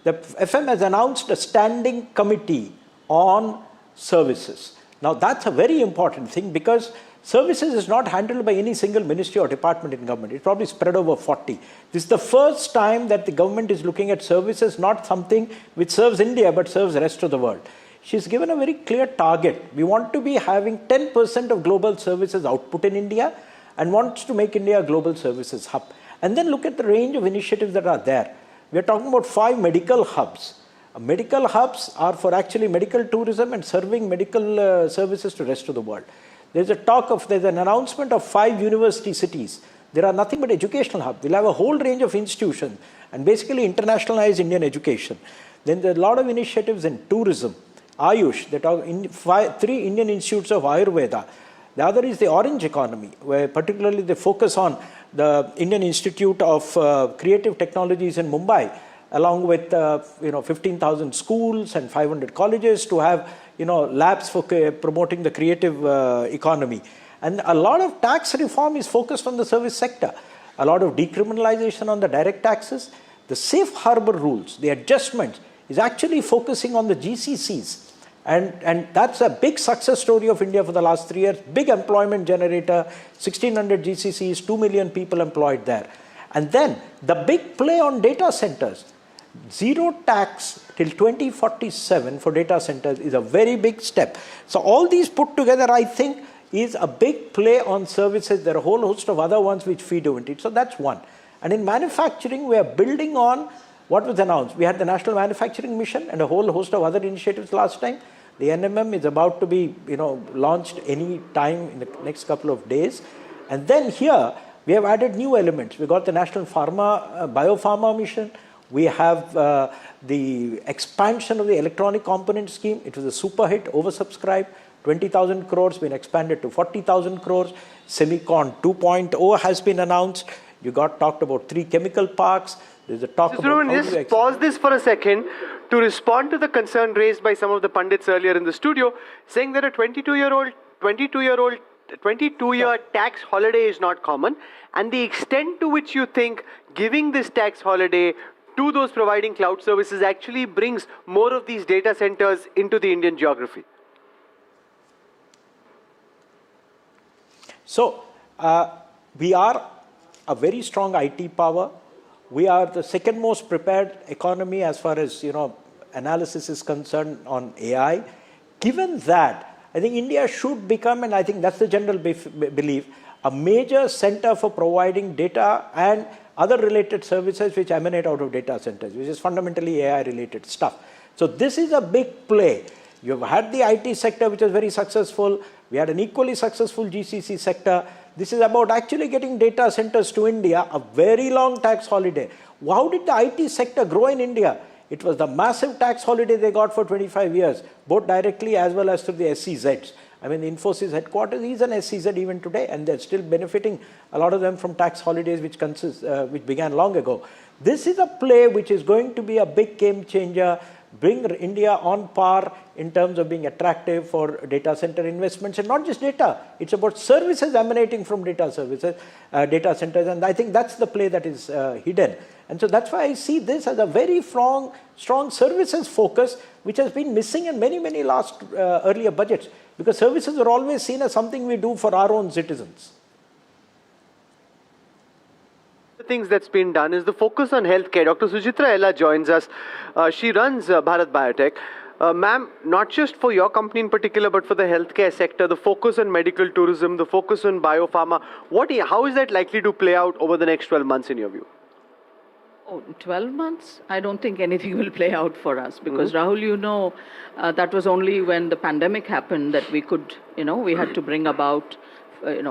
the FM has announced a standing committee on services. Now, that's a very important thing because services is not handled by any single ministry or department in government. It's probably spread over 40. This is the first time that the government is looking at services, not something which serves India, but serves the rest of the world. She's given a very clear target. We want to be having 10% of global services output in India and wants to make India a global services hub. And then look at the range of initiatives that are there. We're talking about 5 medical hubs. Medical hubs are for actually medical tourism and serving medical services to the rest of the world. There's an announcement of 5 university cities. There are nothing but educational hubs. We'll have a whole range of institutions and basically internationalize Indian education. Then there are a lot of initiatives in tourism, Ayush. They talk in 3 Indian institutes of Ayurveda. The other is the orange economy, where particularly they focus on the Indian Institute of Creative Technologies in Mumbai, along with 15,000 schools and 500 colleges to have labs for promoting the creative economy. And a lot of tax reform is focused on the service sector. A lot of decriminalization on the direct taxes. The safe harbor rules, the adjustments, is actually focusing on the GCCs. And that's a big success story of India for the last 3 years. Big employment generator, 1,600 GCCs, 2 million people employed there. And then the big play on data centers. Zero tax till 2047 for data centers is a very big step. So all these put together, I think, is a big play on services. There are a whole host of other ones which feed into it. So that's one. And in manufacturing, we are building on what was announced. We had the National Manufacturing Mission and a whole host of other initiatives last time. The NMM is about to be launched any time in the next couple of days. And then here, we have added new elements. We got the National Biopharma Mission. We have the expansion of the electronic component scheme. It was a super hit, oversubscribed. 20,000 crores been expanded to 40,000 crores. Semicon 2.0 has been announced. You got talked about 3 chemical parks. There's a talk about... Just pause this for a second to respond to the concern raised by some of the pundits earlier in the studio, saying that a 22-year tax holiday is not common, and the extent to which you think giving this tax holiday to those providing cloud services actually brings more of these data centers into the Indian geography. So, we are a very strong IT power. We are the second most prepared economy as far as, analysis is concerned on AI. Given that, I think India should become, and I think that's the general belief, a major center for providing data and other related services which emanate out of data centers, which is fundamentally AI related stuff. So this is a big play. You've had the IT sector, which was very successful. We had an equally successful GCC sector. This is about actually getting data centers to India, a very long tax holiday. How did the IT sector grow in India? It was the massive tax holiday they got for 25 years, both directly as well as through the SEZs. I mean, the Infosys headquarters is an SEZ even today, and they're still benefiting, a lot of them, from tax holidays which began long ago. This is a play which is going to be a big game changer, bring India on par in terms of being attractive for data center investments, and not just data. It's about services emanating from data centers, and I think that's the play that is hidden. And so that's why I see this as a very strong services focus, which has been missing in many, many earlier budgets, because services are always seen as something we do for our own citizens. The things that's been done is the focus on healthcare. Dr. Sujitra Ella joins us. She runs Bharat Biotech. Ma'am, not just for your company in particular, but for the healthcare sector, the focus on medical tourism, the focus on biopharma, how is that likely to play out over the next 12 months in your view? Oh, 12 months? I don't think anything will play out for us because Rahul, that was only when the pandemic happened that we could, we had to bring about,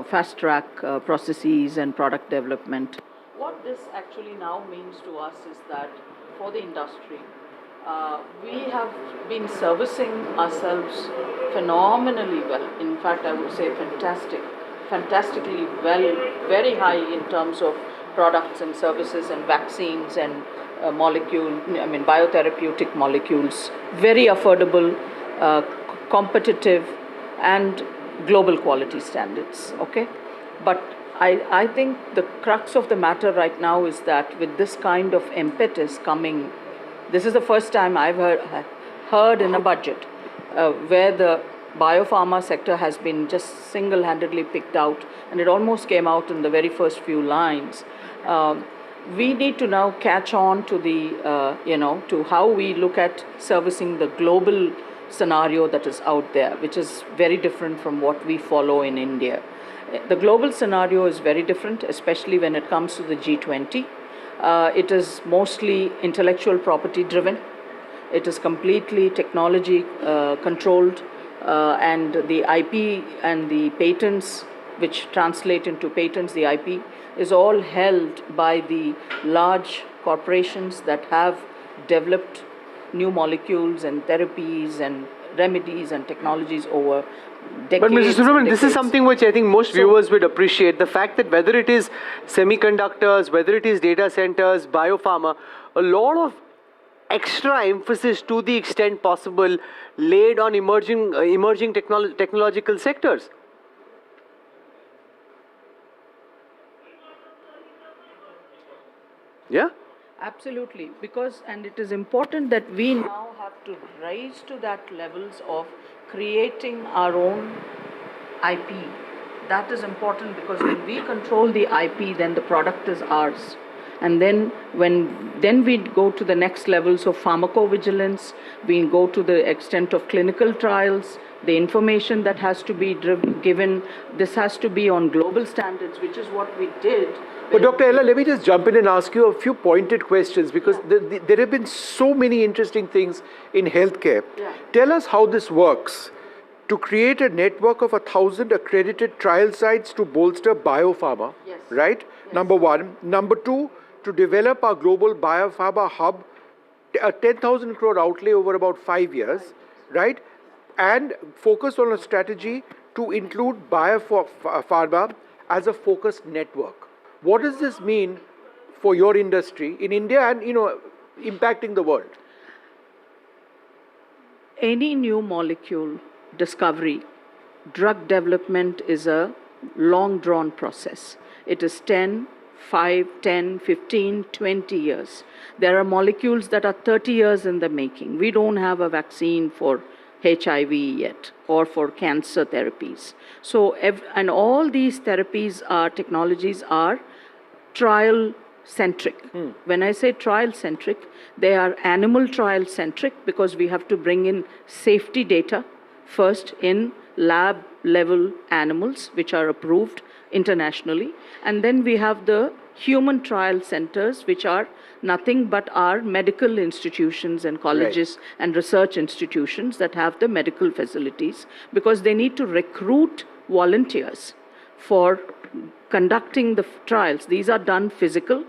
fast track processes and product development. What this actually now means to us is that for the industry, we have been servicing ourselves phenomenally well. In fact, I would say fantastically well, very high in terms of products and services and vaccines and biotherapeutic molecules, very affordable, competitive, and global quality standards, okay? But I think the crux of the matter right now is that with this kind of impetus coming, this is the first time I've heard in a budget where the biopharma sector has been just single-handedly picked out, and it almost came out in the very first few lines. We need to now catch on to the, to how we look at servicing the global scenario that is out there, which is very different from what we follow in India. The global scenario is very different, especially when it comes to the G20. It is mostly intellectual property driven. It is completely technology controlled, and the IP and the patents, which translate into patents, the IP, is all held by the large corporations that have developed new molecules and therapies and remedies and technologies over decades. But Mr. Subramanian, this is something which I think most viewers would appreciate. The fact that whether it is semiconductors, whether it is data centers, biopharma, a lot of extra emphasis to the extent possible laid on emerging technological sectors. Yeah? Absolutely, and it is important that we now have to rise to that levels of creating our own IP. That is important because when we control the IP, then the product is ours. And then we go to the next levels of pharmacovigilance, we go to the extent of clinical trials, the information that has to be given, this has to be on global standards, which is what we did. But Dr. Ella, let me just jump in and ask you a few pointed questions because there have been so many interesting things in healthcare. Yeah. Tell us how this works. to create a network of 1,000 accredited trial sites to bolster biopharma, right? Yes. Number one. Number two, to develop our global biopharma hub, a 10,000 crore outlay over about 5 years, right? And focus on a strategy to include biopharma as a focused network. What does this mean for your industry in India and, impacting the world? Any new molecule discovery, drug development is a long drawn process. It is 5, 10, 15, 20 years. There are molecules that are 30 years in the making. We don't have a vaccine for HIV yet or for cancer therapies. So, and all these technologies are trial centric. When I say trial centric, they are animal trial centric because we have to bring in safety data first in lab level animals which are approved internationally, and then we have the human trial centers which are nothing but our medical institutions and colleges and research institutions that have the medical facilities, because they need to recruit volunteers for conducting the trials. These are done physical.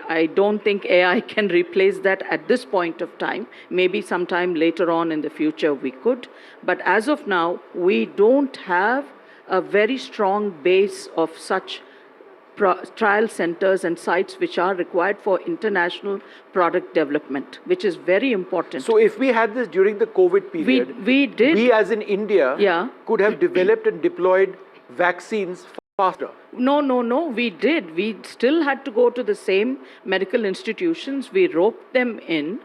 I don't think AI can replace that at this point of time. Maybe sometime later on in the future we could. But as of now, we don't have a very strong base of such trial centers and sites which are required for international product development, which is very important. So if we had this during the COVID period, we as in India could have developed and deployed vaccines faster. No, we did. We still had to go to the same medical institutions. We roped them in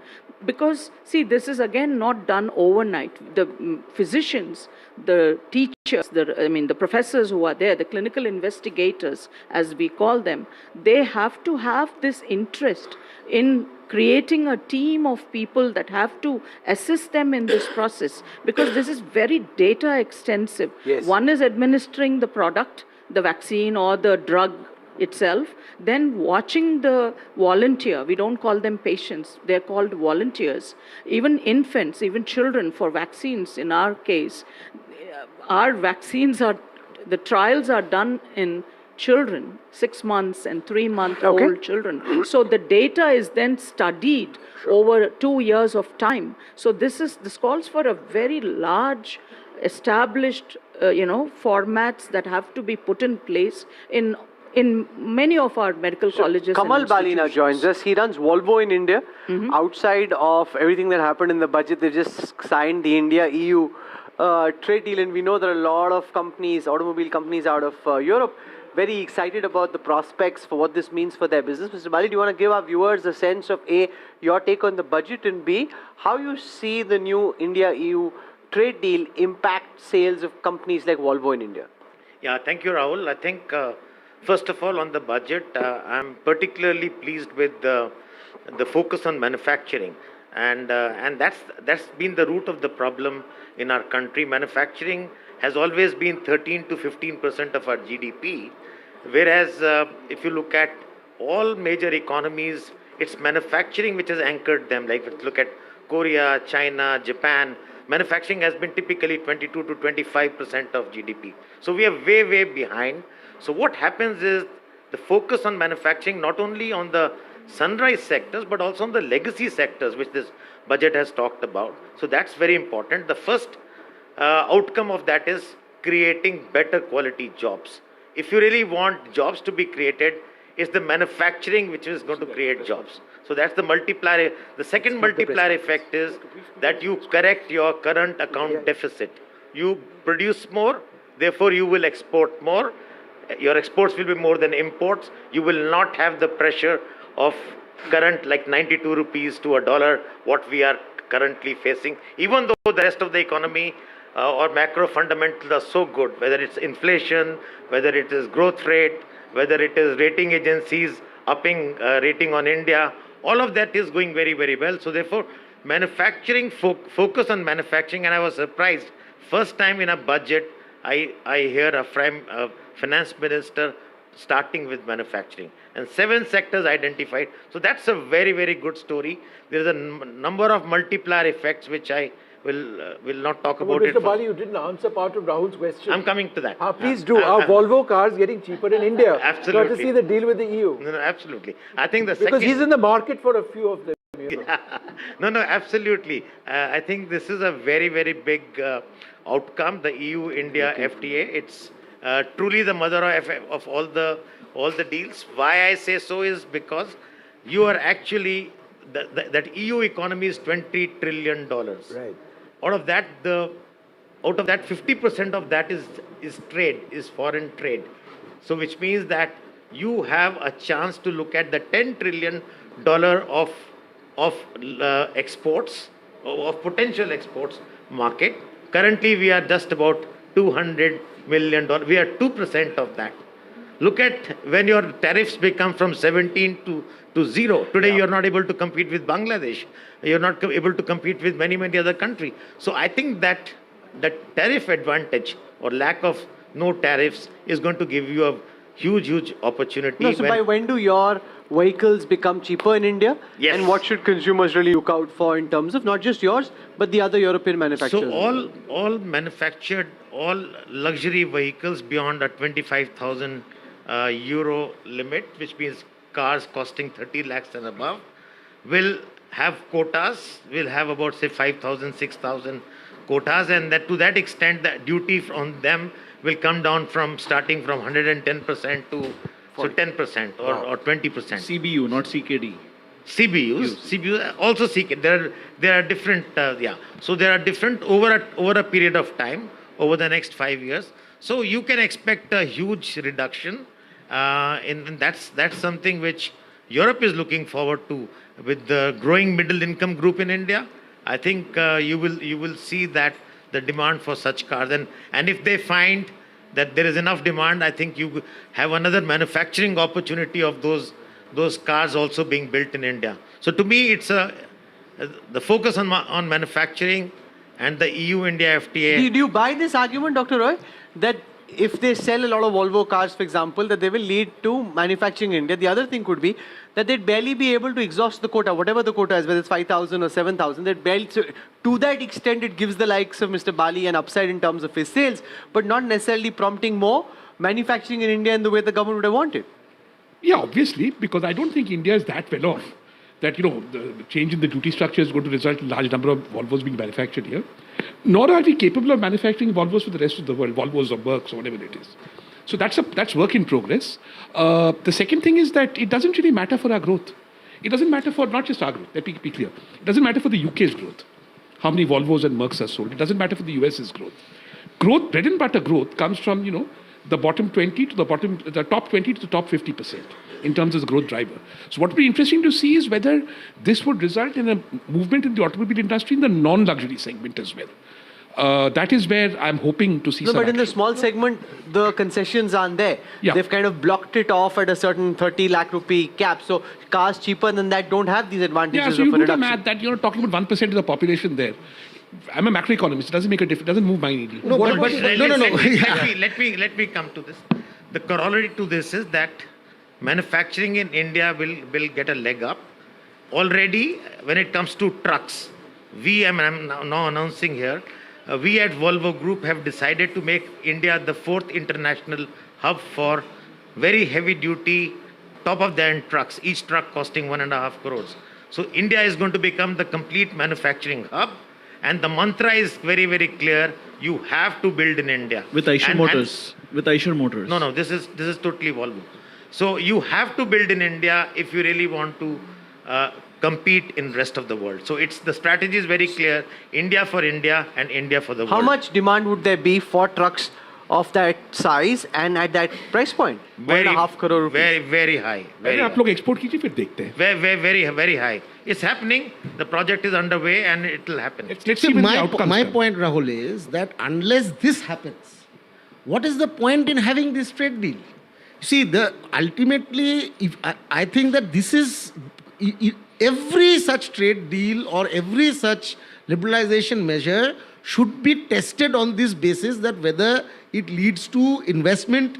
because, see, this is again not done overnight. The physicians, the teachers, the professors who are there, the clinical investigators, as we call them, they have to have this interest in creating a team of people that have to assist them in this process, because this is very data extensive. Yes. One is administering the product, the vaccine or the drug itself, then watching the volunteer. We don't call them patients, they're called volunteers. Even infants, even children for vaccines, in our case, our vaccines the trials are done in children, 6 months and 3 month old children. So the data is then studied over 2 years of time. So this calls for a very large established formats that have to be put in place in many of our medical colleges. Kamal Balina joins us. He runs Volvo in India. Outside of everything that happened in the budget, they just signed the India-EU trade deal, and we know there are a lot of companies, automobile companies out of Europe, very excited about the prospects for what this means for their business. Mr. Bali, do you want to give our viewers a sense of A, your take on the budget, and B, how you see the new India-EU trade deal impact sales of companies like Volvo in India? Yeah, thank you, Rahul. I think, first of all, on the budget, I'm particularly pleased with the focus on manufacturing. And that's been the root of the problem in our country. Manufacturing has always been 13 to 15% of our GDP, whereas if you look at all major economies, it's manufacturing which has anchored them. Like, let's look at Korea, China, Japan. Manufacturing has been typically 22 to 25% of GDP. So we are way, way behind. So what happens is the focus on manufacturing, not only on the sunrise sectors, but also on the legacy sectors, which this budget has talked about. So that's very important. The first outcome of that is creating better quality jobs. If you really want jobs to be created, it's the manufacturing which is going to create jobs. So that's the multiplier. The second multiplier effect is that you correct your current account deficit. You produce more, therefore you will export more. Your exports will be more than imports. You will not have the pressure of current like 92 rupees to $1, what we are currently facing. Even though the rest of the economy or macro fundamentals are so good, whether it's inflation, whether it is growth rate, whether it is rating agencies upping rating on India, all of that is going very, very well. So therefore, manufacturing, focus on manufacturing, and I was surprised. First time in a budget, I hear a finance minister starting with manufacturing. And 7 sectors identified. So that's a very, very good story. There is a number of multiplier effects which I will not talk But about it. Mr. Bali, you didn't answer part of Rahul's question. I'm coming to that. Please do. Are Volvo cars getting cheaper in India? Absolutely. Courtesy the deal with the EU. No, absolutely. I think the Because he's in the market for a few of them. No, absolutely. I think this is a very, very big outcome. The EU-India FTA. It's truly the mother of all the deals. Why I say so is because you are actually that EU economy is $20 trillion. Right. Out of that, 50% of that is trade, is foreign trade. So which means that you have a chance to look at the $10 trillion of exports, of potential exports market. Currently, we are just about $200 million. We are 2% of that. Look at when your tariffs become from 17 to 0. Today, you are not able to compete with Bangladesh. You are not able to compete with many other countries. So I think that the tariff advantage or lack of no tariffs is going to give you a huge opportunity. No, so by when do your vehicles become cheaper in India? Yes. And what should consumers really look out for in terms of not just yours, but the other European manufacturers? So all manufactured, all luxury vehicles beyond a 25,000 euro limit, which means cars costing 30 lakhs and above, will have quotas, will have about say 5,000, 6,000 quotas, and that to that extent the duty on them will come down from starting from 110% to so 10% or 20%. CBU, not CKD. CBU also CKD. There are different, So there are different over a period of time, over the next 5 years. So you can expect a huge reduction, and that's something which Europe is looking forward to with the growing middle income group in India. I think you will see that the demand for such cars, and if they find that there is enough demand, I think you have another manufacturing opportunity of those cars also being built in India. So to me, it's the focus on manufacturing and the EU-India FTA. Do you buy this argument, Dr. Roy, that if they sell a lot of Volvo cars, for example, that they will lead to manufacturing in India? The other thing could be that they'd barely be able to exhaust the quota, whatever the quota is, whether it's 5,000 or 7,000. So to that extent, it gives the likes of Mr. Bali an upside in terms of his sales, but not necessarily prompting more manufacturing in India in the way the government would have wanted. Yeah, obviously, because I don't think India is that well off that, the change in the duty structure is going to result in a large number of Volvos being manufactured here. Nor are we capable of manufacturing Volvos for the rest of the world, Volvos or Mercs or whatever it is. So that's work in progress. The second thing is that it doesn't really matter for our growth. It doesn't matter for not just our growth, let me be clear. It doesn't matter for the UK's growth, how many Volvos and Mercs are sold. It doesn't matter for the US's growth. Bread and butter growth comes from, the bottom 20 to the top 20 to the top 50% in terms of the growth driver. So what will be interesting to see is whether this would result in a movement in the automobile industry in the non-luxury segment as well. That is where I'm hoping to see some but in the action. small segment, the concessions aren't there. Yeah. They've kind of blocked it off at a certain 30 lakh rupee cap. So cars cheaper than that don't have these advantages Yeah, so of you a do the reduction. math that you're talking about 1% of the population there. I'm a macroeconomist. It doesn't make a difference. It doesn't move my needle. No, but Let me come to this. The corollary to this is that manufacturing in India will get a leg up. Already, when it comes to trucks, I'm now announcing here, we at Volvo Group have decided to make India the 4th international hub for very heavy duty, top of the end trucks, each truck costing 1.5 crores. So India is going to become the complete manufacturing hub. And the mantra is very, very clear. You have to build in India. With Eicher Motors. With Eicher Motors. No, this is totally Volvo. So you have to build in India if you really want to compete in rest of the world. So the strategy is very clear. India for India and India for the world. How much demand would there be for trucks of that size and at that price point? 1.5 crore rupees. Very, very high. Very high. Very high. It's happening. The project is underway and it will happen. Let's see when the outcomes my come. point, Rahul, is that unless this happens, what is the point in having this trade deal? See, ultimately, I think that this is every such trade deal or every such liberalization measure should be tested on this basis that whether it leads to investment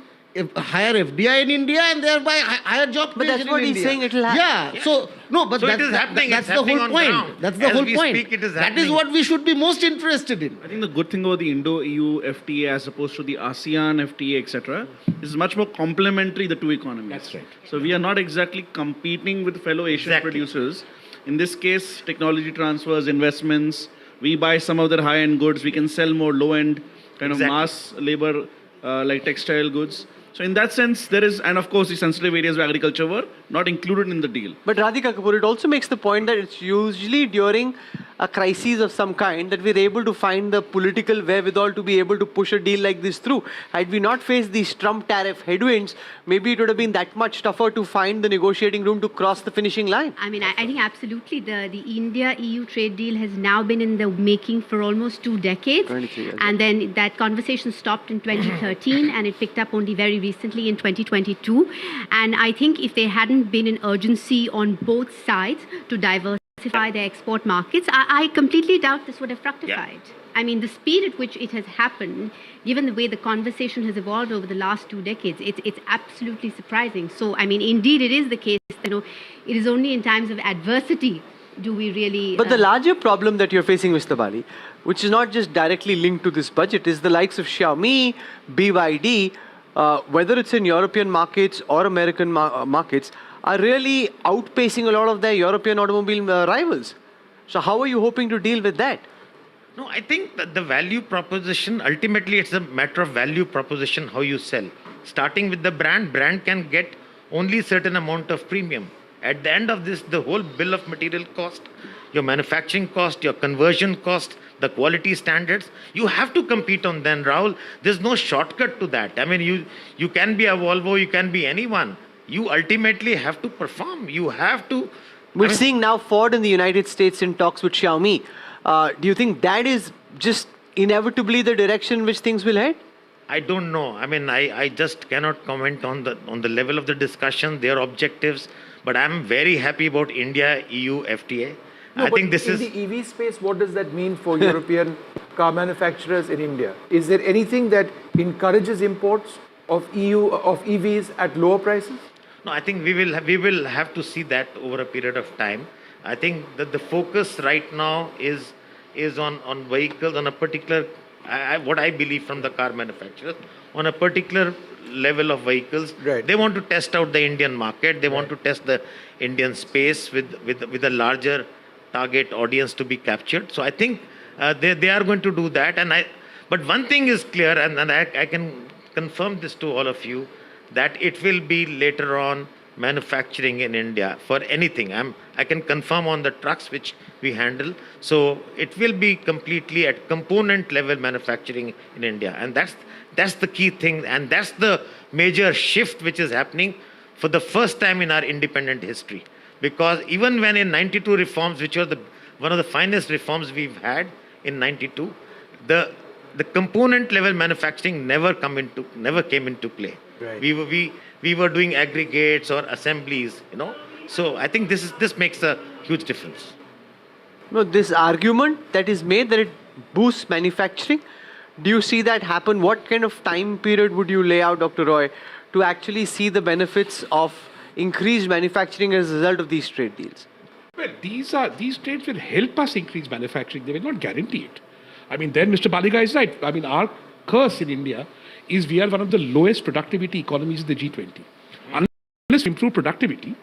higher FDI in India and thereby higher job creation in India. But that's what he's saying, it will happen. Yeah, so, no, but So that's, it is happening. that's It's the whole happening on point. ground. That's the As whole we point. speak, it is That is happening. what we should be most interested in. I think the good thing about the Indo-EU FTA as opposed to the ASEAN FTA, etc., is much more complementary, the two economies. That's right. So we are not exactly competing with fellow Asian producers. In this case, technology transfers, investments, we buy some of their high-end goods, we can sell more low-end kind of mass labor like textile goods. So in that sense, there is, and of course the sensitive areas where agriculture were not included in the deal. But Radhika Kapoor, it also makes the point that it's usually during a crisis of some kind that we're able to find the political wherewithal to be able to push a deal like this through. Had we not faced these Trump tariff headwinds, maybe it would have been that much tougher to find the negotiating room to cross the finishing line. I mean, I think absolutely the India-EU trade deal has now been in the making for almost 2 decades. 23 years. And then that conversation stopped in 2013 and it picked up only very recently in 2022. And I think if there hadn't been an urgency on both sides to diversify their export markets, I completely doubt this would have fructified. I mean, the speed at which it has happened, given the way the conversation has evolved over the last 2 decades, it's absolutely surprising. So, I mean, indeed, it is the case, it is only in times of adversity do we really... But the larger problem that you're facing, Mr. Bali, which is not just directly linked to this budget, is the likes of Xiaomi, BYD, whether it's in European markets or American markets, are really outpacing a lot of their European automobile rivals. So how are you hoping to deal with that? No, I think that the value proposition, ultimately it's a matter of value proposition, how you sell. Starting with the brand can get only a certain amount of premium. At the end of this, the whole bill of material cost, your manufacturing cost, your conversion cost, the quality standards, you have to compete on them, Rahul. There's no shortcut to that. I mean, you can be a Volvo, you can be anyone. You ultimately have to perform. You have to... We're seeing now Ford in the United States in talks with Xiaomi. Do you think that is just inevitably the direction in which things will head? I don't know. I mean, I just cannot comment on the level of the discussion, their objectives. But I'm very happy about India-EU FTA. No, I think this in is... the EV space, what does that mean for European car manufacturers in India? Is there anything that encourages imports of EVs at lower prices? No, I think we will have to see that over a period of time. I think that the focus right now is on vehicles, on a particular, what I believe from the car manufacturers, on a particular level of vehicles. Right. They want to test out the Indian market. They want to test the Indian space with a larger target audience to be captured. So I think they are going to do that. But one thing is clear, and I can confirm this to all of you, that it will be later on manufacturing in India for anything. I can confirm on the trucks which we handle. So it will be completely at component level manufacturing in India. And that's the key thing. And that's the major shift which is happening for the first time in our independent history. Because even when in 92 reforms, which were one of the finest reforms we've had in 92, the component level manufacturing never came into play. Right. We were doing aggregates or assemblies, So I think this makes a huge difference. No, this argument that is made that it boosts manufacturing, do you see that happen? What kind of time period would you lay out, Dr. Roy, to actually see the benefits of increased manufacturing as a result of these trade deals? Well, these trades will help us increase manufacturing. They will not guarantee it. I mean, then Mr. Baliga is right. I mean, our curse in India is we are one of the lowest productivity economies in the G20. Unless we improve productivity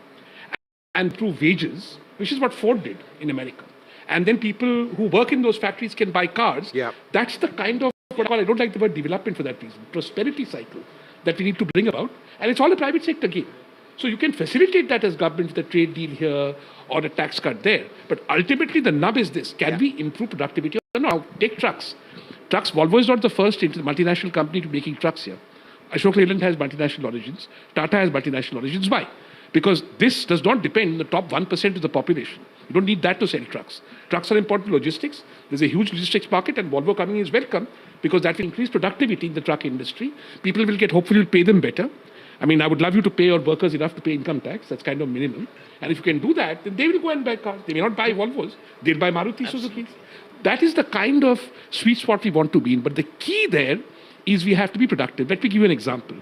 and improve wages, which is what Ford did in America, and then people who work in those factories can buy cars, that's the kind of, I don't like the word development for that reason, prosperity cycle that we need to bring about. And it's all a private sector game. So you can facilitate that as government with a trade deal here or a tax cut there. But ultimately the nub is this. Can we improve productivity? No, take trucks. Volvo is not the first multinational company to making trucks here. Ashok Leyland has multinational origins. Tata has multinational origins. Why? Because this does not depend on the top 1% of the population. You don't need that to sell trucks. Trucks are important logistics. There's a huge logistics market, and Volvo coming is welcome because that will increase productivity in the truck industry. People will hopefully pay them better. I mean, I would love you to pay your workers enough to pay income tax. That's kind of minimum. And if you can do that, then they will go and buy cars. They may not buy Volvos. They'll buy Maruti Suzuki. That is the kind of sweet spot we want to be in. But the key there is we have to be productive. Let me give you an example.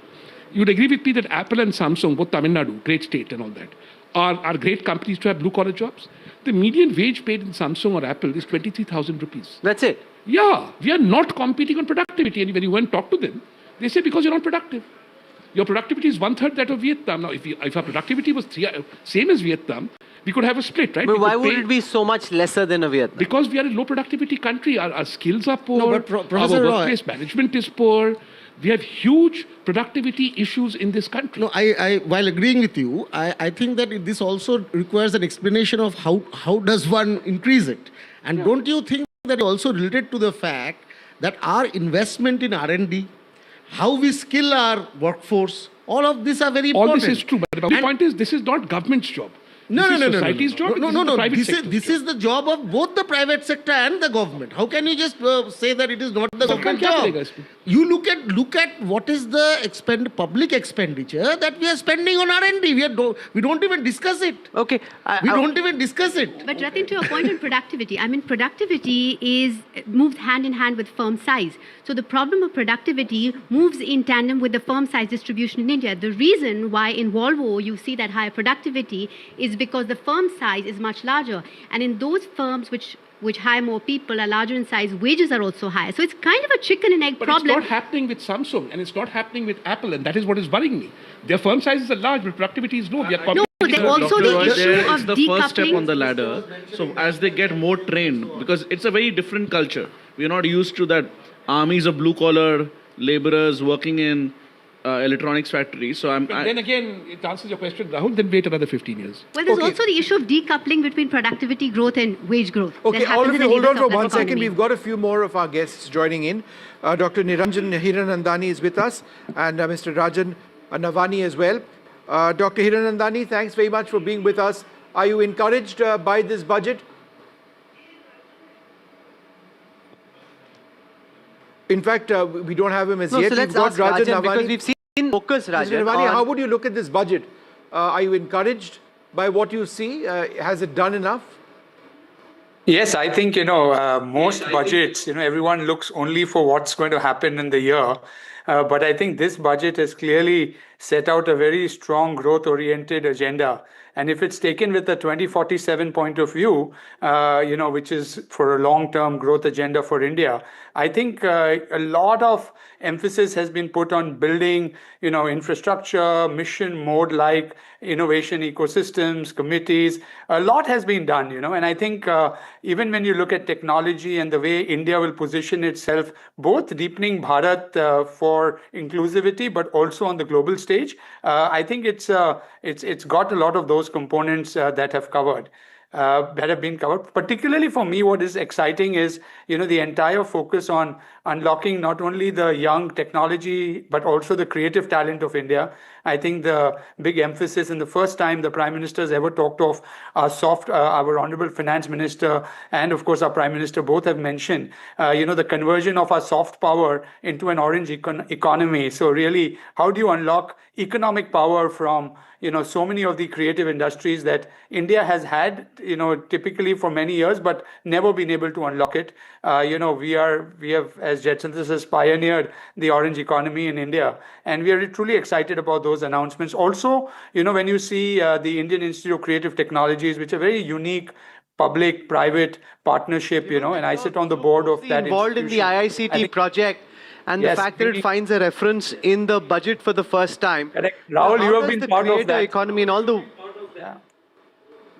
You'd agree with me that Apple and Samsung, both Tamil Nadu, great state and all that, are great companies to have blue-collar jobs. The median wage paid in Samsung or Apple is 23,000 rupees. That's it? Yeah, we are not competing on productivity. And when you went and talk to them, they say because you're not productive. Your productivity is 1/3 that of Vietnam. Now, if our productivity was same as Vietnam, we could have a split, right? But why would it be so much lesser than a Vietnam? Because we are a low productivity country. Our skills are poor. No, but Professor our Roy, workplace management is poor. We have huge productivity issues in this country. No, while agreeing with you, I think that this also requires an explanation of how does one increase it. And don't you think that also related to the fact that our investment in R&D, how we skill our workforce, all of these are very important. All this is true, but the point is this is not government's job. No. Society's job. This is the job of both the private sector and the government. How can you just say that it is not the government job? You look at what is the public expenditure that we are spending on R&D. We don't even discuss it. Okay. We don't even discuss it. But Ratin, to your point on productivity, I mean, productivity moves hand in hand with firm size. So the problem of productivity moves in tandem with the firm size distribution in India. The reason why in Volvo you see that higher productivity is because the firm size is much larger. And in those firms which hire more people, are larger in size, wages are also higher. So it's kind of a chicken and egg problem. But it's not happening with Samsung and it's not happening with Apple, and that is what is worrying me. Their firm sizes are large, but productivity is low. No, there's also the issue of it's the decoupling. first step on the ladder. So as they get more trained, because it's a very different culture. We're not used to that armies of blue-collar laborers working in electronics factories. So then again, it answers your question, Rahul, then wait another 15 years. Well, there's also the issue of decoupling between productivity growth and wage growth. Okay, That all of happens you in hold on either for surplus one second. economy. We've got a few more of our guests joining in. Dr. Niranjan Hiranandani is with us, and Mr. Rajan Navani as well. Dr. Hiranandani, thanks very much for being with us. Are you encouraged by this budget? In fact, we don't have him as yet. So let's We've got ask Rajan Rajan, Navani. because we've seen focus, Mr. Rajan. Navani, how would you look at this budget? Are you encouraged by what you see? Has it done enough? Yes, I think, most budgets, everyone looks only for what's going to happen in the year. But I think this budget has clearly set out a very strong growth-oriented agenda. And if it's taken with the 2047 point of view, which is for a long-term growth agenda for India, I think a lot of emphasis has been put on building, infrastructure, mission mode-like innovation ecosystems, committees. A lot has been done, and I think even when you look at technology and the way India will position itself, both deepening Bharat for inclusivity, but also on the global stage, I think it's got a lot of those components that have been covered. Particularly for me, what is exciting is, the entire focus on unlocking not only the young technology, but also the creative talent of India. I think the big emphasis, and the first time the Prime Minister has ever talked of our Honorable Finance Minister and of course our Prime Minister both have mentioned, the conversion of our soft power into an orange economy. So really, how do you unlock economic power from so many of the creative industries that India has had, typically for many years, but never been able to unlock it. We have, as Jet Synthesis, pioneered the orange economy in India, and we are truly excited about those announcements. Also, when you see the Indian Institute of Creative Technologies, which are very unique public-private partnership, and I sit on the board of that involved in the IICT project. And Yes, the fact that it finds a reference in the budget for the first time. Rahul, you have been part of that. Economy and all the. Yeah.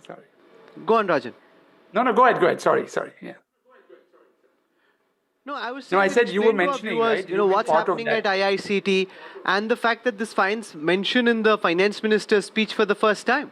Sorry. Go on, Rajan. No, go ahead. Sorry. Yeah. No, I was. No, I said you were explain to our mentioning, viewers, right? You were what's part of happening at that. IICT, and the fact that this finds mention in the finance minister's speech for the first time.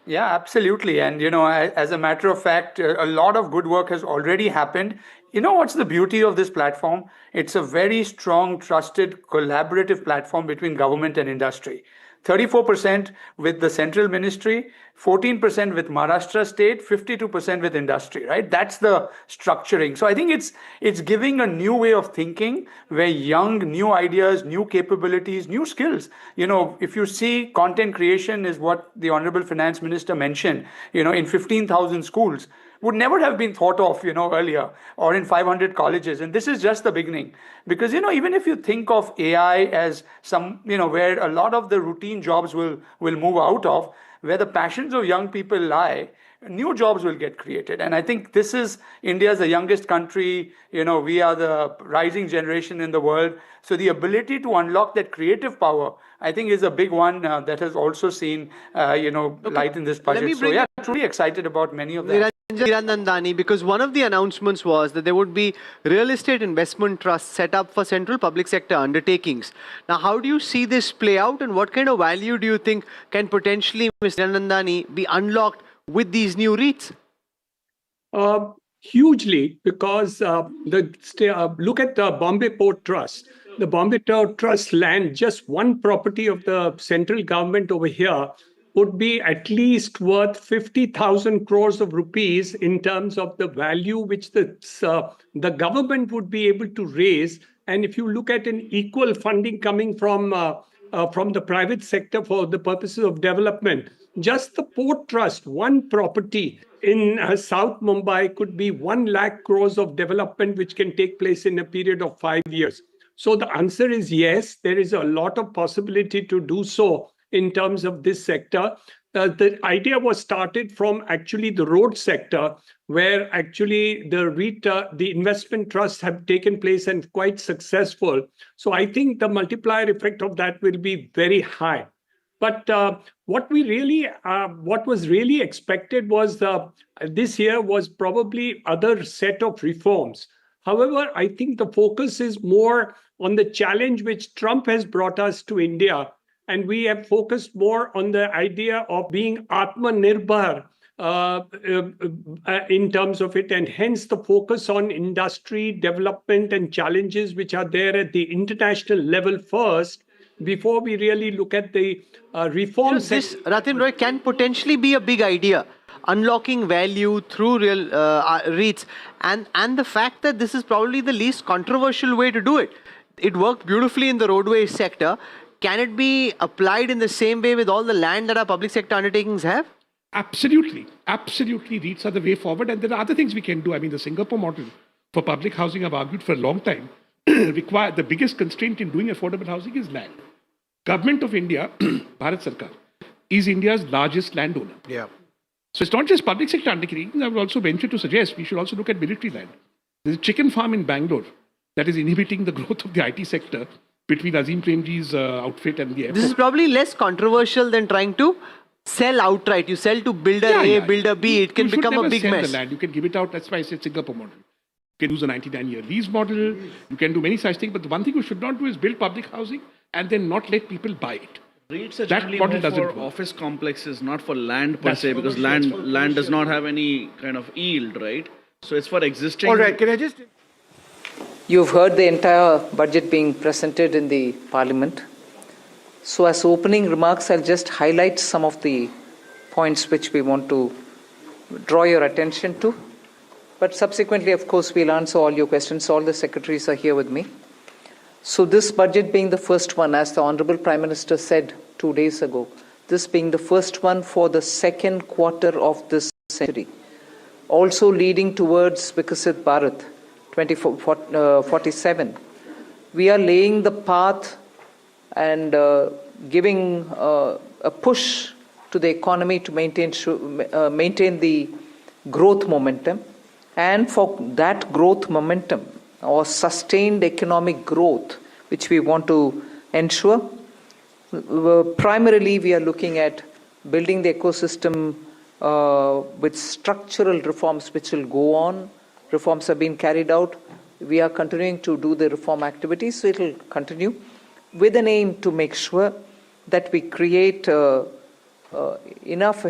Yeah, absolutely. And, as a matter of fact, a lot of good work has already happened. What's the beauty of this platform? It's a very strong, trusted, collaborative platform between government and industry. 34% with the central ministry, 14% with Maharashtra state, 52% with industry, right? That's the structuring. So I think it's giving a new way of thinking where new ideas, new capabilities, new skills. If you see content creation is what the Honorable Finance Minister mentioned, in 15,000 schools. would never have been thought of, earlier, or in 500 colleges. And this is just the beginning. Because, even if you think of AI as some, where a lot of the routine jobs will move out of, where the passions of young people lie, new jobs will get created. And I think this is India's the youngest country. We are the rising generation in the world. So the ability to unlock that creative power, I think, is a big one that has also seen, light in this budget. So yeah, truly excited about many of them. Nandani, because one of the announcements was that there would be real estate investment trusts set up for central public sector undertakings. Now, how do you see this play out, and what kind of value do you think can potentially, Mr. Nandani, be unlocked with these new REITs? Hugely, because look at the Bombay Port Trust. The Bombay Port Trust land, just one property of the central government over here, would be at least worth 50,000 crores of rupees in terms of the value which the government would be able to raise. And if you look at an equal funding coming from the private sector for the purposes of development, just the Port Trust, one property in South Mumbai could be 1 lakh crores of development which can take place in a period of 5 years. So the answer is yes, there is a lot of possibility to do so in terms of this sector. The idea was started from actually the road sector, where actually the investment trusts have taken place and quite successful. So I think the multiplier effect of that will be very high. But what was really expected was this year was probably other set of reforms. However, I think the focus is more on the challenge which Trump has brought us to India. And we have focused more on the idea of being Atmanirbhar in terms of it, and hence the focus on industry development and challenges which are there at the international level first, before we really look at the reforms. This, Ratin Roy, can potentially be a big idea. Unlocking value through real REITs, and the fact that this is probably the least controversial way to do it. It worked beautifully in the roadway sector. Can it be applied in the same way with all the land that our public sector undertakings have? Absolutely. Absolutely. REITs are the way forward. And there are other things we can do. I mean, the Singapore model for public housing, I've argued for a long time, the biggest constraint in doing affordable housing is land. Government of India, Bharat Sarkar, is India's largest landowner. Yeah. So it's not just public sector undertakings. I would also venture to suggest we should also look at military land. There's a chicken farm in Bangalore that is inhibiting the growth of the IT sector between Azim Premji's outfit and the airport. This is probably less controversial than trying to sell outright. You sell to builder A, builder B. It can become a big mess. The land. You can give it out. That's why I said Singapore model. You can use a 99-year lease model. You can do many such things. But the one thing you should not do is build public housing and then not let people buy it. REITs are generally more for office complexes, not for land per se, because land does not have any kind of yield, right? So it's for existing. All right, can I just... You've heard the entire budget being presented in the Parliament. So as opening remarks, I'll just highlight some of the points which we want to draw your attention to. But subsequently, of course, we'll answer all your questions. All the secretaries are here with me. So this budget being the first one, as the Honorable Prime Minister said 2 days ago, this being the first one for the second quarter of this century, also leading towards Vikasit Bharat 2047. We are laying the path and giving a push to the economy to maintain the growth momentum. And for that growth momentum, or sustained economic growth, which we want to ensure, primarily we are looking at building the ecosystem with structural reforms which will go on. Reforms have been carried out. We are continuing to do the reform activities, so it will continue with an aim to make sure that we create enough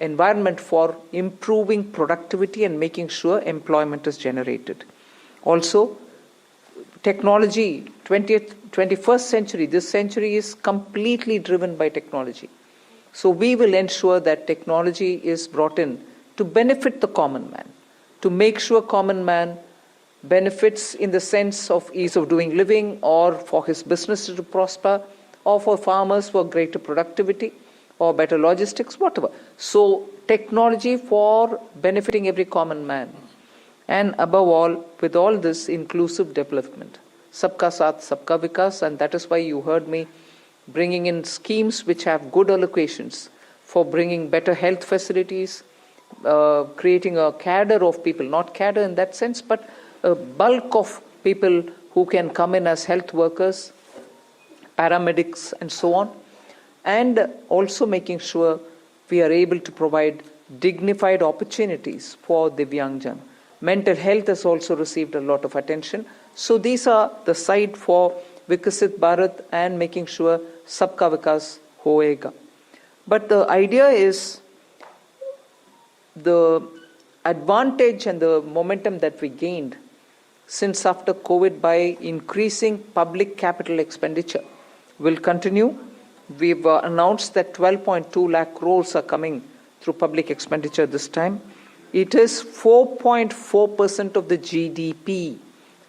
environment for improving productivity and making sure employment is generated. Also, technology, 21st century, this century is completely driven by technology. So we will ensure that technology is brought in to benefit the common man, to make sure common man benefits in the sense of ease of doing living, or for his business to prosper, or for farmers for greater productivity or better logistics, whatever. So technology for benefiting every common man. And above all, with all this, inclusive development. Sabka Saath, Sabka Vikas, and that is why you heard me bringing in schemes which have good allocations for bringing better health facilities, creating a cadre of people, not cadre in that sense, but a bulk of people who can come in as health workers, paramedics, and so on, and also making sure we are able to provide dignified opportunities for Divyangjan. Mental health has also received a lot of attention. So these are the side for Vikasit Bharat and making sure Sabka Vikas hoega. But the idea is the advantage and the momentum that we gained since after COVID by increasing public capital expenditure will continue. We've announced that 12.2 lakh crores are coming through public expenditure this time. It is 4.4% of the GDP.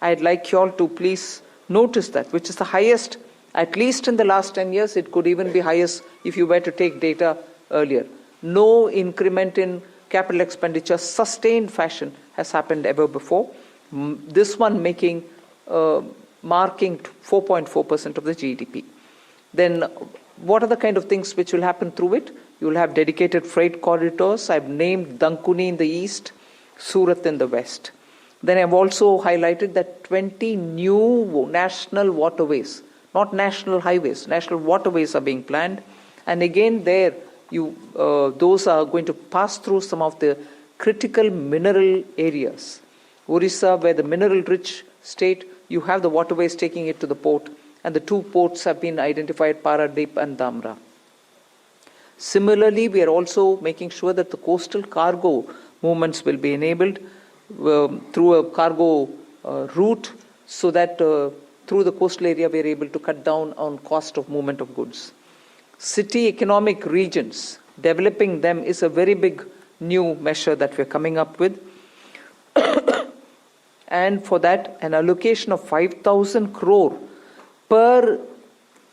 I'd like you all to please notice that, which is the highest, at least in the last 10 years. It could even be highest if you were to take data earlier. No increment in capital expenditure, sustained fashion, has happened ever before. This one marking 4.4% of the GDP. Then what are the kind of things which will happen through it? You will have dedicated freight corridors. I've named Dankuni in the east, Surat in the west. Then I've also highlighted that 20 new national waterways, not national highways, national waterways are being planned. And again there, those are going to pass through some of the critical mineral areas. Orissa, where the mineral-rich state, you have the waterways taking it to the port, and the two ports have been identified, Paradip and Dhamra. Similarly, we are also making sure that the coastal cargo movements will be enabled through a cargo route, so that through the coastal area we are able to cut down on cost of movement of goods. City economic regions, developing them is a very big new measure that we are coming up with. And for that, an allocation of 5,000 crore per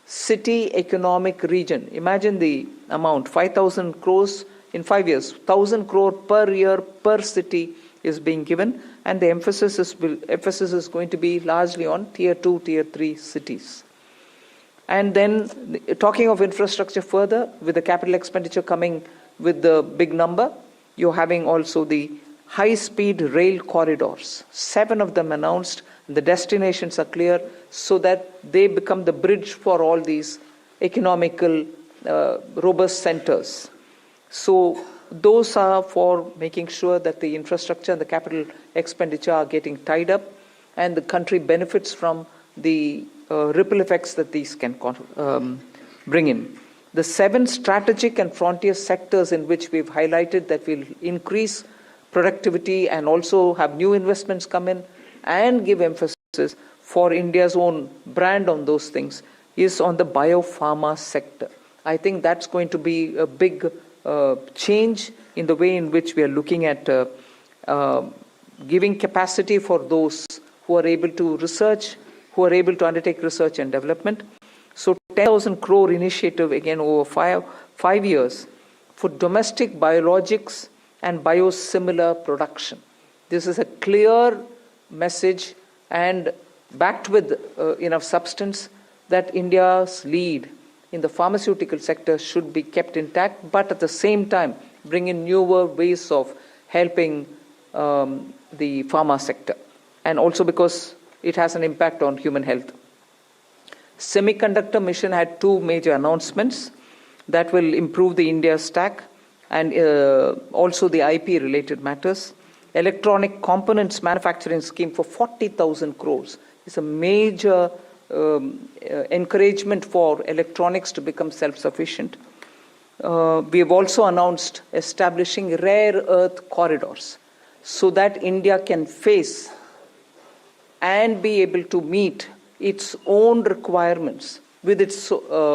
city economic region. Imagine the amount, 5,000 crores in 5 years, 1,000 crore per year per city is being given, and the emphasis is going to be largely on tier 2, tier 3 cities. And then talking of infrastructure further, with the capital expenditure coming with the big number, you're having also the high-speed rail corridors. 7 of them announced. The destinations are clear, so that they become the bridge for all these economical robust centers. So those are for making sure that the infrastructure and the capital expenditure are getting tied up, and the country benefits from the ripple effects that these can bring in. The 7 strategic and frontier sectors in which we've highlighted that will increase productivity and also have new investments come in and give emphasis for India's own brand on those things is on the biopharma sector. I think that's going to be a big change in the way in which we are looking at giving capacity for those who are able to research, who are able to undertake research and development. So 10,000 crore initiative again over 5 years for domestic biologics and biosimilar production. This is a clear message and backed with enough substance that India's lead in the pharmaceutical sector should be kept intact, but at the same time bring in newer ways of helping the pharma sector, and also because it has an impact on human health. Semiconductor mission had 2 major announcements that will improve the India stack and also the IP related matters. Electronic components manufacturing scheme for 40,000 crores is a major encouragement for electronics to become self-sufficient. We have also announced establishing rare earth corridors so that India can face and be able to meet its own requirements with its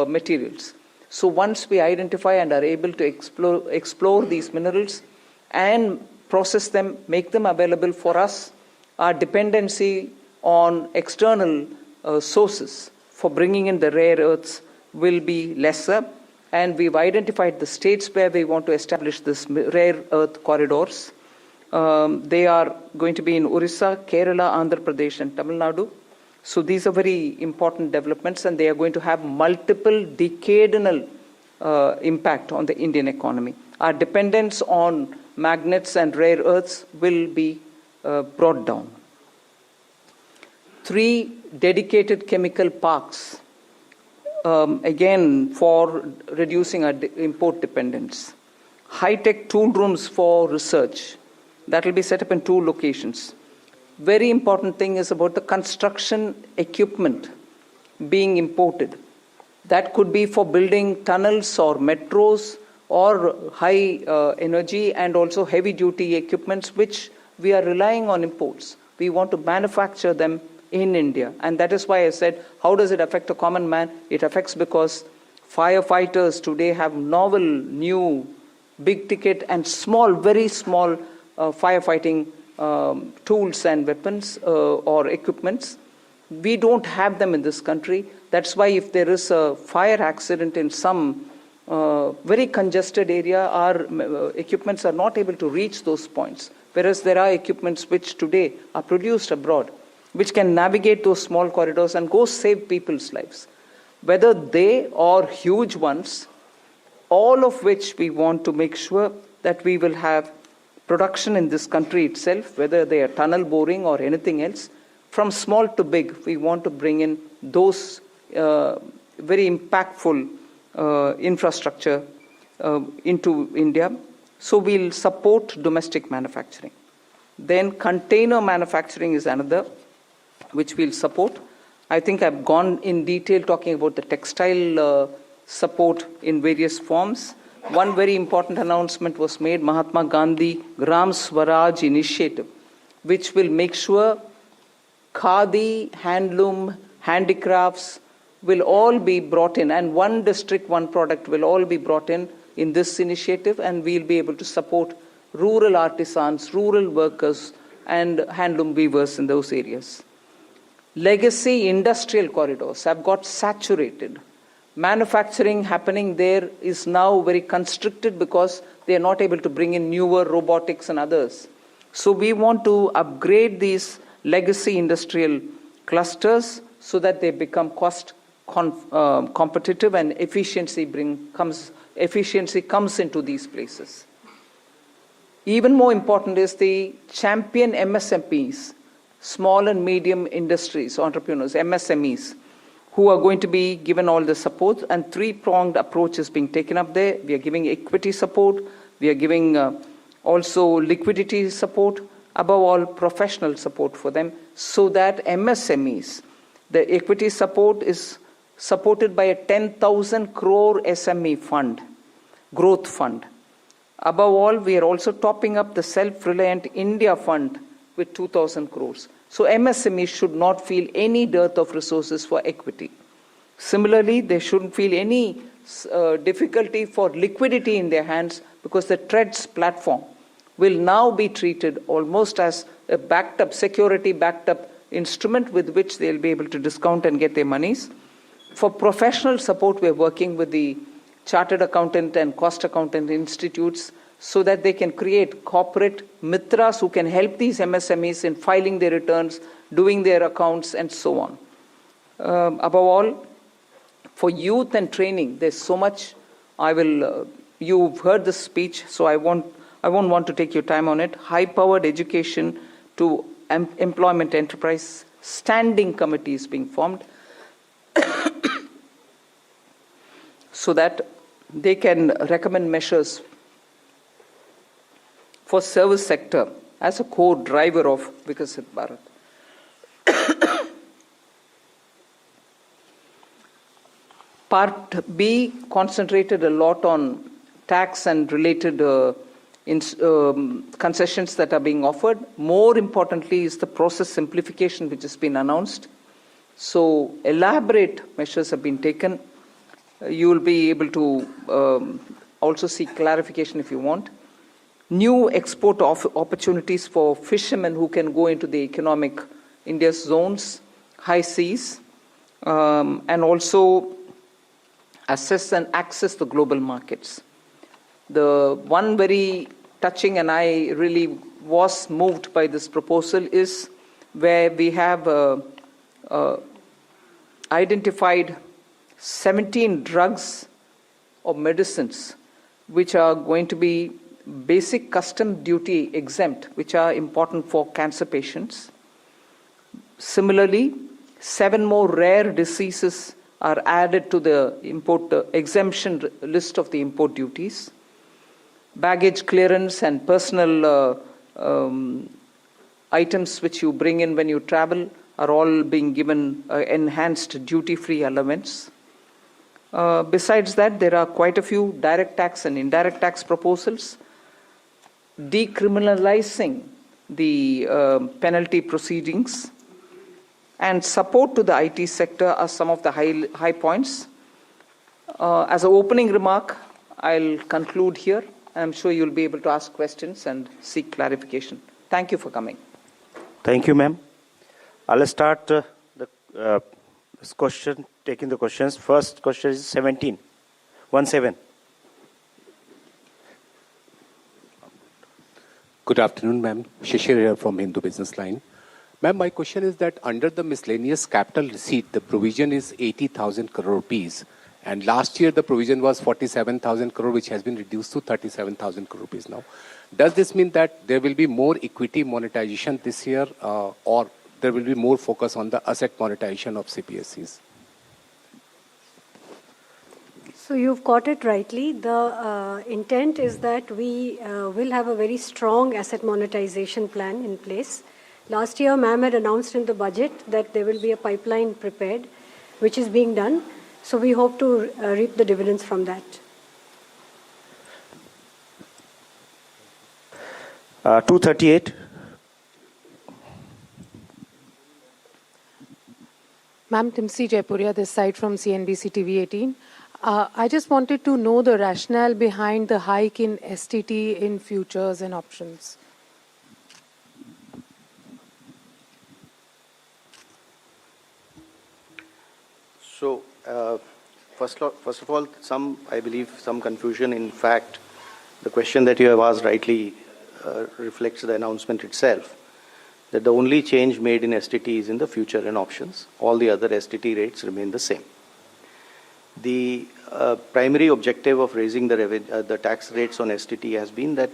materials. So once we identify and are able to explore these minerals and process them, make them available for us, our dependency on external sources for bringing in the rare earths will be lesser, and we've identified the states where we want to establish this rare earth corridors. They are going to be in Orissa, Kerala, Andhra Pradesh, and Tamil Nadu. So these are very important developments, and they are going to have multiple decadal impact on the Indian economy. Our dependence on magnets and rare earths will be brought down. 3 dedicated chemical parks, again for reducing our import dependence. High-tech tool rooms for research, that will be set up in 2 locations. Very important thing is about the construction equipment being imported. That could be for building tunnels or metros or high energy and also heavy duty equipments which we are relying on imports. We want to manufacture them in India, and that is why I said, how does it affect a common man? It affects because firefighters today have novel, new, big ticket and small, very small firefighting tools and weapons or equipments. We don't have them in this country. That's why if there is a fire accident in some very congested area, our equipments are not able to reach those points. Whereas there are equipments which today are produced abroad, which can navigate those small corridors and go save people's lives. Whether they or huge ones, all of which we want to make sure that we will have production in this country itself, whether they are tunnel boring or anything else, from small to big, we want to bring in those very impactful infrastructure into India. So we'll support domestic manufacturing. Then container manufacturing is another, which we'll support. I think I've gone in detail talking about the textile support in various forms. One very important announcement was made, Mahatma Gandhi Gram Swaraj initiative, which will make sure khadi, handloom, handicrafts will all be brought in, and one district, one product will all be brought in this initiative, and we'll be able to support rural artisans, rural workers, and handloom weavers in those areas. Legacy industrial corridors have got saturated. Manufacturing happening there is now very constricted because they are not able to bring in newer robotics and others. So we want to upgrade these legacy industrial clusters so that they become cost competitive and efficiency comes into these places. Even more important is the champion MSMEs, small and medium industries, entrepreneurs, MSMEs, who are going to be given all the support, and 3-pronged approach is being taken up there. We are giving equity support, we are giving also liquidity support, above all professional support for them, so that MSMEs, the equity support is supported by a 10,000 crore SME fund, growth fund. Above all, we are also topping up the Self-Reliant India Fund with 2,000 crores. So MSMEs should not feel any dearth of resources for equity. Similarly, they shouldn't feel any difficulty for liquidity in their hands, because the TREADS platform will now be treated almost as a backed up, security backed up instrument with which they'll be able to discount and get their monies. For professional support, we're working with the Chartered Accountant and Cost Accountant institutes so that they can create corporate mitras who can help these MSMEs in filing their returns, doing their accounts, and so on. Above all, for youth and training, there's so much. You've heard this speech, so I won't want to take your time on it. High-powered education to employment enterprise, standing committees being formed so that they can recommend measures for service sector as a core driver of Vikasit Bharat. Part B concentrated a lot on tax and related concessions that are being offered. More importantly is the process simplification which has been announced. So elaborate measures have been taken. You will be able to also seek clarification if you want. New export opportunities for fishermen who can go into the economic India's zones, high seas, and also assess and access the global markets. The one very touching, and I really was moved by this proposal, is where we have identified 17 drugs or medicines which are going to be basic custom duty exempt, which are important for cancer patients. Similarly, 7 more rare diseases are added to the import exemption list of the import duties. Baggage clearance and personal items which you bring in when you travel are all being given enhanced duty-free allowance. Besides that, there are quite a few direct tax and indirect tax proposals. Decriminalizing the penalty proceedings and support to the IT sector are some of the high points. As an opening remark, I'll conclude here. I'm sure you'll be able to ask questions and seek clarification. Thank you for coming. Thank you, ma'am. I'll start this question, taking the questions. First question is 17. 17. Good afternoon, ma'am. Shishir here from Hindu Business Line. Ma'am, my question is that under the miscellaneous capital receipt, the provision is 80,000 crore rupees. And last year, the provision was 47,000 crore, which has been reduced to 37,000 crore rupees now. Does this mean that there will be more equity monetization this year, or there will be more focus on the asset monetization of CPSEs? So you've got it rightly. The intent is that we will have a very strong asset monetization plan in place. Last year, ma'am had announced in the budget that there will be a pipeline prepared, which is being done. So we hope to reap the dividends from that. 238. Ma'am, Timsi Jaipuria, this side from CNBC TV 18. I just wanted to know the rationale behind the hike in STT in futures and options. So, first of all, I believe some confusion. In fact, the question that you have asked rightly reflects the announcement itself, that the only change made in STT is in the future and options. All the other STT rates remain the same. The primary objective of raising the tax rates on STT has been that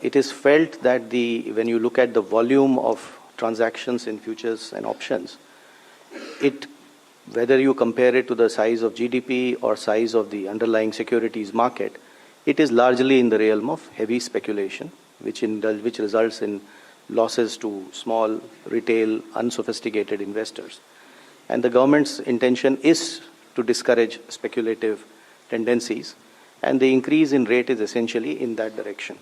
it is felt that when you look at the volume of transactions in futures and options, whether you compare it to the size of GDP or size of the underlying securities market, it is largely in the realm of heavy speculation, which results in losses to small, retail, unsophisticated investors. And the government's intention is to discourage speculative tendencies, and the increase in rate is essentially in that direction.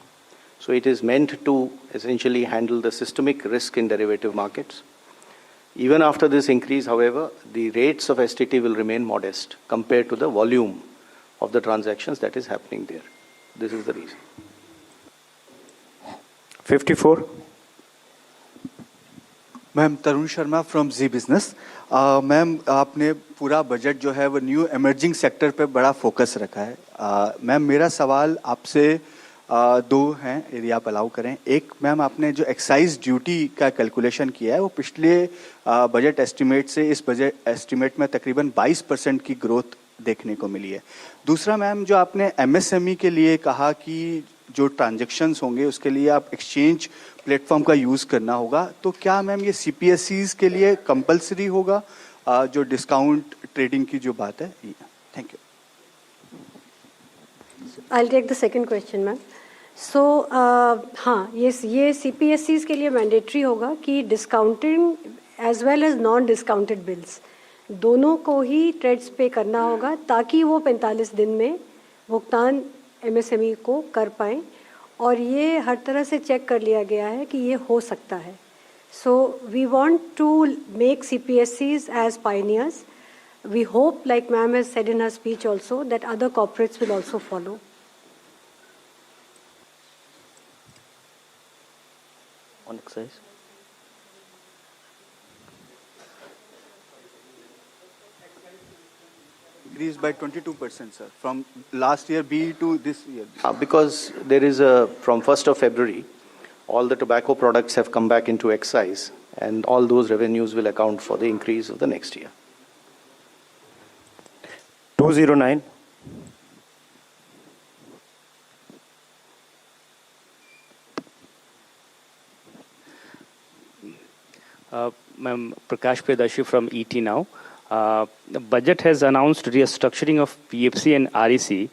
So it is meant to essentially handle the systemic risk in derivative markets. Even after this increase, however, the rates of STT will remain modest compared to the volume of the transactions that is happening there. This is the reason. 54. Ma'am Tarun Sharma from Zee business. Ma'am आपने पूरा budget जो है वो new emerging sector पे बड़ा focus रखा है. Ma'am मेरा सवाल आपसे दो हैं यदि आप अलाउ करें. एक मैम आपने जो एक्साइज ड्यूटी का कैलकुलेशन किया है वो पिछले बजट एस्टिमेट से इस बजट एस्टिमेट में तकरीबन 22% की ग्रोथ देखने को मिली है. दूसरा मैम जो आपने MSME के लिए कहा कि जो ट्रांजैक्शंस होंगे उसके लिए आप एक्सचेंज प्लेटफॉर्म का यूज़ करना होगा, तो क्या मैम ये CPSEs के लिए कंपलसरी होगा जो डिस्काउंट ट्रेडिंग की जो बात है? Thank you. I'll take the second question, ma'am. So, हाँ, ये CPSEs के लिए मैंडेटरी होगा कि discounting as well as non discounted bills दोनों को ही ट्रेड्स पे करना होगा ताकि वो 45 दिन में भुगतान MSME को कर पाएँ, और ये हर तरह से चेक कर लिया गया है कि ये हो सकता है. So we want to make CPSEs as pioneers. We hope, like ma'am has said in her speech also, that other corporates will also follow. On exercise. increased by 22%, sir, from last year B to this year? Because there is from 1st of February, all the tobacco products have come back into excise, and all those revenues will account for the increase of the next year. 209. Ma'am, Prakash Predashi from ET Now. The budget has announced restructuring of PFC and REC.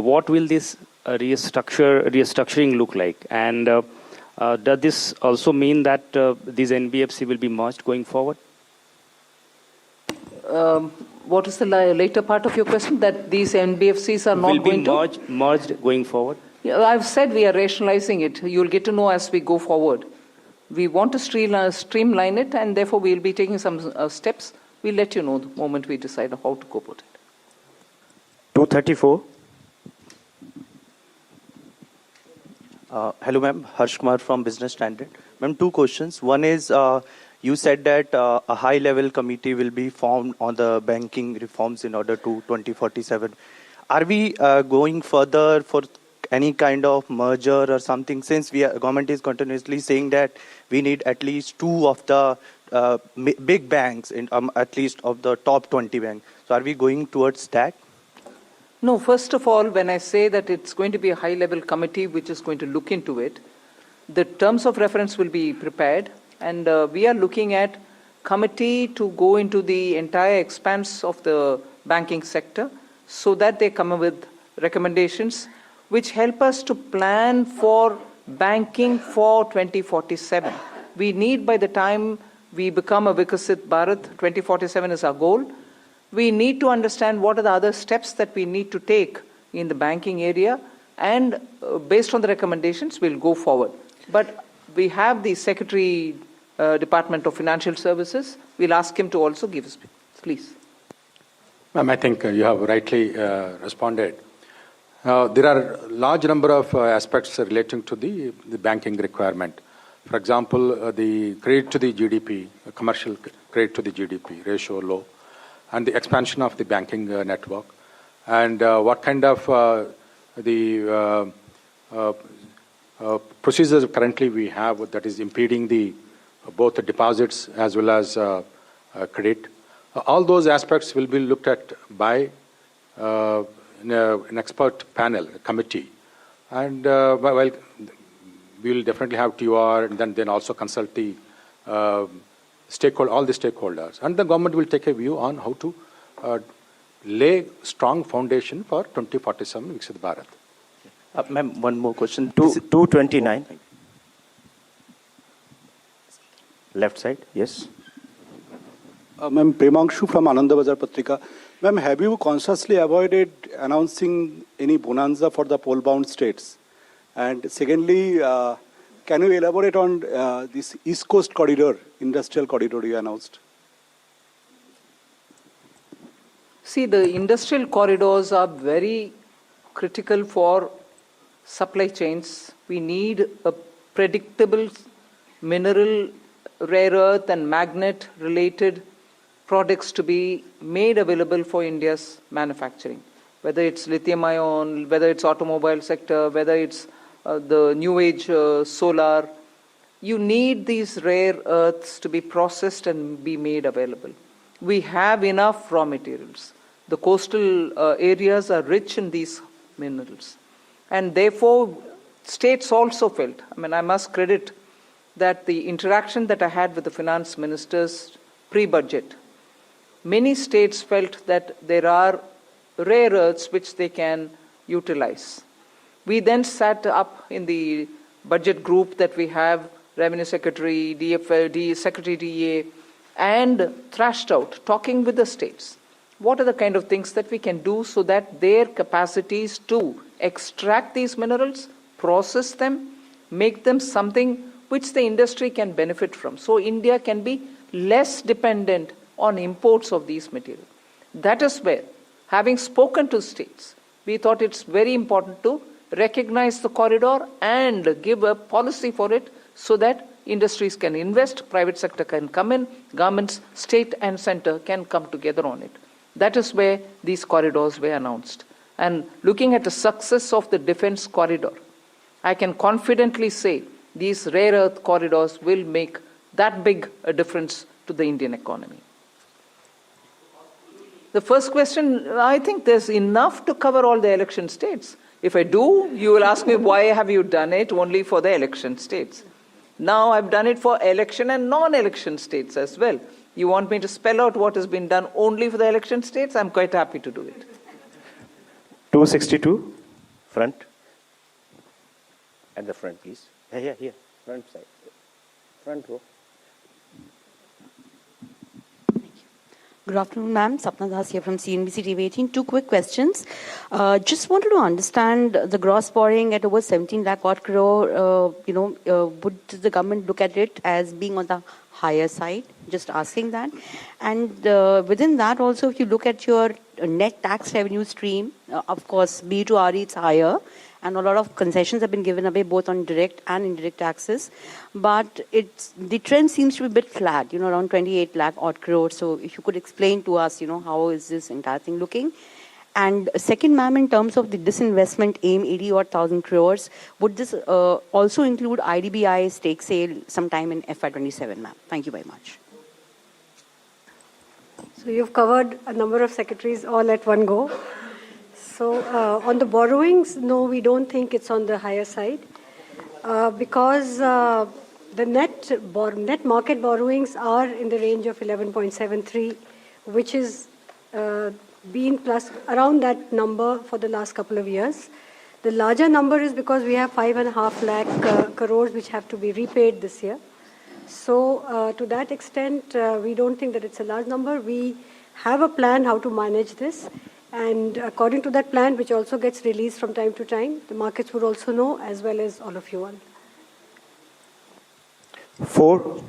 What will this restructuring look like? And does this also mean that these NBFC will be merged going forward? What is the later part of your question? That these NBFCs are not going to be merged going forward? Yeah, I've said we are rationalizing it. You'll get to know as we go forward. We want to streamline it, and therefore we'll be taking some steps. We'll let you know the moment we decide how to go about it. 234. Hello, ma'am. Harsh Kumar from Business Standard. Ma'am, two questions. One is, you said that a high-level committee will be formed on the banking reforms in order to 2047. Are we going further for any kind of merger or something, since government is continuously saying that we need at least two of the big banks, at least of the top 20 banks. So are we going towards that? No, first of all, when I say that it's going to be a high-level committee which is going to look into it, the terms of reference will be prepared, and we are looking at committee to go into the entire expanse of the banking sector so that they come up with recommendations which help us to plan for banking for 2047. We need, by the time we become a Vikasit Bharat, 2047 is our goal. We need to understand what are the other steps that we need to take in the banking area, and based on the recommendations, we'll go forward. But we have the Secretary, Department of Financial Services. We'll ask him to also give us, please. Ma'am, I think you have rightly responded. There are a large number of aspects relating to the banking requirement. For example, the credit to the GDP, commercial credit to the GDP ratio low, and the expansion of the banking network, and what kind of the procedures currently we have that is impeding both the deposits as well as credit. All those aspects will be looked at by an expert panel, a committee, and well, we will definitely have TUR, and then also consult the all the stakeholders, and the government will take a view on how to lay strong foundation for 2047 Viksit Bharat. Ma'am, one more question. 229. Left side, yes. Ma'am, Premangshu from Ananda Bazar Patrika. Ma'am, have you consciously avoided announcing any bonanza for the poll-bound states? And secondly, can you elaborate on this East Coast corridor, industrial corridor you announced? See, the industrial corridors are very critical for supply chains. We need a predictable mineral, rare earth and magnet related products to be made available for India's manufacturing, whether it's lithium ion, whether it's automobile sector, whether it's the new age solar. You need these rare earths to be processed and be made available. We have enough raw materials. The coastal areas are rich in these minerals. And therefore, states also felt, I must credit that the interaction that I had with the finance ministers pre-budget, many states felt that there are rare earths which they can utilize. We then sat up in the budget group that we have, Revenue Secretary, Secretary DA, and thrashed out, talking with the states. What are the kind of things that we can do so that their capacities to extract these minerals, process them, make them something which the industry can benefit from. So India can be less dependent on imports of these materials. That is where, having spoken to states, we thought it's very important to recognize the corridor and give a policy for it so that industries can invest, private sector can come in, governments, state and center can come together on it. That is where these corridors were announced. And looking at the success of the defense corridor, I can confidently say these rare earth corridors will make that big a difference to the Indian economy. The first question, I think there's enough to cover all the election states. If I do, you will ask me, why have you done it only for the election states? Now I've done it for election and non-election states as well. You want me to spell out what has been done only for the election states? I'm quite happy to do it. 262, front. At the front, please. Here, front side. Front row. Good afternoon, ma'am. Sapna Das here from CNBC TV 18. Two quick questions. Just wanted to understand the gross borrowing at over 17 lakh odd crore. Would the government look at it as being on the higher side? Just asking that. And within that also, if you look at your net tax revenue stream, of course, B to RE, it's higher. And a lot of concessions have been given away both on direct and indirect taxes. But the trend seems to be a bit flat, around 28 lakh odd crore. So if you could explain to us, how is this entire thing looking? And second, ma'am, in terms of the disinvestment aim, 80,000 crores, would this also include IDBI stake sale sometime in FY27, ma'am? Thank you very much. So you've covered a number of secretaries all at one go. So on the borrowings, no, we don't think it's on the higher side because the net market borrowings are in the range of 11.73, which is been plus around that number for the last couple of years. The larger number is because we have 5.5 lakh crores which have to be repaid this year. So to that extent, we don't think that it's a large number. We have a plan how to manage this. And according to that plan, which also gets released from time to time, the markets would also know, as well as all of you all. 4.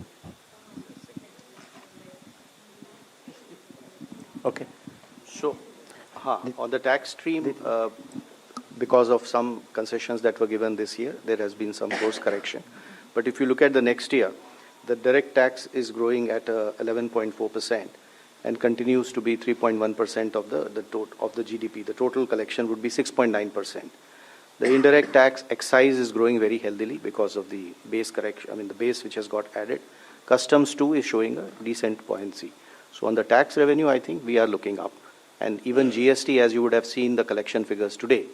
Okay. So, on the tax stream, because of some concessions that were given this year, there has been some course correction. But if you look at the next year, the direct tax is growing at 11.4%. and continues to be 3.1% of the GDP. The total collection would be 6.9%. The indirect tax excise is growing very healthily because of the base correction, the base which has got added. Customs too is showing a decent buoyancy. So on the tax revenue, I think we are looking up. And even GST, as you would have seen the collection figures today,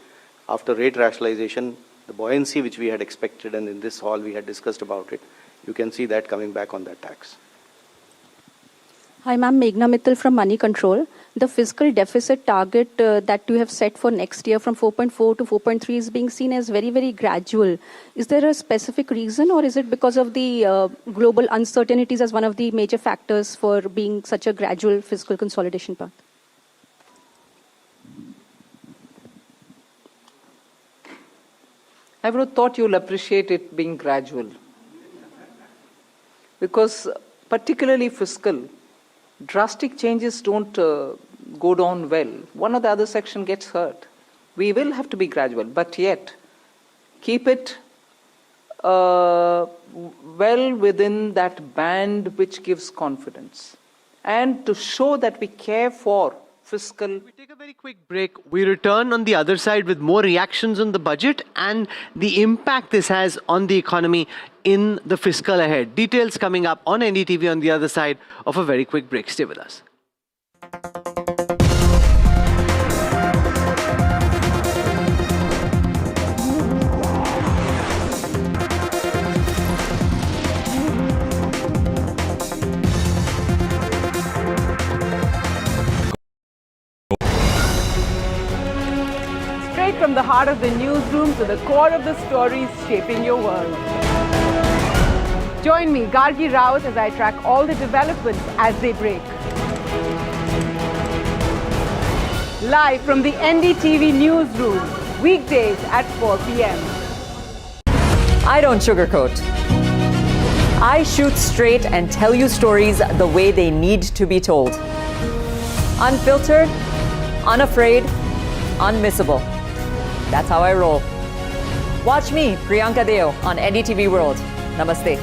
after rate rationalization, the buoyancy which we had expected, and in this hall we had discussed about it, you can see that coming back on that tax. Hi, ma'am. Meghna Mittal from Money Control. The fiscal deficit target that you have set for next year from 4.4 to 4.3 is being seen as very, very gradual. Is there a specific reason, or is it because of the global uncertainties as one of the major factors for being such a gradual fiscal consolidation path? I would have thought you'll appreciate it being gradual. Because particularly fiscal, drastic changes don't go down well. One or the other section gets hurt. We will have to be gradual, but yet keep it well within that band which gives confidence. And to show that we care for fiscal. We take a very quick break. We return on the other side with more reactions on the budget and the impact this has on the economy in the fiscal ahead. Details coming up on NDTV on the other side of a very quick break. Stay with us. Straight from the heart of the newsroom to the core of the stories shaping your world. Join me, Gargi Raut, as I track all the developments as they break. Live from the NDTV newsroom, weekdays at 4 p.m. I don't sugarcoat. I shoot straight and tell you stories the way they need to be told. Unfiltered, unafraid, unmissable. That's how I roll. Watch me, Priyanka Deo, on NDTV World. Namaste.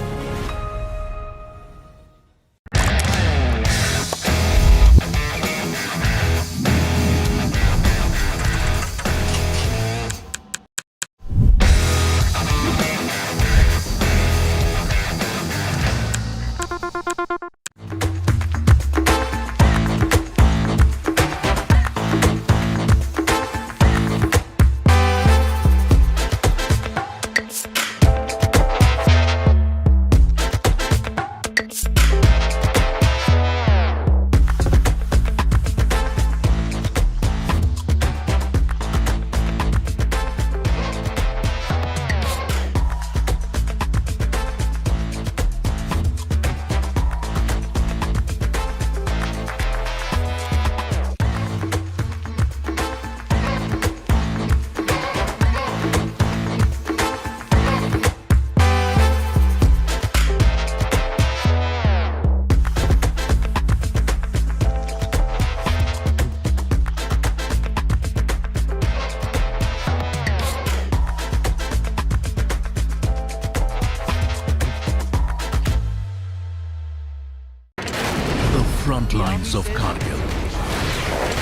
Kargil.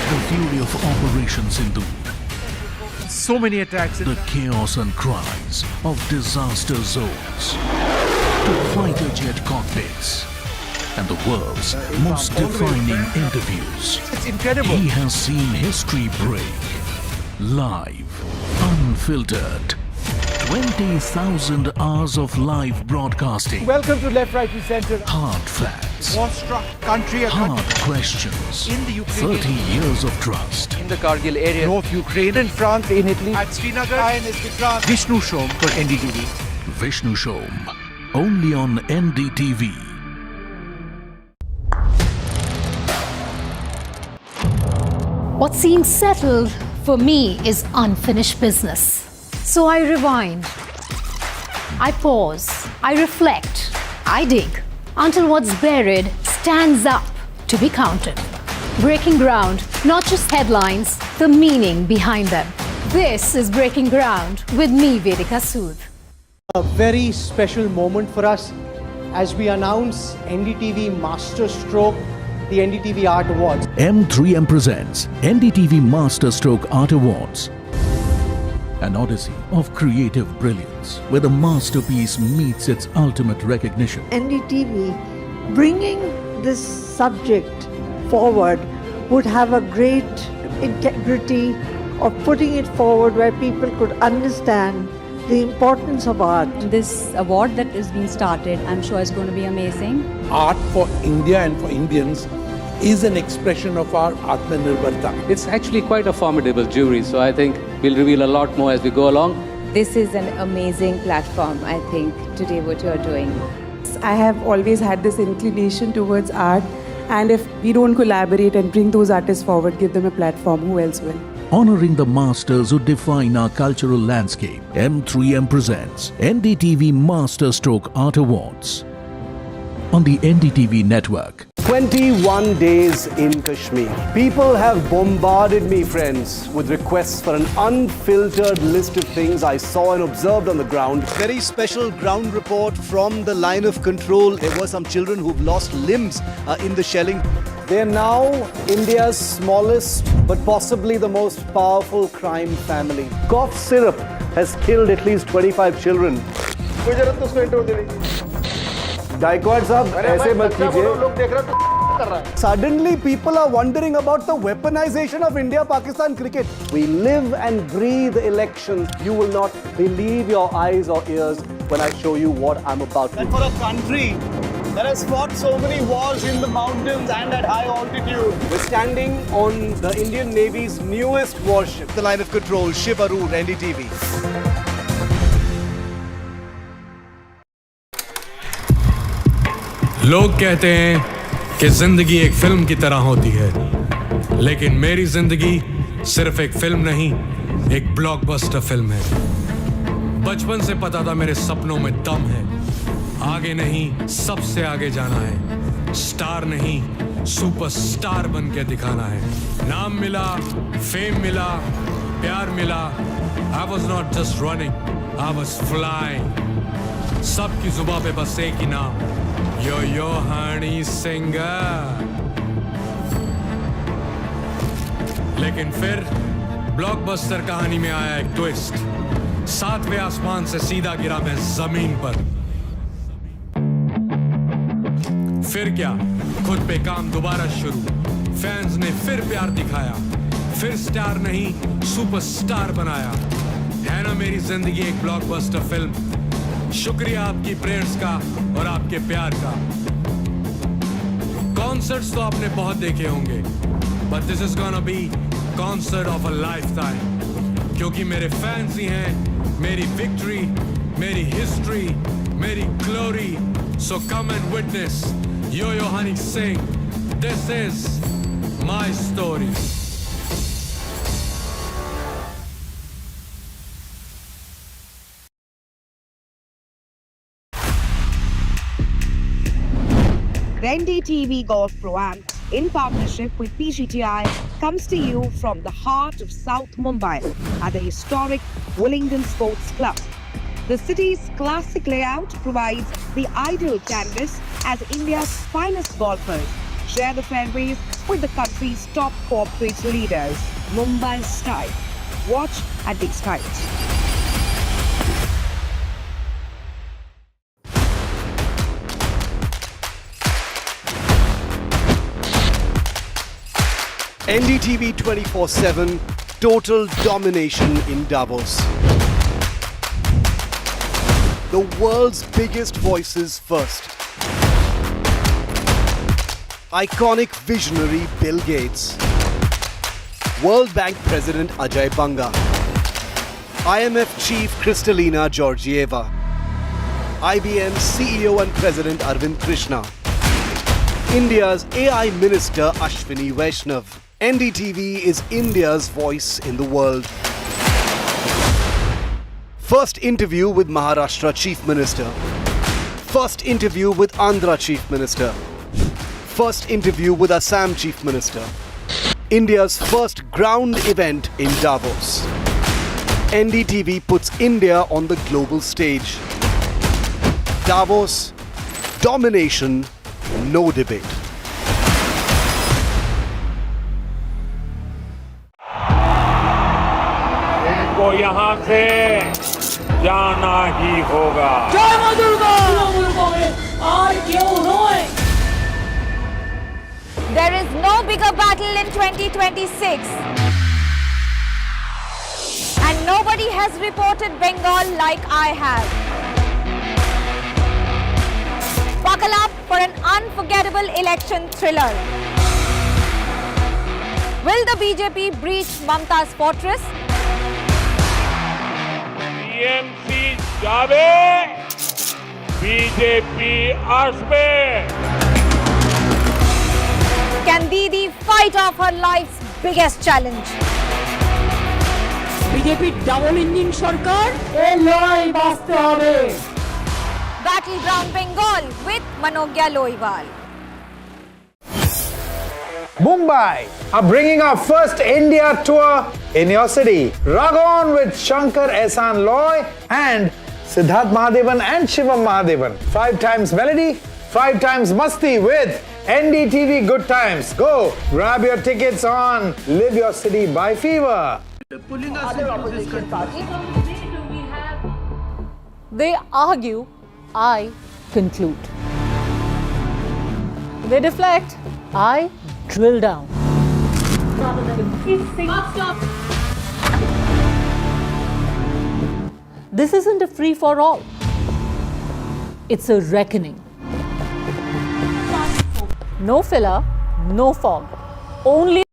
The fury of Operation Sindoor. So many attacks. The chaos and cries of disaster zones. To fighter jet cockpits. And the world's most defining interviews. It's incredible. He has seen history break. Live. Unfiltered. 20,000 hours of live broadcasting. Welcome to Left, Right and Centre. Hard facts. War-struck country. Hard questions. In the Ukraine. 30 years of trust. In the Kargil area. North Ukraine. In France. In Italy. At Srinagar. Vishnu Shom for NDTV. Vishnu Shom. Only on NDTV. What seems settled for me is unfinished business. So I rewind, I pause, I reflect, I dig until what's buried stands up to be counted. Breaking ground, not just headlines, the meaning behind them. This is Breaking Ground with me, Vedika Sood. A very special moment for us as we announce NDTV Masterstroke, the NDTV Art Awards. M3M presents NDTV Masterstroke Art Awards. An odyssey of creative brilliance where the masterpiece meets its ultimate recognition. NDTV bringing this subject forward would have a great integrity of putting it forward where people could understand the importance of art. This award that is being started, I'm sure is going to be amazing. Art for India and for Indians is an expression of our Atmanirbharta. It's actually quite a formidable jury, so I think we'll reveal a lot more as we go along. This is an amazing platform, I think, today what you're doing. I have always had this inclination towards art, and if we don't collaborate and bring those artists forward, give them a platform, who else will? Honoring the masters who define our cultural landscape, M3M presents NDTV Masterstroke Art Awards on the NDTV network. 21 days in Kashmir. People have bombarded me, friends, with requests for an unfiltered list of things I saw and observed on the ground. Very special ground report from the line of control. There were some children who've lost limbs in the shelling. They are now India's smallest but possibly the most powerful crime family. Cough syrup has killed at least 25 children. Gaikwad sahab, aise mat kijiye. Suddenly people are wondering about the weaponization of India-Pakistan cricket. We live and breathe elections. You will not believe your eyes or ears when I show you what I'm about to. And for a country that has fought so many wars in the mountains and at high altitude. We're standing on the Indian Navy's newest warship. The line of control, Shiv Arur, NDTV. लोग कहते हैं कि जिंदगी एक film की तरह होती है, लेकिन मेरी जिंदगी सिर्फ एक फिल्म नहीं, एक ब्लॉकबस्टर फिल्म है। बचपन से पता था मेरे सपनों में दम है, आगे नहीं सबसे आगे जाना है, स्टार नहीं सुपरस्टार बन के दिखाना है। नाम मिला, फेम मिला, प्यार मिला, I was not just running, I was flying। सबकी जुबां पे बस एक ही नाम, यो हनी सिंगर। लेकिन फिर ब्लॉकबस्टर कहानी में आया एक ट्विस्ट, 7वें आसमान से सीधा गिरा मैं जमीन पर। फिर क्या, खुद पे काम दोबारा शुरू, फैंस ने फिर प्यार दिखाया, फिर स्टार नहीं सुपरस्टार बनाया। है ना मेरी जिंदगी एक ब्लॉकबस्टर फिल्म। शुक्रिया आपकी प्रेयर्स का और आपके प्यार का। कॉन्सर्ट्स तो आपने बहुत देखे होंगे, but this is gonna be concert of a lifetime, क्योंकि मेरे फैंस ही हैं मेरी विक्ट्री, मेरी हिस्ट्री, मेरी glory. So come and witness yo Honey Singh, this is my story. NDTV Golf Pro-Am, in partnership with PGTI, comes to you from the heart of South Mumbai at the historic Willingdon Sports Club. The city's classic layout provides the ideal canvas as India's finest golfers share the fairways with the country's top corporate leaders, Mumbai style. Watch at these times. NDTV 24/7, total domination in Davos. The world's biggest voices first. Iconic visionary Bill Gates. World Bank President Ajay Banga. IMF Chief Kristalina Georgieva. IBM CEO and President Arvind Krishna. India's AI Minister Ashwini Vaishnav. NDTV is India's voice in the world. First interview with Maharashtra Chief Minister. First interview with Andhra Chief Minister. First interview with Assam Chief Minister. India's first ground event in Davos. NDTV puts India on the global stage. Davos, domination, no debate. इनको यहाँ से जाना ही होगा। जय मां Durga! There is no bigger battle in 2026. And nobody has reported Bengal like I have. Buckle up for an unforgettable election thriller. Will the BJP breach Mamta's fortress? TMC जावे, BJP आसमे। Can Didi fight off her life's biggest challenge? BJP double engine সরকার এই লড়াই বাঁচতে হবে। Battleground Bengal with Manogya Loiwal. Mumbai are bringing our first India tour in your city. Rug on with Shankar Ehsan Loy and Siddharth Mahadevan and Shivam Mahadevan. 5 times melody, 5 times masti with NDTV Good Times. Go grab your tickets on Live Your City by Fever. Other opposition parties. They argue, I conclude. They deflect, I drill down. This isn't a free-for-all. It's a reckoning. No filler, no fog. Only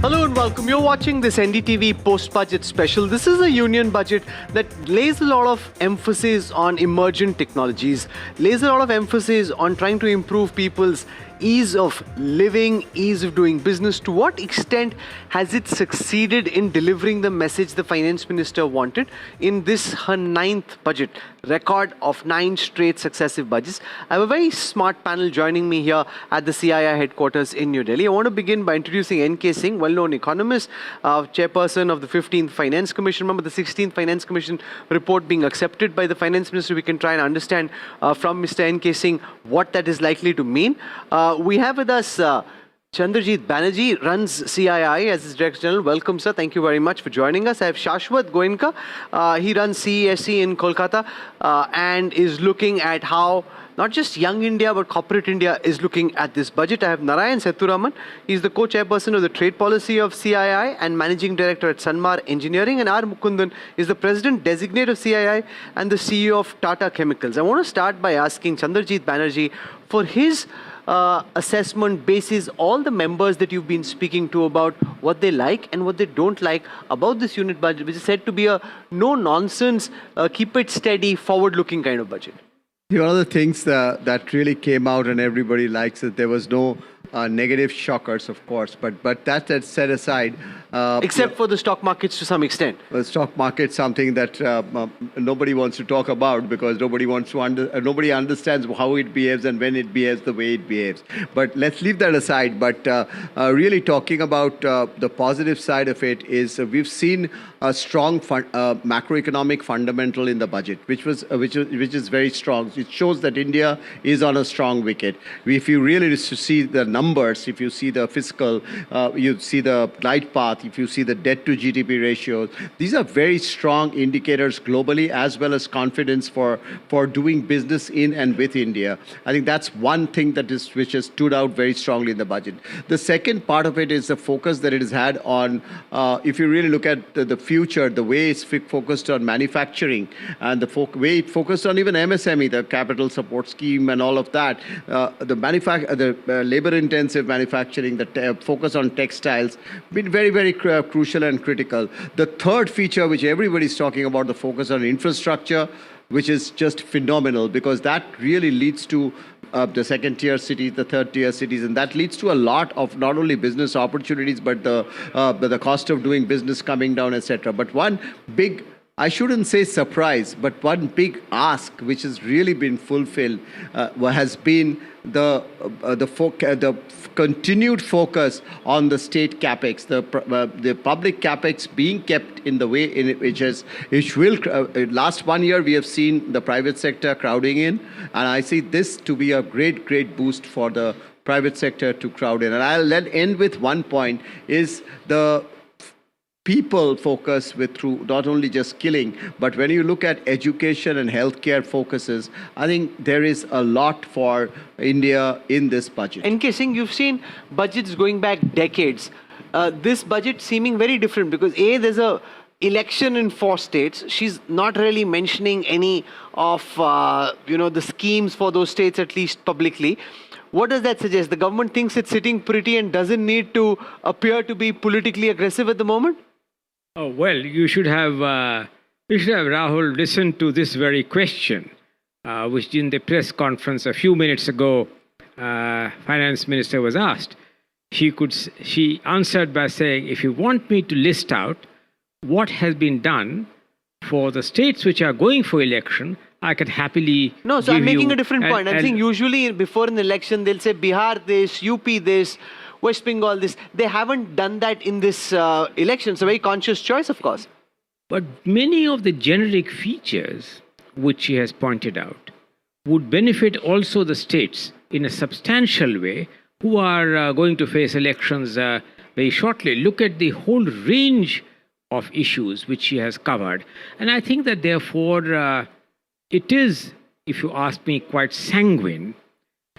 Hello and welcome. You're watching this NDTV post-budget special. This is a union budget that lays a lot of emphasis on emergent technologies, lays a lot of emphasis on trying to improve people's ease of living, ease of doing business. To what extent has it succeeded in delivering the message the finance minister wanted in this her 9th budget, record of 9 straight successive budgets? I have a very smart panel joining me here at the CII headquarters in New Delhi. I want to begin by introducing N.K. Singh, well-known economist, chairperson of the 15th Finance Commission. Remember the 16th Finance Commission report being accepted by the finance minister. We can try and understand from Mr. N.K. Singh what that is likely to mean. We have with us Chandrajit Banerjee, runs CII as his Director General. Welcome, sir. Thank you very much for joining us. I have Shashwat Goenka. He runs CESC in Kolkata and is looking at how not just young India, but corporate India is looking at this budget. I have Narayan Sethuraman. He's the co-chairperson of the trade policy of CII and managing director at Sanmar Engineering. And R. Mukundan is the president designate of CII and the CEO of Tata Chemicals. I want to start by asking Chandrajit Banerjee for his assessment basis all the members that you've been speaking to about what they like and what they don't like about this unit budget, which is said to be a no-nonsense, keep it steady, forward-looking kind of budget. One of the things that really came out and everybody likes it, there was no negative shockers, of course, but that set aside, Except for the stock markets to some extent. The stock market, something that nobody wants to talk about because nobody nobody understands how it behaves and when it behaves the way it behaves. But let's leave that aside. But really talking about the positive side of it is we've seen a strong macroeconomic fundamental in the budget, which is very strong. It shows that India is on a strong wicket. If you really see the numbers, if you see the fiscal, you see the glide path, if you see the debt to GDP ratios, these are very strong indicators globally as well as confidence for doing business in and with India. I think that's one thing which has stood out very strongly in the budget. The second part of it is the focus that it has had on, if you really look at the future, the way it's focused on manufacturing and the way it focused on even MSME, the capital support scheme and all of that, the labor-intensive manufacturing, the focus on textiles, been very, very crucial and critical. The third feature, which everybody's talking about, the focus on infrastructure, which is just phenomenal because that really leads to the second-tier cities, the third-tier cities, and that leads to a lot of not only business opportunities, but the cost of doing business coming down, etc. But one big, I shouldn't say surprise, but one big ask which has really been fulfilled has been the continued focus on the state capex, the public capex being kept in the way in which will last 1 year we have seen the private sector crowding in, and I see this to be a great boost for the private sector to crowd in. And I'll end with one point is the people focus through not only just skilling, but when you look at education and healthcare focuses, I think there is a lot for India in this budget. NK Singh, you've seen budgets going back decades. This budget seeming very different because there's a election in 4 states. She's not really mentioning any of the schemes for those states, at least publicly. What does that suggest? The government thinks it's sitting pretty and doesn't need to appear to be politically aggressive at the moment? Oh, well, you should have Rahul listen to this very question, which in the press conference a few minutes ago, Finance Minister was asked. She answered by saying, if you want me to list out what has been done for the states which are going for election, I could happily No, so I'm making a different point. I'm saying usually before an election, they'll say Bihar this, UP this, West Bengal this. They haven't done that in this election. It's a very conscious choice, of course. But many of the generic features which she has pointed out would benefit also the states in a substantial way who are going to face elections very shortly. Look at the whole range of issues which she has covered. And I think that therefore it is, if you ask me, quite sanguine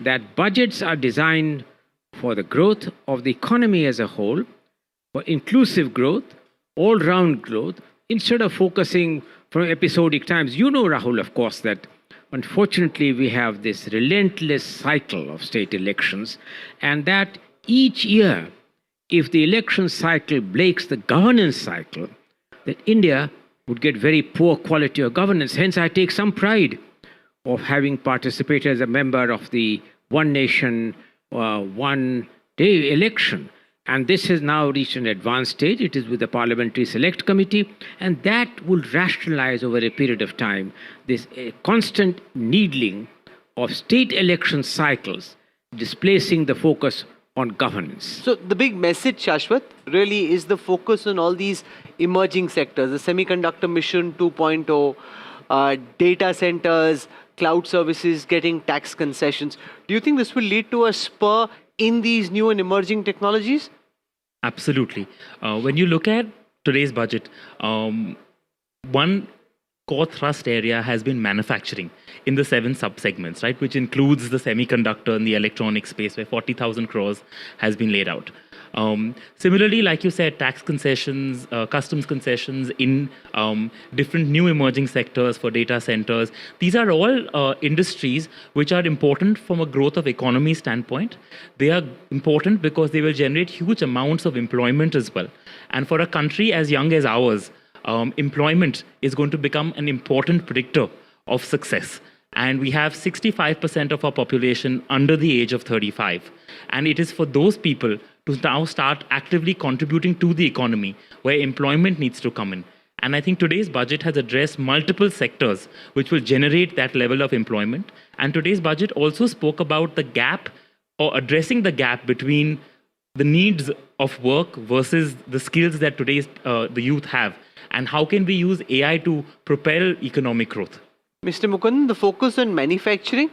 that budgets are designed for the growth of the economy as a whole, for inclusive growth, all-round growth, instead of focusing from episodic times. You know, Rahul, of course, that unfortunately we have this relentless cycle of state elections, and that each year, if the election cycle breaks the governance cycle, that India would get very poor quality of governance. Hence, I take some pride of having participated as a member of the One Nation, One Day election. And this has now reached an advanced stage. It is with the Parliamentary Select Committee, and that will rationalize over a period of time this constant needling of state election cycles, displacing the focus on governance. So the big message, Shashwat, really is the focus on all these emerging sectors, the Semiconductor Mission 2.0, data centers, cloud services getting tax concessions. Do you think this will lead to a spur in these new and emerging technologies? Absolutely. When you look at today's budget, one core thrust area has been manufacturing in the 7 sub-segments, right, which includes the semiconductor and the electronic space where 40,000 crores has been laid out. Similarly, like you said, tax concessions, customs concessions in different new emerging sectors for data centers. These are all industries which are important from a growth of economy standpoint. They are important because they will generate huge amounts of employment as well. And for a country as young as ours, employment is going to become an important predictor of success. And we have 65% of our population under the age of 35. And it is for those people to now start actively contributing to the economy where employment needs to come in. And I think today's budget has addressed multiple sectors which will generate that level of employment. And today's budget also spoke about the gap or addressing the gap between the needs of work versus the skills that today's the youth have. And how can we use AI to propel economic growth? Mr. Mukundan, the focus on manufacturing,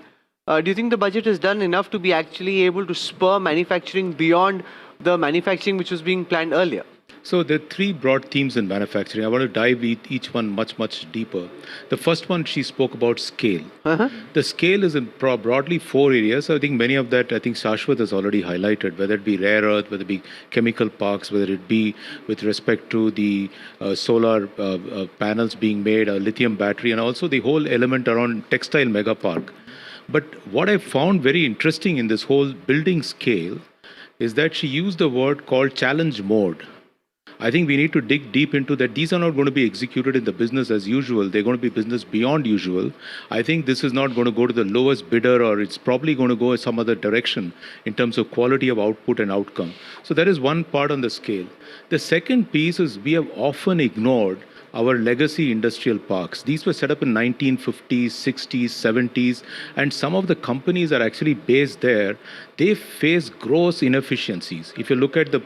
do you think the budget has done enough to be actually able to spur manufacturing beyond the manufacturing which was being planned earlier? So there are three broad themes in manufacturing. I want to dive each one much deeper. The first one, she spoke about scale. The scale is in broadly four areas. I think many of that, Shashwat has already highlighted, whether it be rare earth, whether it be chemical parks, whether it be with respect to the solar panels being made, a lithium battery, and also the whole element around textile mega park. But what I found very interesting in this whole building scale is that she used the word called challenge mode. I think we need to dig deep into that. These are not going to be executed in the business as usual. They're going to be business beyond usual. I think this is not going to go to the lowest bidder, or it's probably going to go in some other direction in terms of quality of output and outcome. So that is one part on the scale. The second piece is we have often ignored our legacy industrial parks. These were set up in 1950s, 60s, 70s, and some of the companies are actually based there. They face gross inefficiencies. If you look at the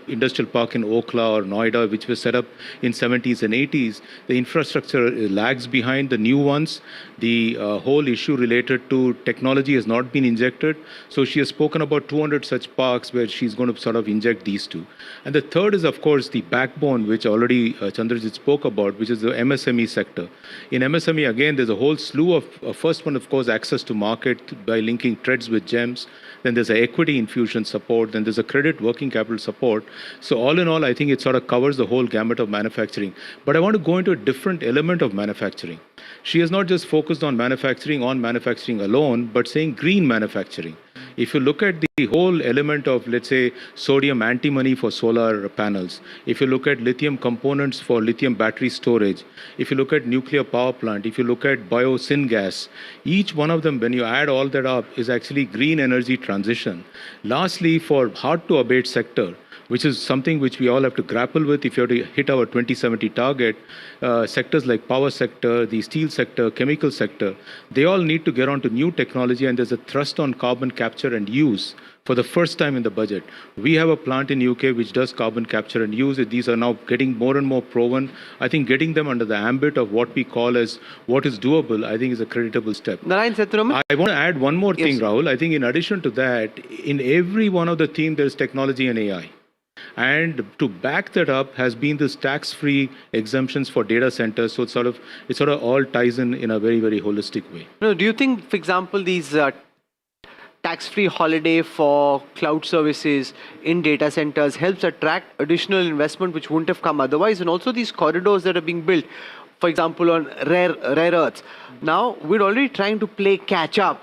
industrial park in Okla or Noida, which was set up in 70s and 80s, the infrastructure lags behind the new ones. The whole issue related to technology has not been injected. So she has spoken about 200 such parks where she's going to sort of inject these two. And the third is, of course, the backbone, which already Chandrajit spoke about, which is the MSME sector. In MSME, again, there's a whole slew of, first one, of course, access to market by linking trades with gems. Then there's a equity infusion support. Then there's a credit working capital support. So all in all, I think it sort of covers the whole gamut of manufacturing. But I want to go into a different element of manufacturing. She has not just focused on manufacturing alone, but saying green manufacturing. If you look at the whole element of, let's say, sodium antimony for solar panels, if you look at lithium components for lithium battery storage, if you look at nuclear power plant, if you look at biosyn gas, each one of them, when you add all that up, is actually green energy transition. Lastly, for hard to abate sector, which is something which we all have to grapple with if you have to hit our 2070 target, sectors like power sector, the steel sector, chemical sector, they all need to get onto new technology, and there's a thrust on carbon capture and use for the first time in the budget. We have a plant in UK which does carbon capture and use. These are now getting more and more proven. I think getting them under the ambit of what we call as what is doable, I think is a creditable step. Narayan Sitharaman? I want to add one more thing, Rahul. I think in addition to that, in every one of the themes, there's technology and AI. And to back that up has been this tax-free exemptions for data centers. So it sort of all ties in a very, very holistic way. No, do you think, for example, these tax-free holiday for cloud services in data centers helps attract additional investment which wouldn't have come otherwise? And also these corridors that are being built, for example, on rare earths. Now, we're already trying to play catch up.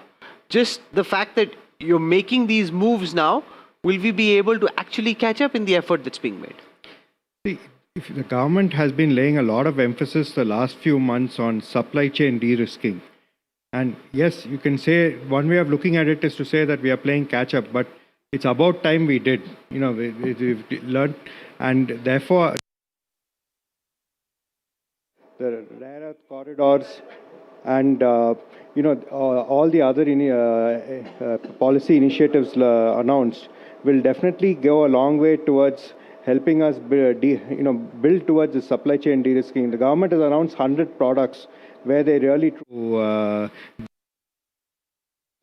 Just the fact that you're making these moves now, will we be able to actually catch up in the effort that's being made? See, if the government has been laying a lot of emphasis the last few months on supply chain de-risking. And yes, you can say one way of looking at it is to say that we are playing catch up, but it's about time we did. We've learned, and therefore the rare earth corridors and all the other policy initiatives announced will definitely go a long way towards helping us build towards the supply chain de-risking. The government has announced 100 products where they really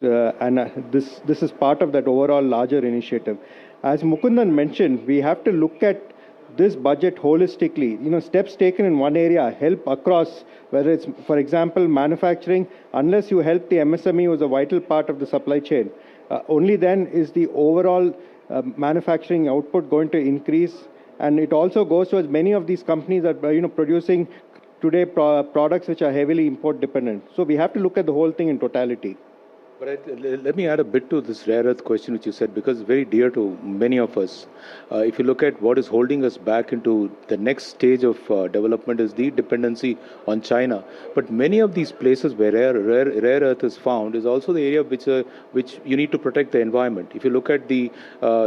this is part of that overall larger initiative. As Mukundan mentioned, we have to look at this budget holistically. Steps taken in one area help across, whether it's, for example, manufacturing. Unless you help the MSME, who's a vital part of the supply chain, only then is the overall manufacturing output going to increase. And it also goes towards many of these companies that are producing today products which are heavily import dependent. So we have to look at the whole thing in totality. But let me add a bit to this rare earth question which you said, because it's very dear to many of us. If you look at what is holding us back into the next stage of development is the dependency on China. But many of these places where rare earth is found is also the area which you need to protect the environment. If you look at the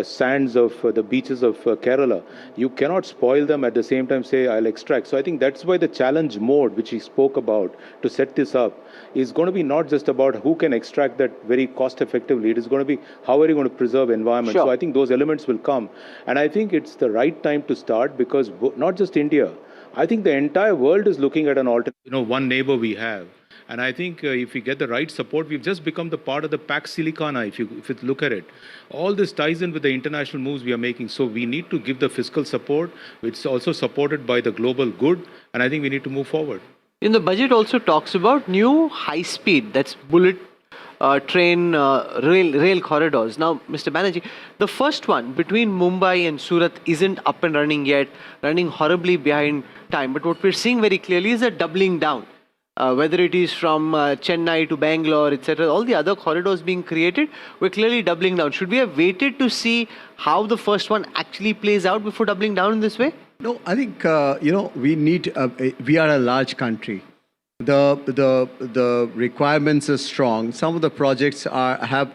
sands of the beaches of Kerala, you cannot spoil them at the same time say I'll extract. So I think that's why the challenge mode which he spoke about to set this up is going to be not just about who can extract that very cost effectively. It is going to be how are you going to preserve environment. Sure. So I think those elements will come. And I think it's the right time to start, because not just India, I think the entire world is looking at an alternative. One neighbor we have. And I think if we get the right support, we've just become the part of the Pax Silicana, if you look at it. All this ties in with the international moves we are making. So we need to give the fiscal support, which is also supported by the global good. And I think we need to move forward. In the budget also talks about new high speed, that's bullet train rail corridors. Now, Mr. Banerjee, the first one between Mumbai and Surat isn't up and running yet, running horribly behind time. But what we're seeing very clearly is a doubling down. Whether it is from Chennai to Bangalore, etc., all the other corridors being created, we're clearly doubling down. Should we have waited to see how the first one actually plays out before doubling down in this way? No, I think we need. We are a large country. The requirements are strong. Some of the projects have.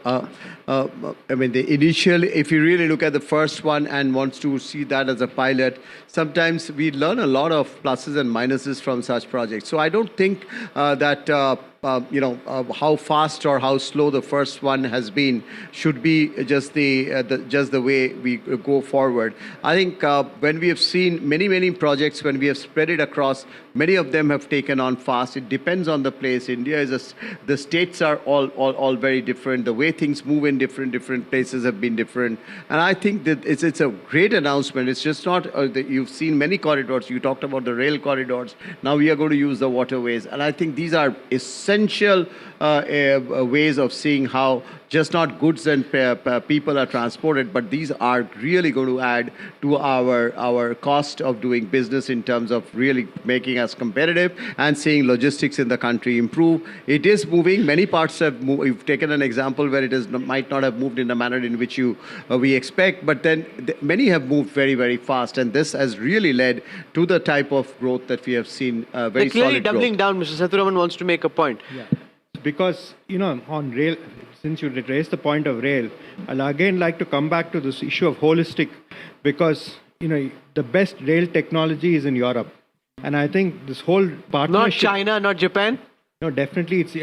The initial. If you really look at the first one and wants to see that as a pilot, sometimes we learn a lot of pluses and minuses from such projects. So I don't think that. How fast or how slow the first one has been should be just the way we go forward. I think when we have seen many projects, when we have spread it across, many of them have taken on fast. It depends on the place. India is the states are all very different. The way things move in different places have been different. And I think that it's a great announcement. It's just not you've seen many corridors. You talked about the rail corridors. Now we are going to use the waterways, and I think these are essential ways of seeing how just not goods and people are transported, but these are really going to add to our cost of doing business in terms of really making us competitive and seeing logistics in the country improve. It is moving. Many parts have moved. You've taken an example where it might not have moved in the manner in which we expect, but then many have moved very fast, and this has really led to the type of growth that we have seen. Very clearly solid doubling growth. down. Mr. Sitharaman wants to make a point. Yeah. Because, on rail, since you raised the point of rail, I'll again like to come back to this issue of holistic, because, the best rail technology is in Europe. And I think this whole partnership... Not China, not Japan? No, definitely. It's,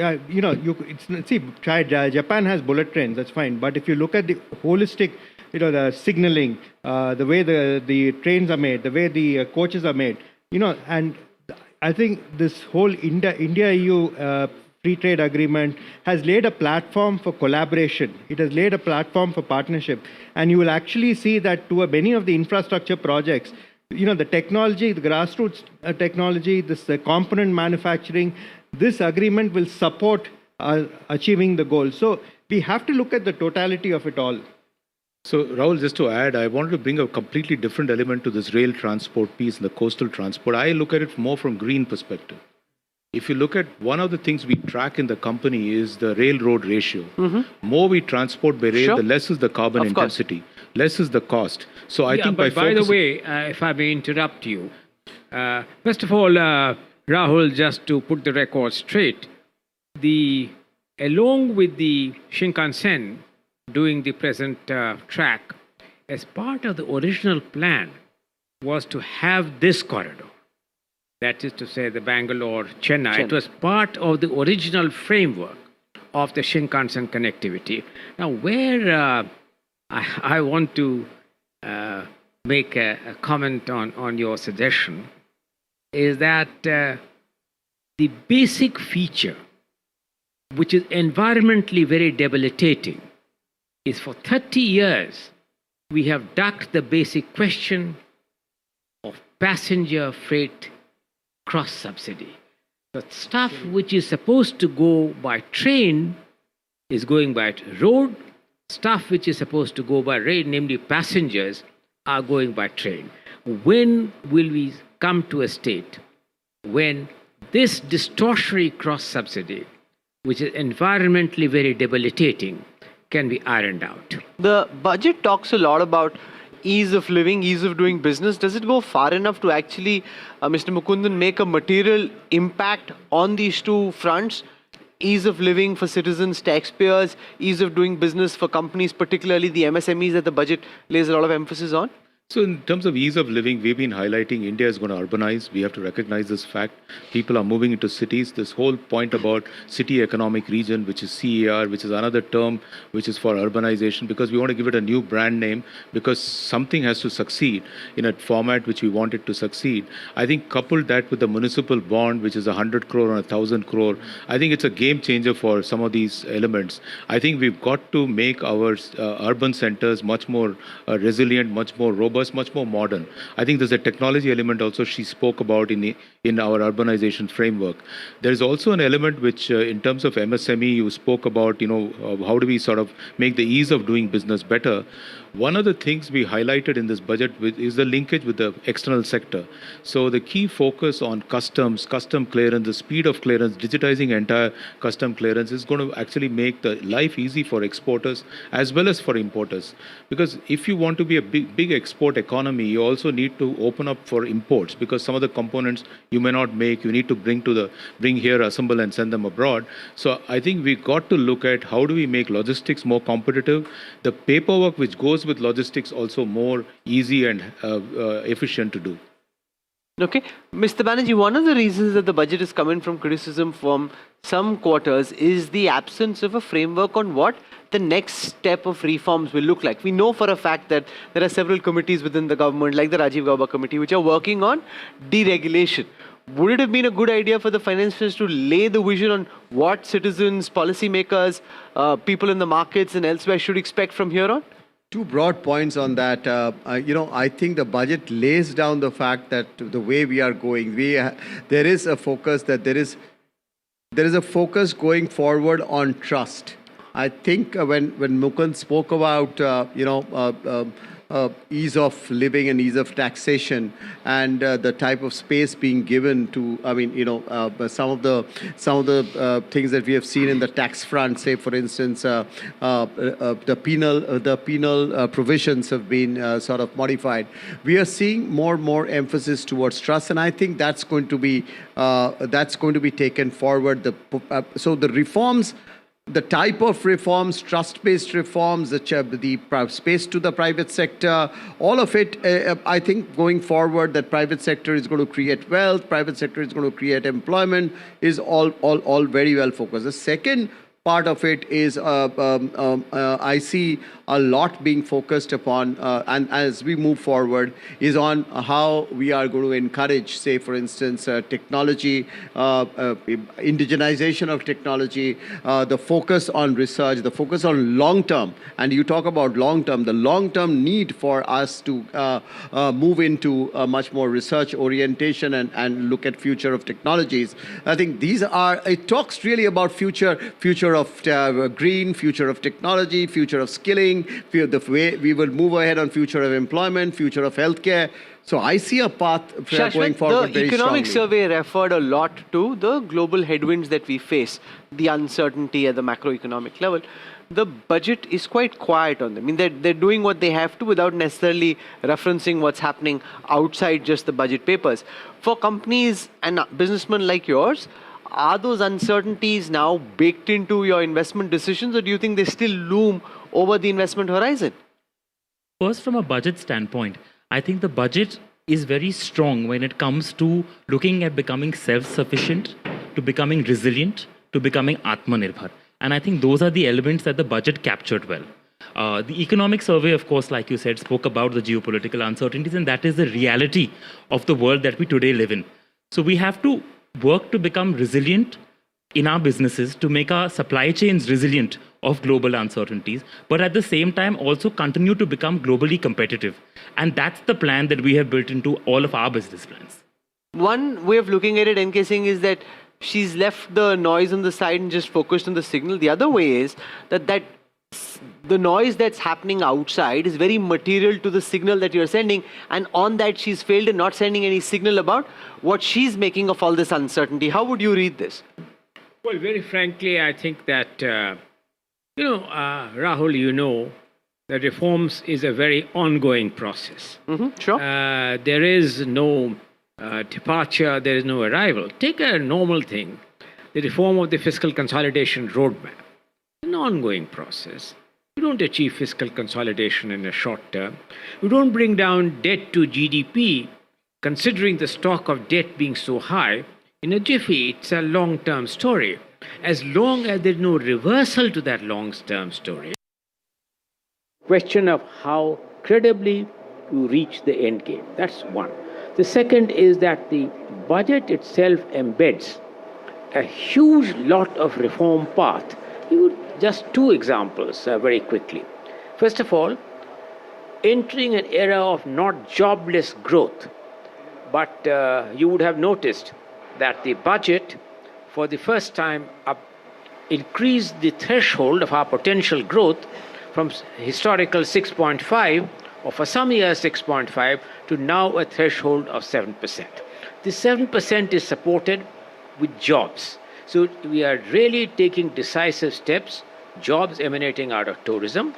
Japan has bullet trains, that's fine. But if you look at the holistic, the signaling, the way the trains are made, the way the coaches are made, and I think this whole India-EU free trade agreement has laid a platform for collaboration. It has laid a platform for partnership. And you will actually see that to many of the infrastructure projects, the technology, the grassroots technology, this component manufacturing, this agreement will support achieving the goal. So we have to look at the totality of it all. So, Rahul, just to add, I wanted to bring a completely different element to this rail transport piece and the coastal transport. I look at it more from green perspective. If you look at one of the things we track in the company is the railroad ratio. More we transport by rail, the less is the carbon intensity, less is the cost. So I think by the way, if I may interrupt you, first of all, Rahul, just to put the record straight, along with the Shinkansen doing the present track, as part of the original plan was to have this corridor. That is to say, the Bangalore-Chennai. It was part of the original framework of the Shinkansen connectivity. Now, where I want to make a comment on your suggestion is that the basic feature, which is environmentally very debilitating, is for 30 years we have ducked the basic question of passenger freight cross-subsidy. The stuff which is supposed to go by train is going by road. Stuff which is supposed to go by rail, namely passengers, are going by train. When will we come to a state when this distortionary cross-subsidy which is environmentally very debilitating, can be ironed out. The budget talks a lot about ease of living, ease of doing business. Does it go far enough to actually, Mr. Mukundan, make a material impact on these two fronts? Ease of living for citizens, taxpayers, ease of doing business for companies, particularly the MSMEs that the budget lays a lot of emphasis on? So in terms of ease of living, we've been highlighting India is going to urbanize. We have to recognize this fact. People are moving into cities. This whole point about city economic region, which is CER, which is another term which is for urbanization, because we want to give it a new brand name, because something has to succeed in a format which we want it to succeed. I think coupled that with the municipal bond, which is 100 crore and 1,000 crore, I think it's a game changer for some of these elements. I think we've got to make our urban centers much more resilient, much more robust, much more modern. I think there's a technology element also she spoke about in our urbanization framework. There's also an element which in terms of MSME you spoke about, how do we sort of make the ease of doing business better. One of the things we highlighted in this budget is the linkage with the external sector. So the key focus on customs, custom clearance, the speed of clearance, digitizing entire custom clearance is going to actually make the life easy for exporters as well as for importers. Because if you want to be a big export economy, you also need to open up for imports, because some of the components you may not make, you need to bring here, assemble and send them abroad. So I think we got to look at how do we make logistics more competitive, the paperwork which goes with logistics also more easy and efficient to do. Okay. Mr. Banerjee, one of the reasons that the budget is coming from criticism from some quarters is the absence of a framework on what the next step of reforms will look like. We know for a fact that there are several committees within the government, like the Rajiv Gauba committee, which are working on deregulation. Would it have been a good idea for the finance minister to lay the vision on what citizens, policymakers, people in the markets and elsewhere should expect from here on? Two broad points on that. I think the budget lays down the fact that the way we are going, there is a focus that there is a focus going forward on trust. I think when Mukund spoke about ease of living and ease of taxation and the type of space being given to, some of the things that we have seen in the tax front, say for instance, the penal provisions have been sort of modified. We are seeing more and more emphasis towards trust, and I think that's going to be taken forward. So the reforms. The type of reforms, trust-based reforms, the space to the private sector, all of it, I think going forward that private sector is going to create wealth, private sector is going to create employment, is all very well focused. The second part of it is I see a lot being focused upon, and as we move forward, is on how we are going to encourage, say, for instance, technology, indigenization of technology, the focus on research, the focus on long-term. And you talk about long-term, the long-term need for us to move into a much more research orientation and look at future of technologies. I think it talks really about future of green, future of technology, future of skilling, the way we will move ahead on future of employment, future of healthcare. So I see a path going forward very strongly. The economic survey referred a lot to the global headwinds that we face, the uncertainty at the macroeconomic level. The budget is quite quiet on them. I mean, they're doing what they have to without necessarily referencing what's happening outside just the budget papers. For companies and businessmen like yours, are those uncertainties now baked into your investment decisions, or do you think they still loom over the investment horizon? First, from a budget standpoint, I think the budget is very strong when it comes to looking at becoming self-sufficient, to becoming resilient, to becoming Atmanirbhar. And I think those are the elements that the budget captured well. The economic survey, of course, like you said, spoke about the geopolitical uncertainties, and that is the reality of the world that we today live in. So we have to work to become resilient in our businesses, to make our supply chains resilient of global uncertainties, but at the same time also continue to become globally competitive. And that's the plan that we have built into all of our business plans. One way of looking at it, NK Singh, is that she's left the noise on the side and just focused on the signal. The other way is that the noise that's happening outside is very material to the signal that you're sending, and on that she's failed in not sending any signal about what she's making of all this uncertainty. How would you read this? Well, very frankly, I think that, Rahul, that reforms is a very ongoing process. Sure. There is no departure, there is no arrival. Take a normal thing, the reform of the fiscal consolidation roadmap. An ongoing process. You don't achieve fiscal consolidation in a short term. You don't bring down debt to GDP, considering the stock of debt being so high, in a jiffy. It's a long-term story. As long as there's no reversal to that long-term story. Question of how credibly you reach the end game. That's one. The second is that the budget itself embeds a huge lot of reform path. Just two examples very quickly. First of all, entering an era of not jobless growth, but you would have noticed that the budget for the first time increased the threshold of our potential growth from historical 6.5 or for some years 6.5 to now a threshold of 7%. The 7% is supported with jobs. So we are really taking decisive steps, jobs emanating out of tourism,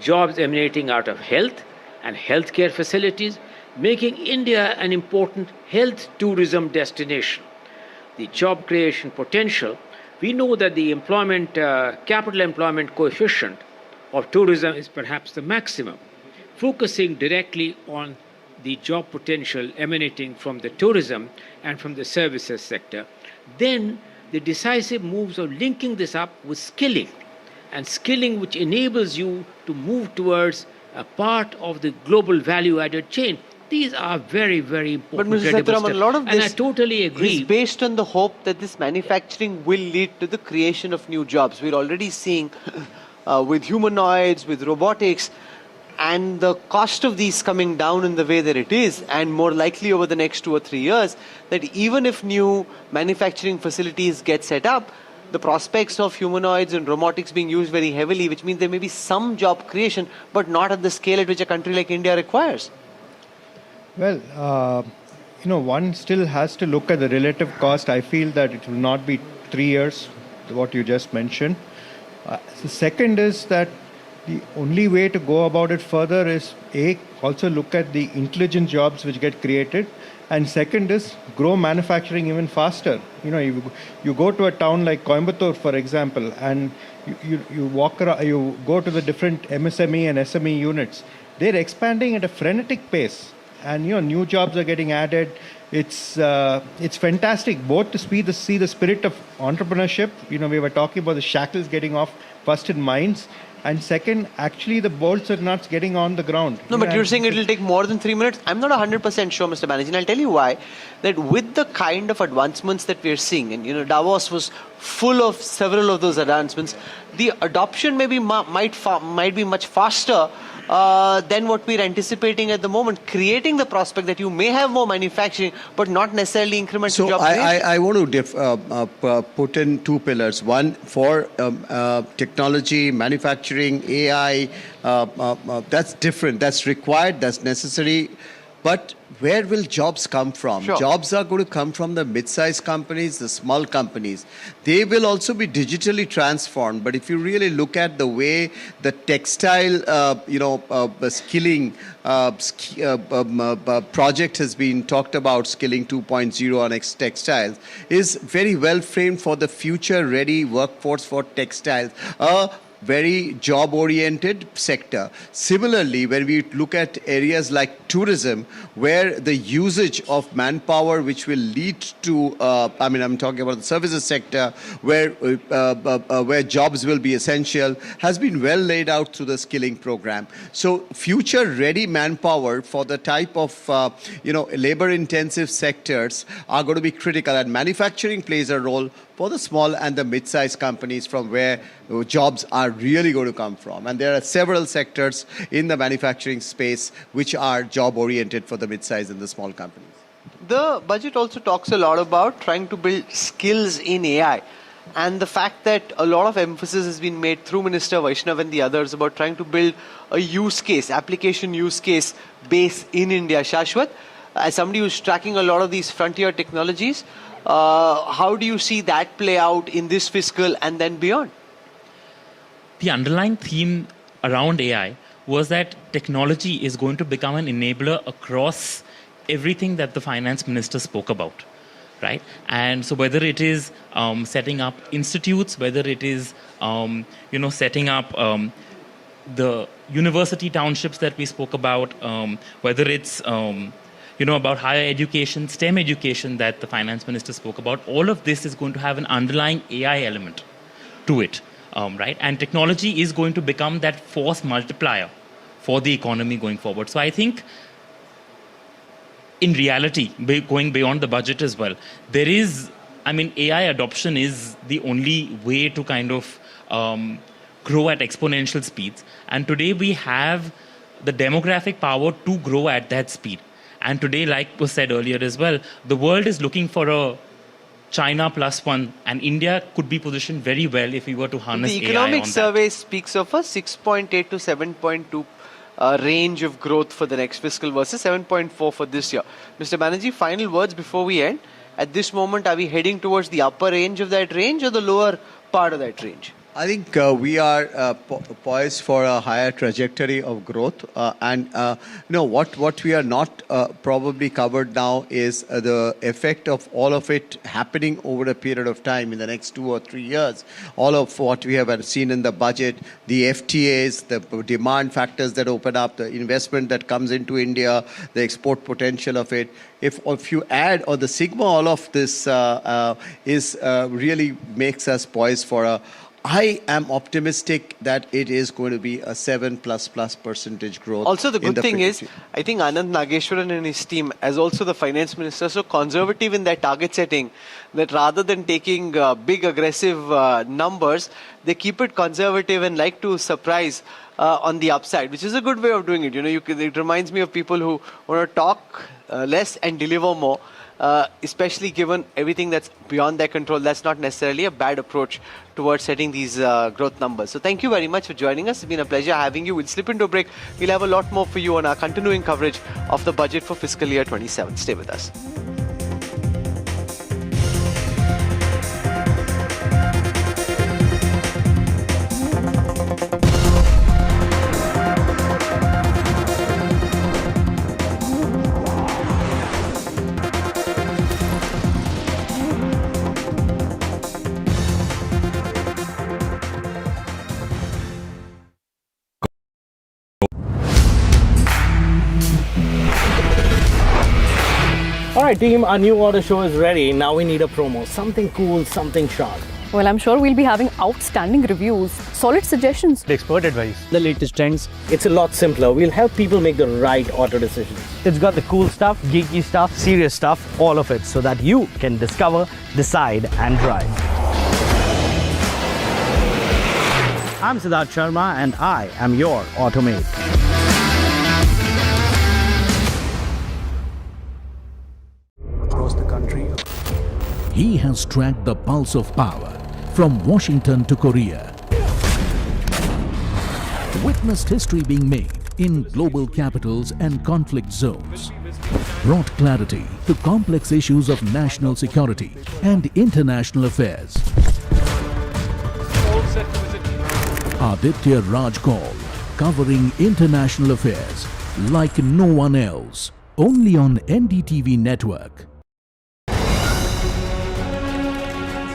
jobs emanating out of health and healthcare facilities, making India an important health tourism destination. The job creation potential, we know that the capital employment coefficient of tourism is perhaps the maximum. Focusing directly on the job potential emanating from the tourism and from the services sector, then the decisive moves of linking this up with skilling, and skilling which enables you to move towards a part of the global value-added chain. These are very, very important. But Mr. Sitharaman, a lot of this and I totally agree. is based on the hope that this manufacturing will lead to the creation of new jobs. We're already seeing with humanoids, with robotics, and the cost of these coming down in the way that it is, and more likely over the next 2 or 3 years, that even if new manufacturing facilities get set up, the prospects of humanoids and robotics being used very heavily, which means there may be some job creation, but not at the scale at which a country like India requires. Well, one still has to look at the relative cost. I feel that it will not be 3 years, what you just mentioned. The second is that the only way to go about it further is also look at the intelligent jobs which get created, and second is grow manufacturing even faster. You go to a town like Coimbatore, for example, and you walk around, you go to the different MSME and SME units. They're expanding at a frenetic pace, and new jobs are getting added. It's fantastic both to see the spirit of entrepreneurship. We were talking about the shackles getting off first in minds, and second, actually the bolts and nuts getting on the ground. No, but you're saying it will take more than 3 minutes? I'm not 100% sure, Mr. Banerjee, and I'll tell you why. That with the kind of advancements that we're seeing, and Davos was full of several of those advancements, the adoption might be much faster than what we're anticipating at the moment, creating the prospect that you may have more manufacturing, but not necessarily incremental job creation. I want to put in two pillars. One for technology, manufacturing, AI. That's different. That's required. That's necessary. But where will jobs come from? Sure. Jobs are going to come from the mid-sized companies, the small companies. They will also be digitally transformed. But if you really look at the way the textile, skilling project has been talked about, Skilling 2.0 on textiles, is very well framed for the future-ready workforce for textiles. Very job-oriented sector. Similarly, when we look at areas like tourism, where the usage of manpower, which will lead to, I'm talking about the services sector, where jobs will be essential, has been well laid out through the skilling program. So, future-ready manpower for the type of, labor-intensive sectors are going to be critical, and manufacturing plays a role for the small and the mid-sized companies from where jobs are really going to come from. And there are several sectors in the manufacturing space which are job-oriented for the mid-sized and the small companies. The budget also talks a lot about trying to build skills in AI. And the fact that a lot of emphasis has been made through Minister Vaishnav and the others about trying to build a use case, application use case base in India. Shashwat, as somebody who's tracking a lot of these frontier technologies, How do you see that play out in this fiscal and then beyond? The underlying theme around AI was that technology is going to become an enabler across everything that the finance minister spoke about, right? And so whether it is setting up institutes, whether it is setting up the university townships that we spoke about, whether it's about higher education, STEM education that the finance minister spoke about, all of this is going to have an underlying AI element to it. Right? And technology is going to become that force multiplier for the economy going forward. So I think in reality, going beyond the budget as well, AI adoption is the only way to kind of grow at exponential speeds. And today we have the demographic power to grow at that speed. And today, like was said earlier as well, the world is looking for a China +1, and India could be positioned very well if we were to harness AI on that. The economic survey speaks of a 6.8 to 7.2 range of growth for the next fiscal versus 7.4 for this year. Mr. Banerjee, final words before we end. At this moment, are we heading towards the upper range of that range or the lower part of that range? I think we are poised for a higher trajectory of growth. What we are not probably covered now is the effect of all of it happening over a period of time in the next 2 or 3 years. All of what we have seen in the budget, the FTAs, the demand factors that open up, the investment that comes into India, the export potential of it. If you add or the sigma, all of this really makes us poised for I am optimistic that it is going to be a 7+% growth. Also, the good thing is, I think Anand Nageshwaran and his team, as also the finance minister, so conservative in their target setting that rather than taking big aggressive numbers, they keep it conservative and like to surprise on the upside, which is a good way of doing it. It reminds me of people who want to talk less and deliver more. Especially given everything that's beyond their control, that's not necessarily a bad approach towards setting these growth numbers. So thank you very much for joining us. It's been a pleasure having you. We'll slip into a break. We'll have a lot more for you on our continuing coverage of the budget for fiscal year 27. Stay with us. Alright team, our new order show is ready. Now we need a promo. Something cool, something sharp. Well, I'm sure we'll be having outstanding reviews, solid suggestions, expert advice, the latest trends. It's a lot simpler. We'll help people make the right auto decisions. It's got the cool stuff, geeky stuff, serious stuff, all of it, so that you can discover, decide and drive. I'm Siddharth Sharma and I am your Automate. Across the country, he has tracked the pulse of power from Washington to Korea. Witnessed history being made in global capitals and conflict zones. Brought clarity to complex issues of national security and international affairs. Aditya Raj Kaul, covering international affairs like no one else. Only on NDTV network.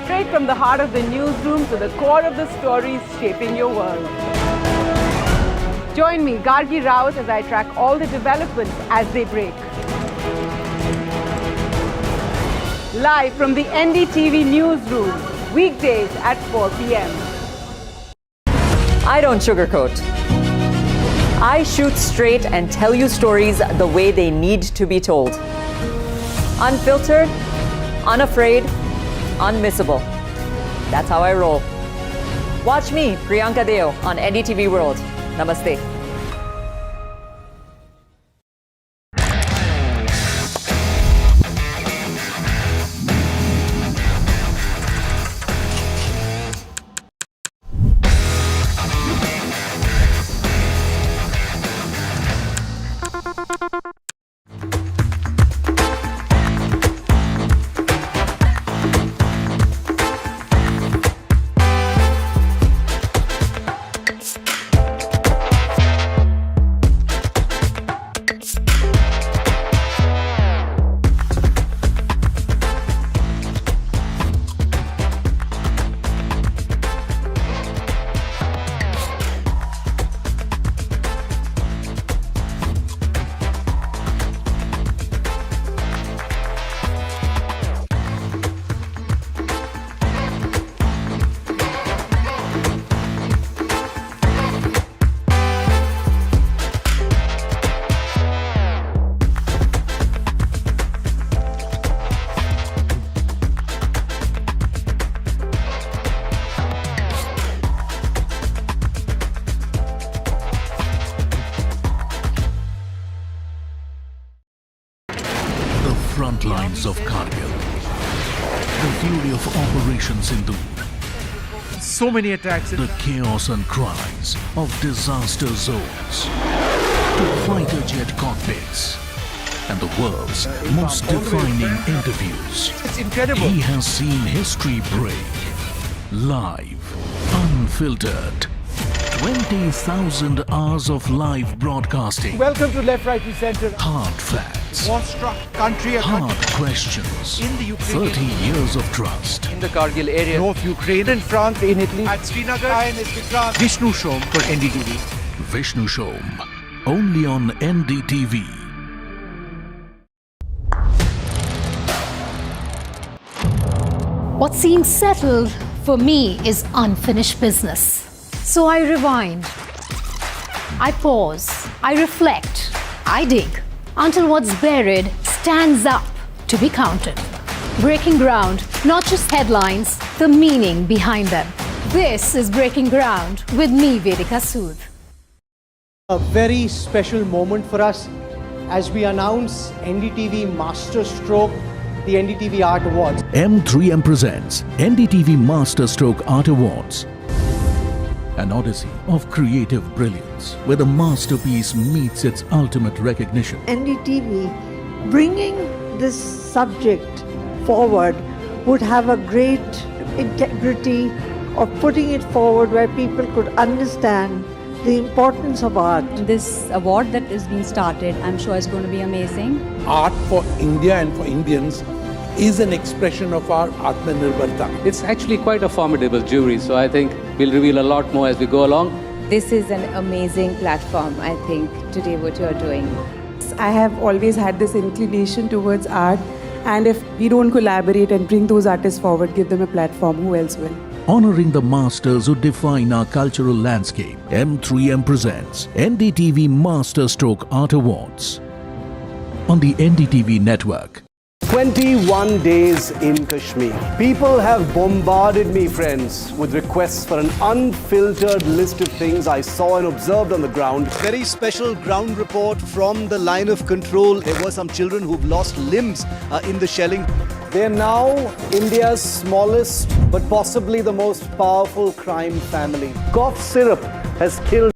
Straight from the heart of the newsroom to the core of the stories shaping your world. Join me, Gargi Rawat, as I track all the developments as they break. Live from the NDTV newsroom, weekdays at 4 p.m. I don't sugarcoat. I shoot straight and tell you stories the way they need to be told. Unfiltered, unafraid, unmissable. That's how I roll. Watch me, Priyanka Deo, on NDTV World. Namaste. of Kargil, the fury of Operation Sindhu, so many attacks, the chaos and cries of disaster zones, to fighter jet cockpits, and the world's most defining interviews. It's incredible. He has seen history break. Live, unfiltered. 20,000 hours of live broadcasting. Welcome to Left, Right, Centre. Hard facts. War-struck country. Hard questions. In the Ukraine. 30 years of trust. In the Kargil area. North Ukraine. In France. In Italy. At Srinagar. Vishnu Shom for NDTV. Vishnu Shom. Only on NDTV. What seems settled for me is unfinished business. So I rewind, I pause, I reflect, I dig until what's buried stands up to be counted. Breaking ground, not just headlines, the meaning behind them. This is Breaking Ground with me, Vedika Sood. A very special moment for us as we announce NDTV Masterstroke, the NDTV Art Awards. M3M presents NDTV Masterstroke Art Awards. An odyssey of creative brilliance where the masterpiece meets its ultimate recognition. NDTV bringing this subject forward would have a great integrity of putting it forward where people could understand the importance of art. This award that is being started, I'm sure is going to be amazing. Art for India and for Indians is an expression of our Atmanirbharta. It's actually quite a formidable jury, so I think we'll reveal a lot more as we go along. This is an amazing platform, I think, today what you're doing. I have always had this inclination towards art, and if we don't collaborate and bring those artists forward, give them a platform, who else will? Honoring the masters who define our cultural landscape, M3M presents NDTV Masterstroke Art Awards on the NDTV network. 21 days in Kashmir. People have bombarded me, friends, with requests for an unfiltered list of things I saw and observed on the ground. Very special ground report from the line of control. There were some children who've lost limbs in the shelling. They're now India's smallest but possibly the most powerful crime family. Cough syrup has killed.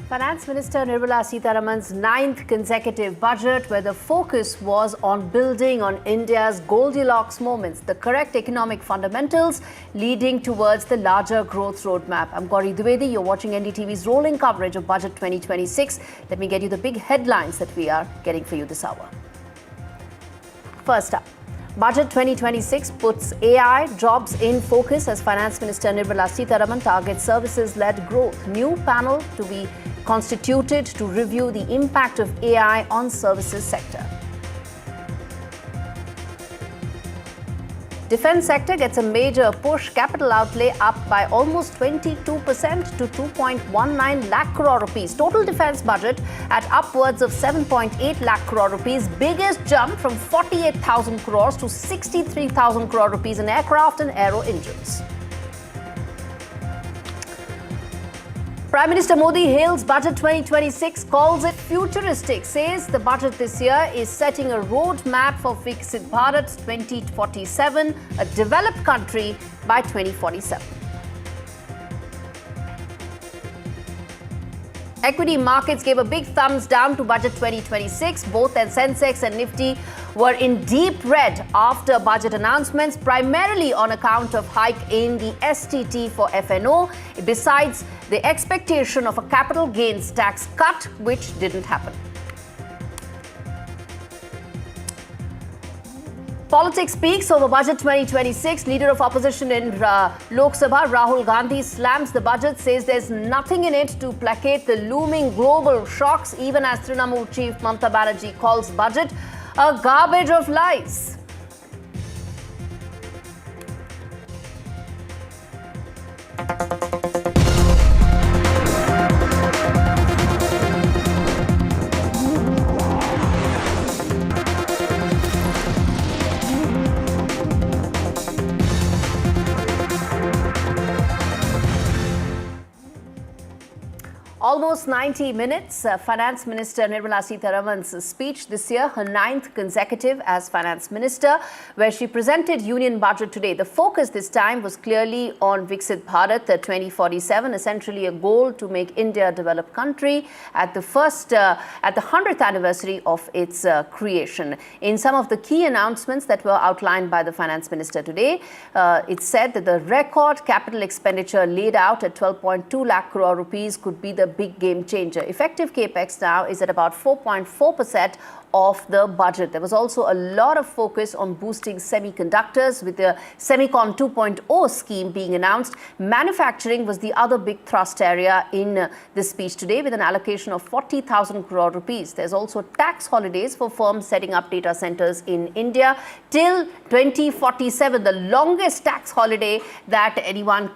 Finance Minister Nirmala Sitharaman's 9th consecutive budget, where the focus was on building on India's Goldilocks moments, the correct economic fundamentals leading towards the larger growth roadmap. I'm Gauri Dwivedi. You're watching NDTV's rolling coverage of Budget 2026. Let me get you the big headlines that we are getting for you this hour. First up, Budget 2026 puts AI jobs in focus as Finance Minister Nirmala Sitharaman targets services-led growth. New panel to be constituted to review the impact of AI on services sector. Defense sector gets a major push. Capital outlay up by almost 22% to 2.19 lakh crore rupees. Total defense budget at upwards of 7.8 lakh crore rupees. Biggest jump from 48,000 crores to 63,000 crore rupees in aircraft and aero engines. Prime Minister Modi hails Budget 2026, calls it futuristic, says the budget this year is setting a roadmap for Viksit Bharat 2047, a developed country by 2047. Equity markets gave a big thumbs down to Budget 2026. Both Sensex and Nifty were in deep red after budget announcements, primarily on account of hike in the STT for FNO, besides the expectation of a capital gains tax cut, which didn't happen. Politics speaks over Budget 2026. Leader of opposition in Lok Sabha, Rahul Gandhi, slams the budget, says there's nothing in it to placate the looming global shocks, even as Trinamool chief Mamata Banerjee calls budget a garbage of lies. Almost 90 minutes. Finance Minister Nirmala Sitharaman's speech this year, her 9th consecutive as Finance Minister, where she presented Union Budget today. The focus this time was clearly on Viksit Bharat 2047, essentially a goal to make India a developed country at the 100th anniversary of its creation. In some of the key announcements that were outlined by the Finance Minister today, it said that the record capital expenditure laid out at 12.2 lakh crore rupees could be the big game changer. Effective capex now is at about 4.4% of the budget. There was also a lot of focus on boosting semiconductors with the Semicon 2.0 scheme being announced. Manufacturing was the other big thrust area in this speech today with an allocation of 40,000 crore rupees. There's also tax holidays for firms setting up data centers in India till 2047, the longest tax holiday that anyone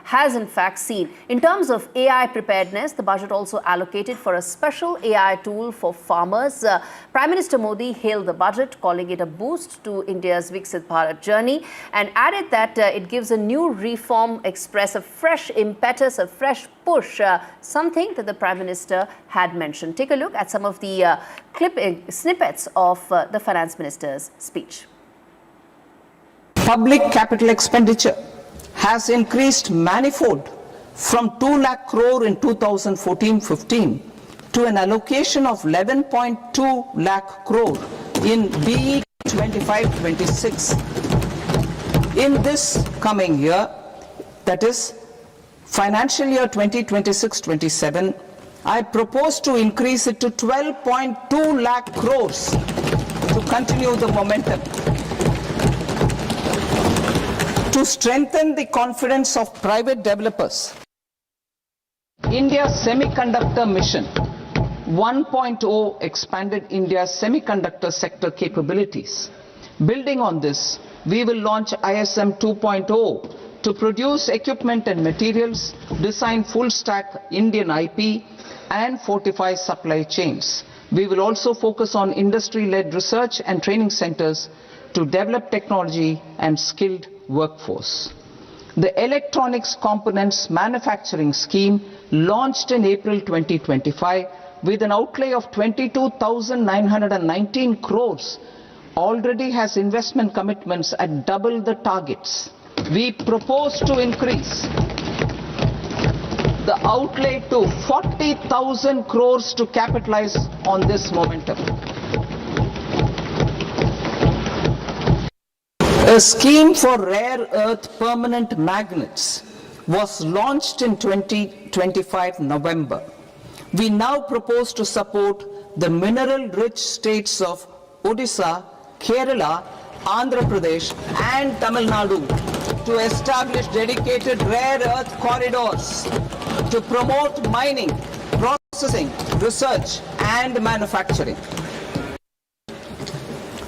has in fact seen. In terms of AI preparedness, the budget also allocated for a special AI tool for farmers. Prime Minister Modi hailed the budget, calling it a boost to India's Viksit Bharat journey, and added that it gives a new reform express, a fresh impetus, a fresh push, something that the Prime Minister had mentioned. Take a look at some of the snippets of the Finance Minister's speech. Public capital expenditure has increased manifold from 2 lakh crore in 2014-15 to an allocation of 11.2 lakh crore in BE 25-26. In this coming year, that is financial year 2026-27, I propose to increase it to 12.2 lakh crores to continue the momentum. To strengthen the confidence of private developers, India's Semiconductor Mission 1.0 expanded India's semiconductor sector capabilities. Building on this, we will launch ISM 2.0 to produce equipment and materials, design full-stack Indian IP, and fortify supply chains. We will also focus on industry-led research and training centers to develop technology and skilled workforce. The Electronics Components Manufacturing Scheme, launched in April 2025 with an outlay of 22,919 crores, already has investment commitments at double the targets. We propose to increase the outlay to 40,000 crores to capitalize on this momentum. A scheme for rare earth permanent magnets was launched in 2025 November. We now propose to support the mineral-rich states of Odisha, Kerala, Andhra Pradesh and Tamil Nadu to establish dedicated rare earth corridors to promote mining, processing, research and manufacturing.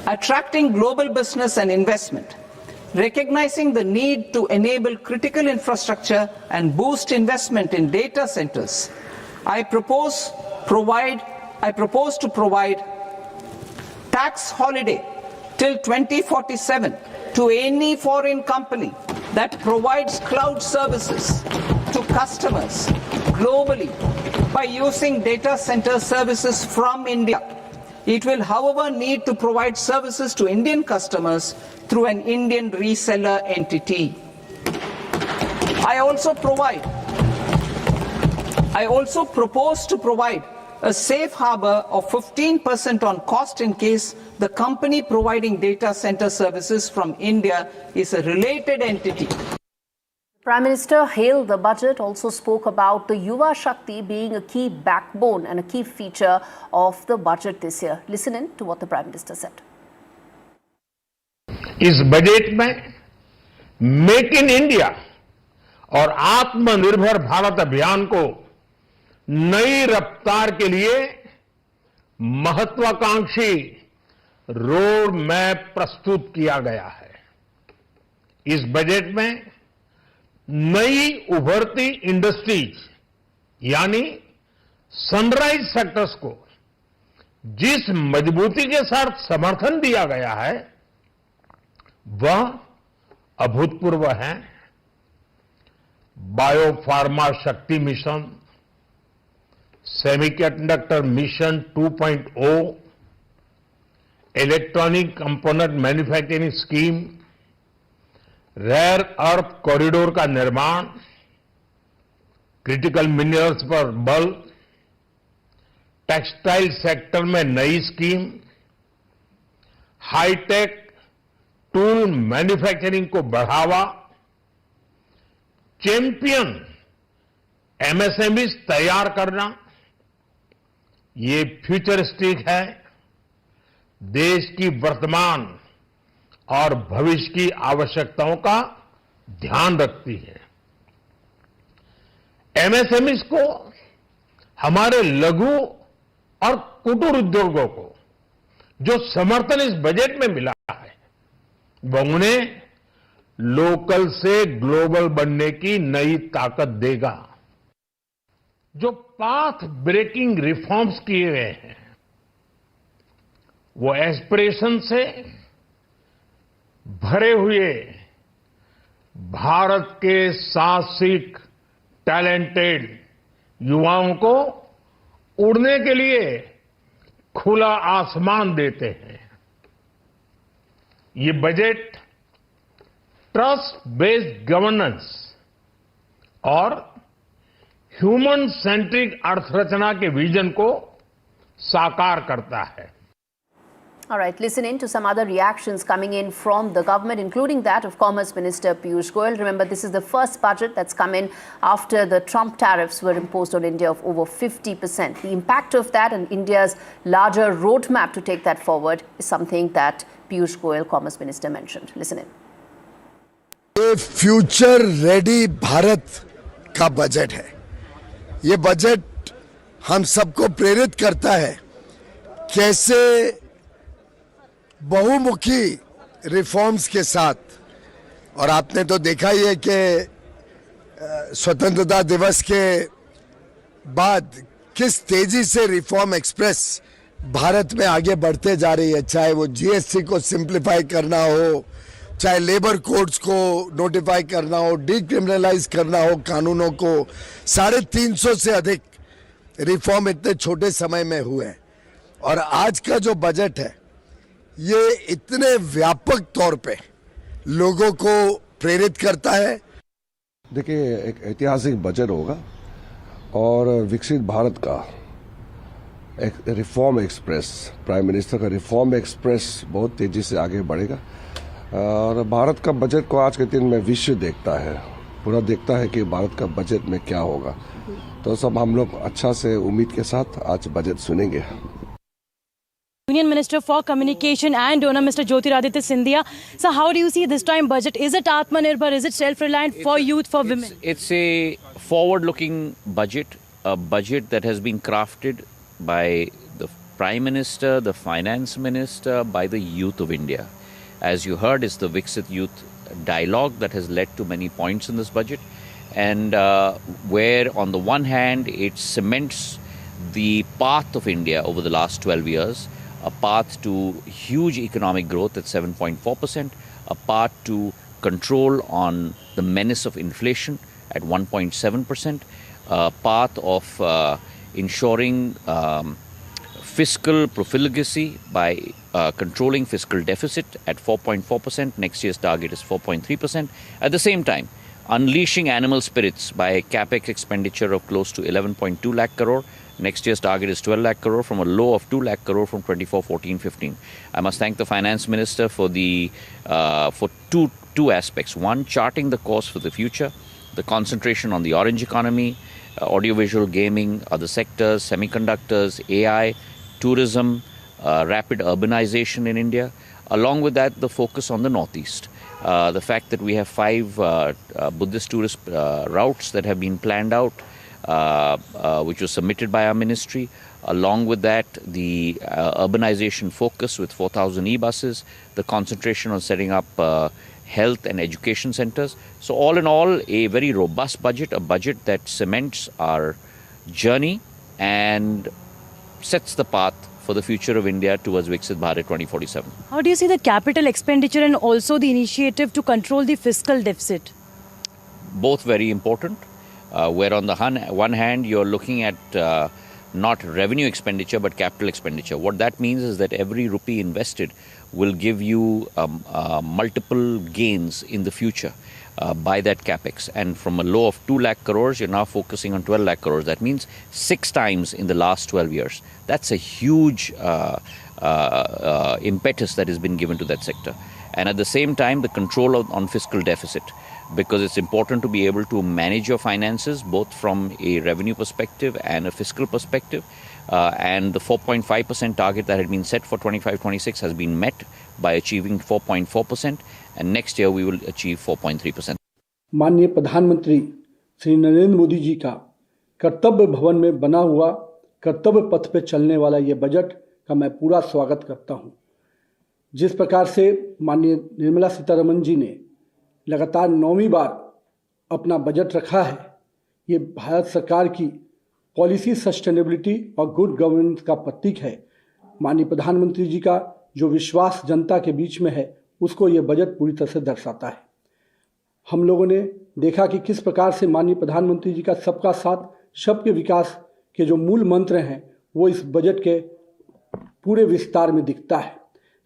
Attracting global business and investment. Recognizing the need to enable critical infrastructure and boost investment in data centers, I propose to provide tax holiday till 2047 to any foreign company that provides cloud services to customers globally by using data center services from India. It will, however, need to provide services to Indian customers through an Indian reseller entity. I also propose to provide a safe harbor of 15% on cost in case the company providing data center services from India is a related entity. Prime Minister hailed the budget, also spoke about the Yuva Shakti being a key backbone and a key feature of the budget this year. Listen in to what the Prime Minister said. इस budget में make in India और आत्मनिर्भर भारत अभियान को नई रफ्तार के लिए महत्वाकांक्षी रोड मैप प्रस्तुत किया गया है। इस बजट में नई उभरती इंडस्ट्रीज यानी सनराइज सेक्टर्स को जिस मजबूती के साथ समर्थन दिया गया है वह अभूतपूर्व है। Biopharma Shakti mission, Semiconductor Mission 2.0, Electronic Component Manufacturing Scheme, rare earth corridor का निर्माण, क्रिटिकल मिनरल्स पर बल, टेक्सटाइल सेक्टर में नई स्कीम, हाईटेक टूल मैन्युफैक्चरिंग को बढ़ावा, चैंपियन एमएसएमई तैयार करना, ये फ्यूचरिस्टिक है, देश की वर्तमान और भविष्य की आवश्यकताओं का ध्यान रखती है। एमएसएमई को, हमारे लघु और कुटीर उद्योगों को जो समर्थन इस बजट में मिला है, वो उन्हें लोकल से ग्लोबल बनने की नई ताकत देगा। जो पाथ ब्रेकिंग रिफॉर्म्स किए गए हैं, वो एस्पिरेशन से भरे हुए भारत के साहसिक, टैलेंटेड युवाओं को उड़ने के लिए खुला आसमान देते हैं। ये बजट ट्रस्ट बेस्ड गवर्नेंस और ह्यूमन सेंट्रिक अर्थरचना के विजन को साकार करता है। All right, listen in to some other reactions coming in from the government, including that of Commerce Minister Piyush Goyal. Remember, this is the first budget that's come in after the Trump tariffs were imposed on India of over 50%. The impact of that and India's larger roadmap to take that forward is something that Piyush Goyal, Commerce Minister, mentioned. Listen in. ये future ready Bharat का budget है। ये budget हम सबको प्रेरित करता है कैसे बहुमुखी रिफॉर्म्स के साथ, और आपने तो देखा ही है कि स्वतंत्रता दिवस के बाद किस तेजी से रिफॉर्म एक्सप्रेस भारत में आगे बढ़ते जा रही है। चाहे वो जीएसटी को सिंप्लीफाई करना हो, चाहे लेबर कोड्स को नोटिफाई करना हो, डीक्रिमिनलाइज करना हो कानूनों को। 350 से अधिक रिफॉर्म इतने छोटे समय में हुए हैं। और आज का जो बजट है ये इतने व्यापक तौर पे लोगों को प्रेरित करता है। देखिए, एक ऐतिहासिक बजट होगा और विकसित भारत का एक रिफॉर्म एक्सप्रेस, प्राइम मिनिस्टर का रिफॉर्म एक्सप्रेस बहुत तेजी से आगे बढ़ेगा। और भारत का बजट को आज के दिन में विश्व देखता है, पूरा देखता है कि भारत का बजट में क्या होगा। तो सब हम लोग अच्छा से उम्मीद के साथ आज बजट सुनेंगे। Union Minister for Communication and Donor, Mr. Jyotiraditya Scindia. So how do you see this time budget? Is it Atmanirbhar? Is it self-reliant for youth, for women? It's a forward-looking budget, a budget that has been crafted by the Prime Minister, the Finance Minister, by the youth of India. As you heard, it's the Viksit Youth dialogue that has led to many points in this budget, and where on the one hand it cements the path of India over the last 12 years, a path to huge economic growth at 7.4%, a path to control on the menace of inflation at 1.7%, a path of ensuring fiscal profligacy by controlling fiscal deficit at 4.4%. Next year's target is 4.3%. At the same time, unleashing animal spirits by a capex expenditure of close to 11.2 lakh crore. Next year's target is 12 lakh crore from a low of 2 lakh crore from 24-14-15. I must thank the Finance Minister for two aspects. One, charting the course for the future, the concentration on the orange economy, audiovisual, gaming, other sectors, semiconductors, AI, tourism, rapid urbanization in India. Along with that, the focus on the Northeast. The fact that we have 5 Buddhist tourist routes that have been planned out, which was submitted by our ministry. Along with that, the urbanization focus with 4,000 e-buses, the concentration on setting up health and education centers. So all in all, a very robust budget, a budget that cements our journey and sets the path for the future of India towards Viksit Bharat 2047. How do you see the capital expenditure and also the initiative to control the fiscal deficit? Both very important. Where on the one hand, you're looking at not revenue expenditure but capital expenditure. What that means is that every rupee invested will give you multiple gains in the future by that capex. And from a low of 2 lakh crores, you're now focusing on 12 lakh crores. That means 6 times in the last 12 years. That's a huge impetus that has been given to that sector. And at the same time, the control on fiscal deficit, because it's important to be able to manage your finances both from a revenue perspective and a fiscal perspective. And the 4.5% target that had been set for 25-26 has been met by achieving 4.4%, and next year we will achieve 4.3%. माननीय प्रधानमंत्री श्री नरेंद्र मोदी जी का कर्तव्य भवन में बना हुआ कर्तव्य पथ पे चलने वाला ये बजट का मैं पूरा स्वागत करता हूँ। जिस प्रकार से माननीय निर्मला सीतारमण जी ने लगातार 9वीं बार अपना बजट रखा है, ये भारत सरकार की पॉलिसी सस्टेनेबिलिटी और गुड गवर्नेंस का प्रतीक है। माननीय प्रधानमंत्री जी का जो विश्वास जनता के बीच में है, उसको ये बजट पूरी तरह से दर्शाता है। हम लोगों ने देखा कि किस प्रकार से माननीय प्रधानमंत्री जी का सबका साथ सबके विकास के जो मूल मंत्र हैं, वो इस बजट के पूरे विस्तार में दिखता है।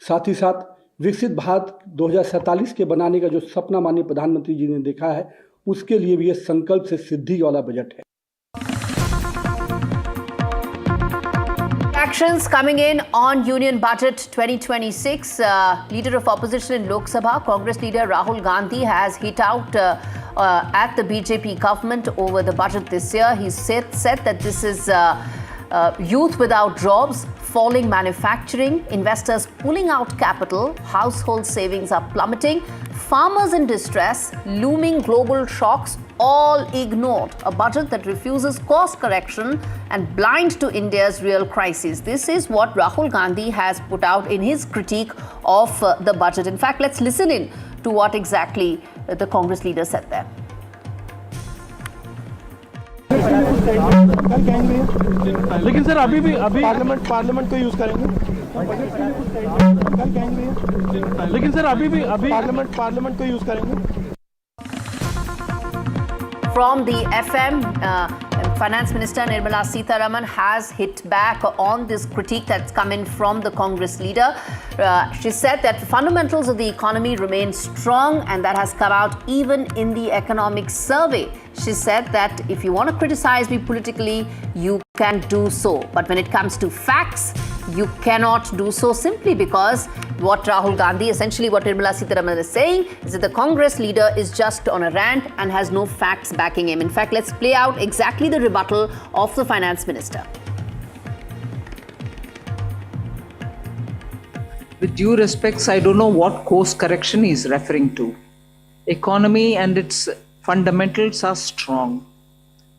साथ ही साथ विकसित भारत 2047 के बनाने का जो सपना माननीय प्रधानमंत्री जी ने देखा है, उसके लिए भी ये संकल्प से सिद्धि वाला बजट है। Actions coming in on Union Budget 2026. Leader of opposition in Lok Sabha, Congress leader Rahul Gandhi has hit out at the BJP government over the budget this year. He said that this is youth without jobs, falling manufacturing, investors pulling out capital, household savings are plummeting, farmers in distress, looming global shocks, all ignored. A budget that refuses course correction and blind to India's real crises. This is what Rahul Gandhi has put out in his critique of the budget. In fact, let's listen in to what exactly the Congress leader said there. लेकिन sir अभी parliament को use करेंगे। लेकिन sir अभी parliament को use करेंगे। From the FM, Finance Minister Nirmala Sitharaman has hit back on this critique that's come in from the Congress leader. She said that the fundamentals of the economy remain strong, and that has come out even in the economic survey. She said that if you want to criticize me politically, you can do so. But when it comes to facts, you cannot do so, simply because what Rahul Gandhi, essentially what Nirmala Sitharaman is saying, is that the Congress leader is just on a rant and has no facts backing him. In fact, let's play out exactly the rebuttal of the Finance Minister. With due respects, I don't know what course correction he is referring to. Economy and its fundamentals are strong.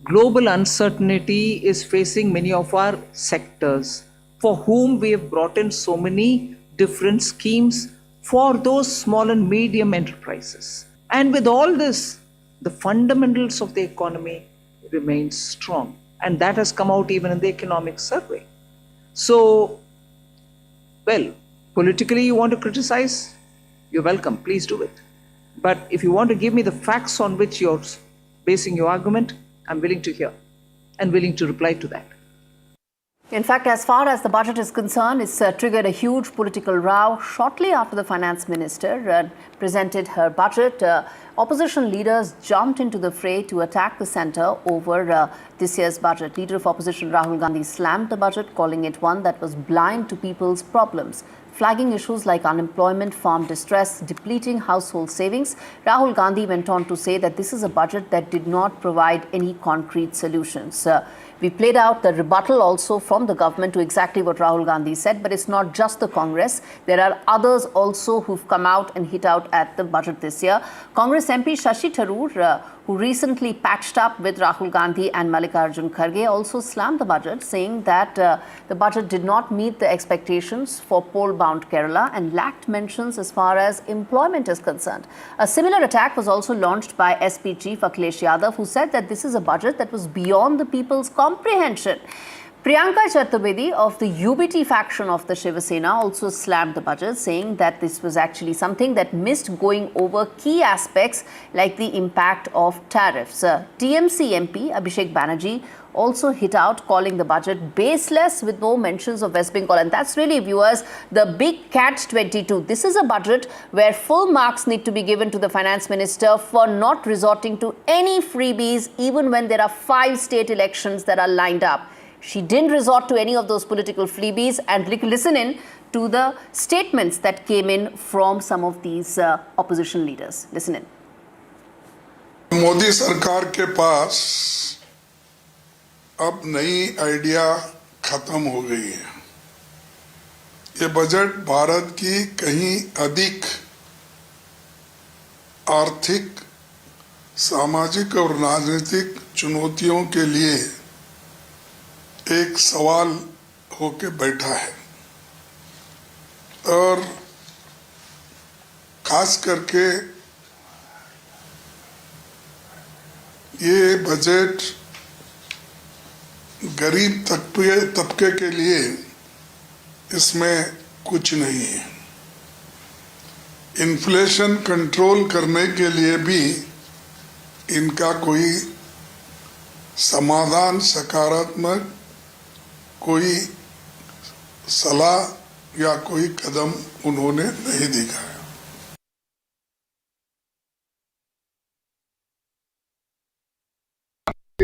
Global uncertainty is facing many of our sectors, for whom we have brought in so many different schemes for those small and medium enterprises. And with all this, the fundamentals of the economy remain strong. And that has come out even in the economic survey. So, well, politically you want to criticize, you're welcome, please do it. But if you want to give me the facts on which you're basing your argument, I'm willing to hear and willing to reply to that. In fact, as far as the budget is concerned, it's triggered a huge political row. Shortly after the finance minister presented her budget, opposition leaders jumped into the fray to attack the centre over this year's budget. Leader of opposition Rahul Gandhi slammed the budget, calling it one that was blind to people's problems. Flagging issues like unemployment, farm distress, depleting household savings, Rahul Gandhi went on to say that this is a budget that did not provide any concrete solutions. We played out the rebuttal also from the government to exactly what Rahul Gandhi said, but it's not just the Congress. There are others also who've come out and hit out at the budget this year. Congress MP Shashi Tharoor, who recently patched up with Rahul Gandhi and Mallikarjun Kharge, also slammed the budget, saying that the budget did not meet the expectations for poll-bound Kerala and lacked mentions as far as employment is concerned. A similar attack was also launched by SP Chief Akhilesh Yadav, who said that this is a budget that was beyond the people's comprehension. Priyanka Chaturvedi of the UBT faction of the Shiva Sena also slammed the budget, saying that this was actually something that missed going over key aspects like the impact of tariffs. TMC MP Abhishek Banerjee also hit out, calling the budget baseless with no mentions of West Bengal. And that's really, viewers, the big catch-22. This is a budget where full marks need to be given to the finance minister for not resorting to any freebies, even when there are 5 state elections that are lined up. She didn't resort to any of those political freebies, and listen in to the statements that came in from some of these opposition leaders. Listen in. Modi सरकार के पास अब नई idea खत्म हो गई है। ये budget Bharat की कहीं अधिक आर्थिक, सामाजिक और राजनीतिक चुनौतियों के लिए एक सवाल होके बैठा है और खास करके ये बजट गरीब तबके के लिए इसमें कुछ नहीं है। इन्फ्लेशन कंट्रोल करने के लिए भी इनका कोई समाधान, सकारात्मक कोई सलाह या कोई कदम उन्होंने नहीं दिखाया।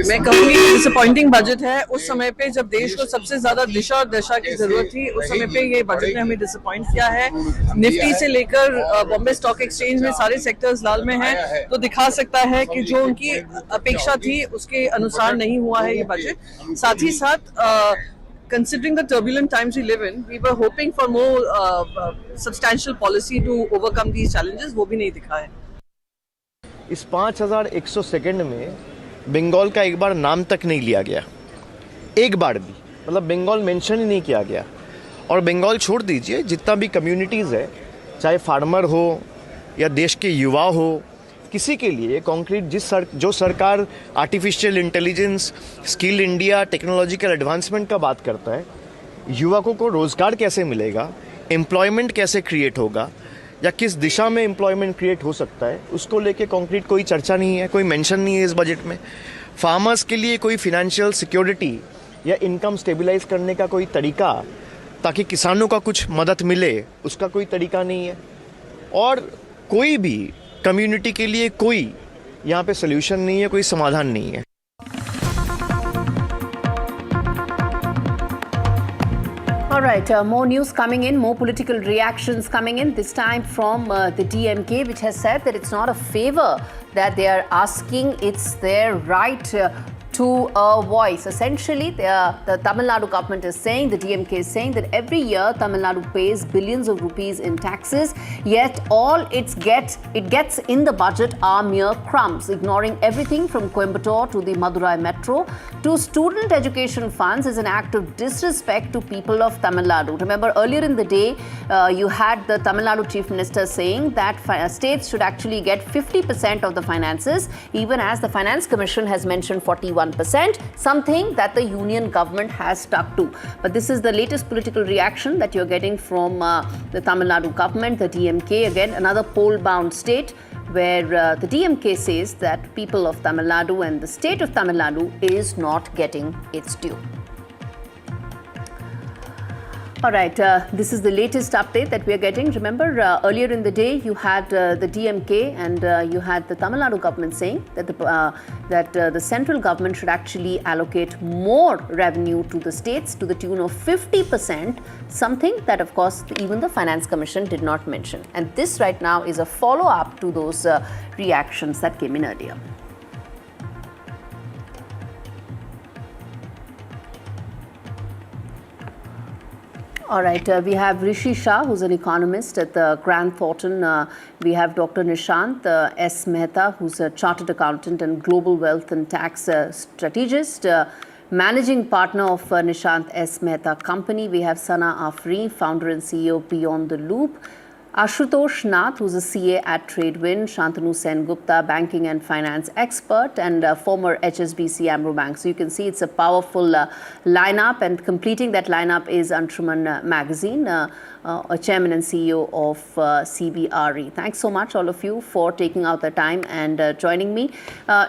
मैं कहूँगी डिसअपॉइंटिंग बजट है। उस समय पे जब देश को सबसे ज्यादा दिशा और दशा की जरूरत थी, उस समय पे ये बजट ने हमें डिसअपॉइंट किया है। निफ्टी से लेकर बॉम्बे स्टॉक एक्सचेंज में सारे सेक्टर्स लाल में हैं, तो दिखा सकता है कि जो उनकी अपेक्षा थी उसके अनुसार नहीं हुआ है ये बजट। साथ ही साथ considering the turbulent times we live in, we were hoping for more substantial policy to overcome these challenges. वो भी नहीं दिखा है। इस 5100 सेकंड में बंगाल का एक बार नाम तक नहीं लिया गया, एक बार भी, मतलब बंगाल मेंशन ही नहीं किया गया। और बंगाल छोड़ दीजिए, जितना भी कम्युनिटीज़ है, चाहे फार्मर हो या देश के युवा हो, किसी के लिए कॉन्क्रीट जो सरकार artificial intelligence, skill India, technological advancement का बात करता है, युवकों को रोज़गार कैसे मिलेगा, एम्प्लॉयमेंट कैसे क्रिएट होगा या किस दिशा में एम्प्लॉयमेंट क्रिएट हो सकता है, उसको लेके कॉन्क्रीट कोई चर्चा नहीं है, कोई मेंशन नहीं है इस बजट में। फार्मर्स के लिए कोई फिनेंशियल सिक्योरिटी या इनकम स्टेबलाइज करने का कोई तरीका, ताकि किसानों का कुछ मदद मिले, उसका कोई तरीका नहीं है। और कोई भी कम्युनिटी के लिए कोई यहाँ पे सोल्यूशन नहीं है, कोई समाधान नहीं है। All right, more news coming in, more political reactions coming in, this time from the DMK, which has said that it's not a favor that they are asking, it's their right to a voice. Essentially, the Tamil Nadu government is saying, the DMK is saying that every year Tamil Nadu pays billions of rupees in taxes, yet all it gets in the budget are mere crumbs, ignoring everything from Coimbatore to the Madurai Metro to student education funds is an act of disrespect to people of Tamil Nadu. Remember, earlier in the day, you had the Tamil Nadu Chief Minister saying that states should actually get 50% of the finances, even as the Finance Commission has mentioned 41%, something that the union government has stuck to. But this is the latest political reaction that you're getting from the Tamil Nadu government, the DMK, again another poll-bound state, where the DMK says that people of Tamil Nadu and the state of Tamil Nadu is not getting its due. All right, this is the latest update that we are getting. Remember, earlier in the day, you had the DMK and you had the Tamil Nadu government saying that the central government should actually allocate more revenue to the states to the tune of 50%, something that, of course, even the Finance Commission did not mention. And this right now is a follow-up to those reactions that came in earlier. All right, we have Rishi Shah, who's an economist at the Grant Thornton. We have Dr. Nishant S. Mehta, who's a chartered accountant and global wealth and tax strategist. Managing partner of Nishant S. Mehta Company. We have Sana Afri, founder and CEO of Beyond the Loop. Ashutosh Nath, who's a CA at Tradewin, Shantanu Sen Gupta, banking and finance expert, and former HSBC Amro Bank. So you can see it's a powerful lineup, and completing that lineup is Anshuman Magazine, a chairman and CEO of CBRE. Thanks so much, all of you, for taking out the time and joining me.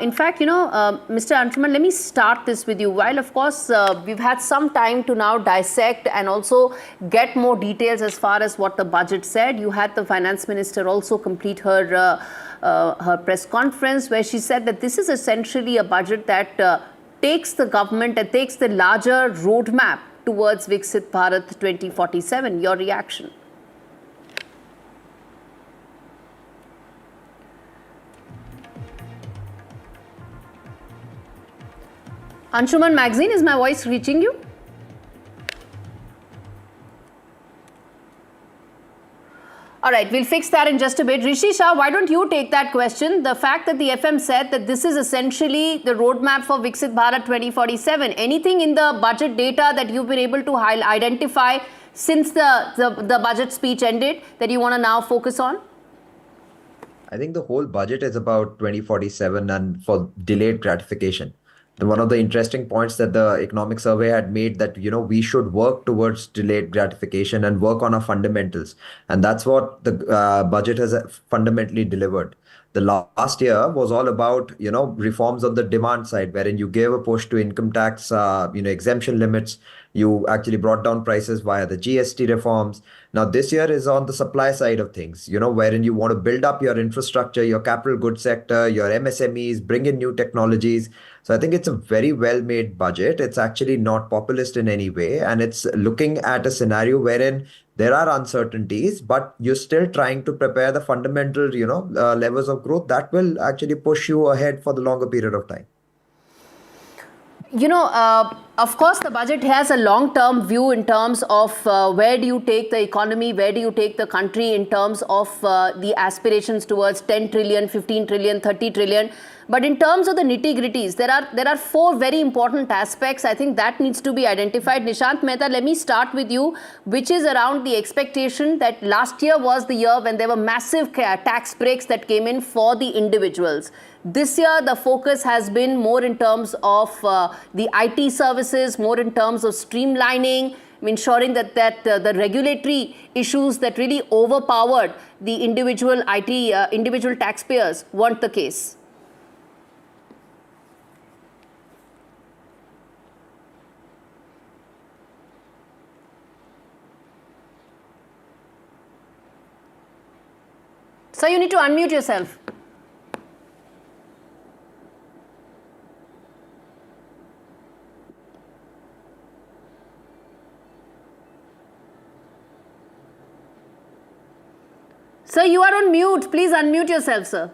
In fact, Mr. Anshuman, let me start this with you. While, of course, we've had some time to now dissect and also get more details as far as what the budget said. You had the finance minister also complete her press conference where she said that this is essentially a budget that takes the government and takes the larger roadmap towards Viksit Bharat 2047. Your reaction? Anshuman Magazine, is my voice reaching you? All right, we'll fix that in just a bit. Rishi Shah, why don't you take that question? The fact that the FM said that this is essentially the roadmap for Viksit Bharat 2047. Anything in the budget data that you've been able to identify since the budget speech ended that you want to now focus on? I think the whole budget is about 2047 and for delayed gratification. One of the interesting points that the economic survey had made that, we should work towards delayed gratification and work on our fundamentals. And that's what the budget has fundamentally delivered. The last year was all about, reforms on the demand side, wherein you gave a push to income tax, exemption limits. You actually brought down prices via the GST reforms. Now, this year is on the supply side of things, wherein you want to build up your infrastructure, your capital goods sector, your MSMEs, bring in new technologies. So I think it's a very well-made budget. It's actually not populist in any way. And it's looking at a scenario wherein there are uncertainties, but you're still trying to prepare the fundamental, levels of growth that will actually push you ahead for the longer period of time. Of course, the budget has a long-term view in terms of where do you take the economy, where do you take the country in terms of the aspirations towards 10 trillion, 15 trillion, 30 trillion. But in terms of the nitty-gritties, there are four very important aspects. I think that needs to be identified. Nishant Mehta, let me start with you, which is around the expectation that last year was the year when there were massive tax breaks that came in for the individuals. This year, the focus has been more in terms of the IT services, more in terms of streamlining, ensuring that the regulatory issues that really overpowered the individual individual taxpayers weren't the case. Sir, you need to unmute yourself. Sir, you are on mute. Please unmute yourself, sir.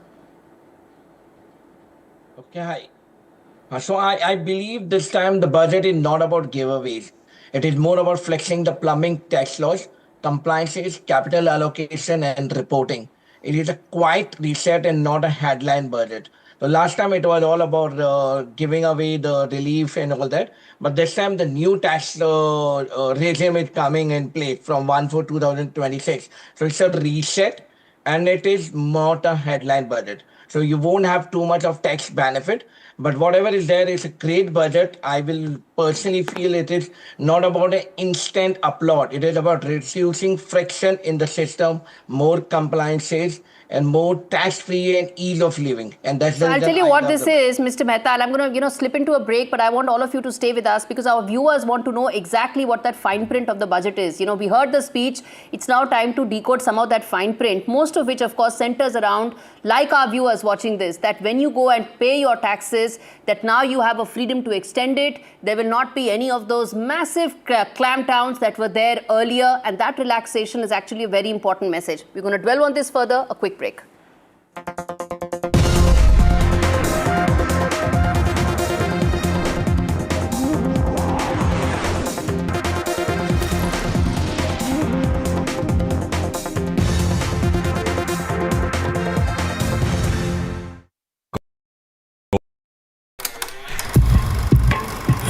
Okay, hi. So I believe this time the budget is not about giveaways. It is more about flexing the plumbing tax laws, compliances, capital allocation, and reporting. It is a quiet reset and not a headline budget. The last time it was all about giving away the relief and all that. But this time the new tax regime is coming in place from 1/4/2026. So it's a reset and it is not a headline budget. So you won't have too much of tax benefit. But whatever is there is a great budget. I will personally feel it is not about an instant applaud. It is about reducing friction in the system, more compliances, and more tax-free and ease of living. And that's the I'll tell you what this is, Mr. Mehta. I'm going to slip into a break, but I want all of you to stay with us because our viewers want to know exactly what that fine print of the budget is. We heard the speech. It's now time to decode some of that fine print, most of which, of course, centers around, like our viewers watching this, that when you go and pay your taxes, that now you have a freedom to extend it. There will not be any of those massive clampdowns that were there earlier, and that relaxation is actually a very important message. We're going to dwell on this further. A quick break.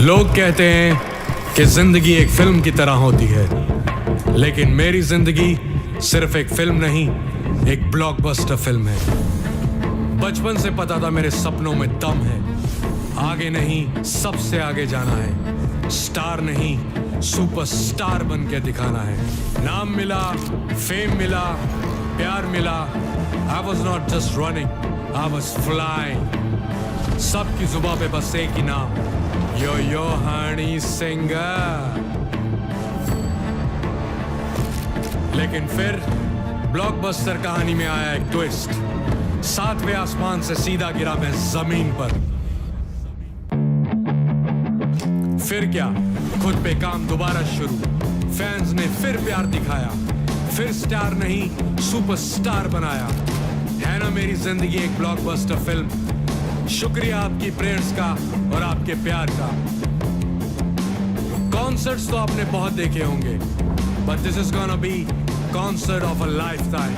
लोग कहते हैं कि जिंदगी एक film की तरह होती है, लेकिन मेरी जिंदगी सिर्फ एक फिल्म नहीं, एक ब्लॉकबस्टर फिल्म है। बचपन से पता था मेरे सपनों में दम है, आगे नहीं सबसे आगे जाना है, स्टार नहीं सुपरस्टार बन के दिखाना है। नाम मिला, फेम मिला, प्यार मिला, I was not just running, I was flying। सबकी जुबां पे बस एक ही नाम, यो हनी सिंगर। लेकिन फिर ब्लॉकबस्टर कहानी में आया एक ट्विस्ट, 7वें आसमान से सीधा गिरा मैं जमीन पर। फिर क्या, खुद पे काम दोबारा शुरू, फैंस ने फिर प्यार दिखाया, फिर स्टार नहीं सुपरस्टार बनाया। है ना मेरी जिंदगी एक ब्लॉकबस्टर फिल्म। शुक्रिया आपकी प्रेयर्स का और आपके प्यार का। कॉन्सर्ट्स तो आपने बहुत देखे होंगे, but this is gonna be concert of a lifetime,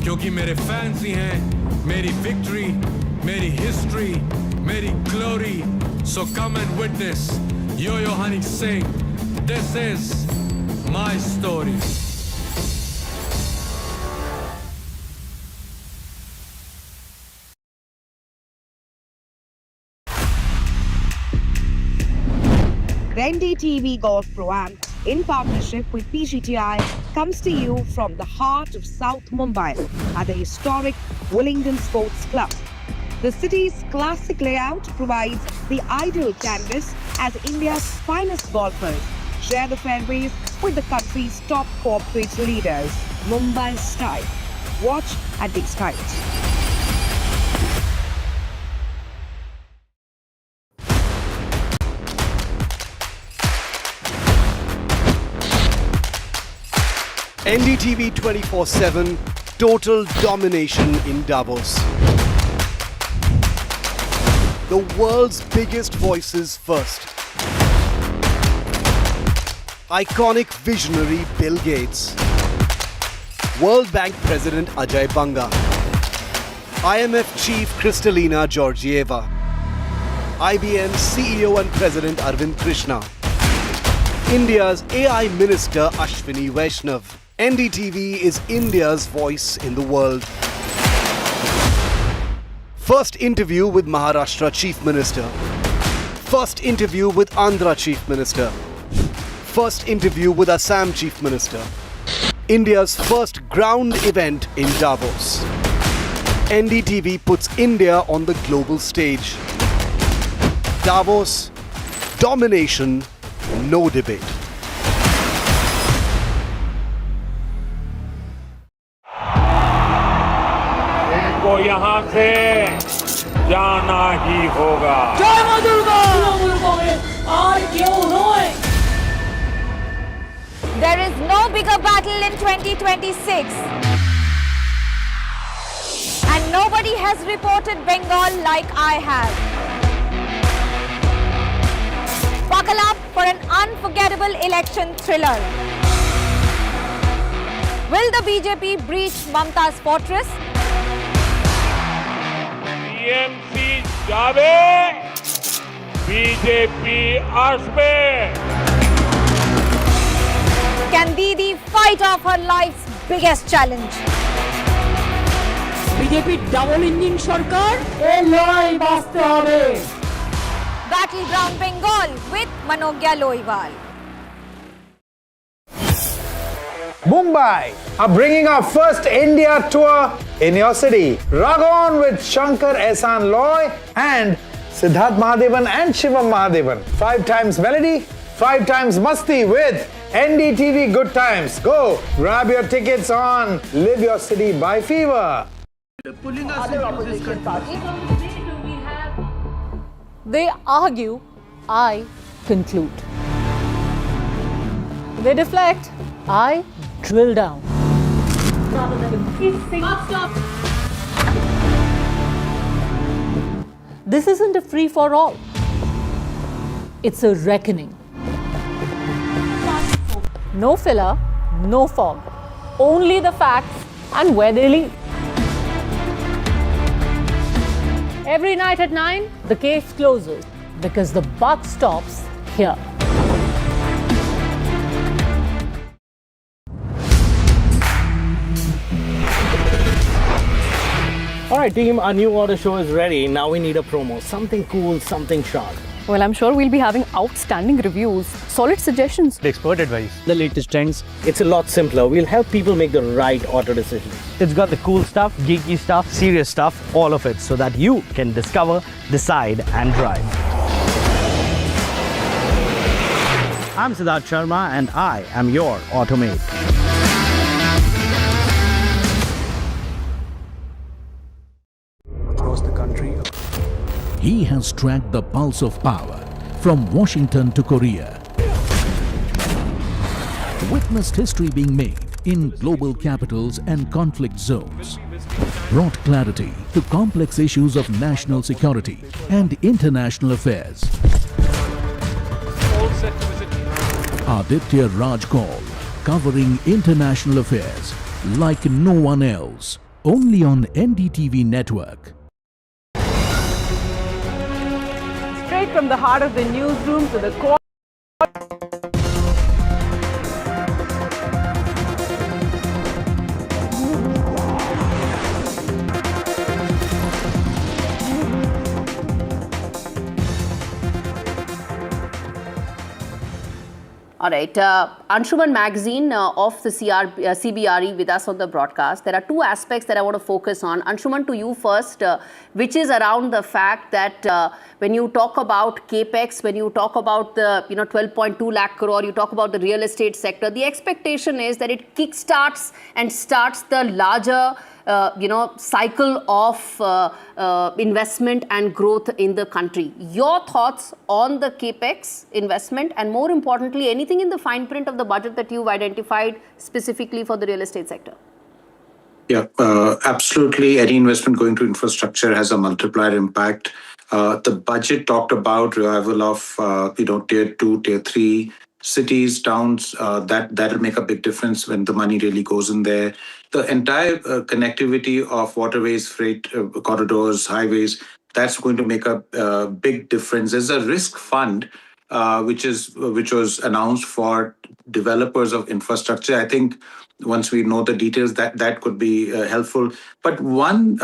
क्योंकि मेरे फैंस ही हैं मेरी विक्ट्री, मेरी हिस्ट्री, मेरी glory. So come and witness Yo Honey Singh, this is my story। The NDTV Golf Pro-Am, in partnership with PGTI, comes to you from the heart of South Mumbai at the historic Willingdon Sports Club. The city's classic layout provides the ideal canvas as India's finest golfers share the fairways with the country's top corporate leaders. Mumbai style. Watch at these heights. NDTV 24/7, total domination in Davos. The world's biggest voices first. Iconic visionary Bill Gates. World Bank President Ajay Banga. IMF Chief Kristalina Georgieva. IBM CEO and President Arvind Krishna. India's AI Minister Ashwini Vaishnav. NDTV is India's voice in the world. First interview with Maharashtra Chief Minister. First interview with Andhra Chief Minister. First interview with Assam Chief Minister. India's first ground event in Davos. NDTV puts India on the global stage. Davos, domination, no debate. को यहाँ से जाना ही होगा। जय मां Durga. There is no bigger battle in 2026, and nobody has reported Bengal like I have. Buckle up for an unforgettable election thriller. Will the BJP breach Mamta's fortress? TMC जावे, BJP आसमे। Can Didi fight off her life's biggest challenge? BJP double engine सरकार এই লড়াই বাঁচতে হবে। Battleground Bengal with Manogya Loiwal. Mumbai are bringing our first India tour in your city. Rock on with Shankar Ehsan Loy and Siddharth Mahadevan and Shivam Mahadevan. 5 times melody, 5 times masti with NDTV Good Times. Go grab your tickets on Live Your City by Fever. Other opposition parties. They argue, I conclude. They deflect, I drill down. This isn't a free-for-all. It's a reckoning. No filler, no fog. Only the facts and where they lead. Every night at 9, the case closes because the buck stops here. All right, team, our new order show is ready. Now we need a promo. Something cool, something sharp. Well, I'm sure we'll be having outstanding reviews, solid suggestions, Expert advice, the latest trends. It's a lot simpler. We'll help people make the right auto decisions. It's got the cool stuff, geeky stuff, serious stuff, all of it, so that you can discover, decide, and drive. I'm Siddharth Sharma, and I am your Automate. Across the country, he has tracked the pulse of power from Washington to Korea. Witnessed history being made in global capitals and conflict zones. Brought clarity to complex issues of national security and international affairs. Aditya Raj Kaul, covering international affairs like no one else. Only on NDTV network. straight from the heart of the newsroom to the core. All right, Anshuman Magazine of the CBRE with us on the broadcast. There are two aspects that I want to focus on. Anshuman, to you first, which is around the fact that when you talk about capex, when you talk about the 12.2 lakh crore, you talk about the real estate sector, the expectation is that it kickstarts and starts the larger cycle of investment and growth in the country. Your thoughts on the capex investment, and more importantly, anything in the fine print of the budget that you've identified specifically for the real estate sector? Yeah, absolutely. Any investment going to infrastructure has a multiplier impact. The budget talked about revival of tier 2, tier 3 cities, towns. That'll make a big difference when the money really goes in there. The entire connectivity of waterways, freight corridors, highways, that's going to make a big difference. There's a risk fund which was announced for developers of infrastructure. I think once we know the details, that could be helpful. But one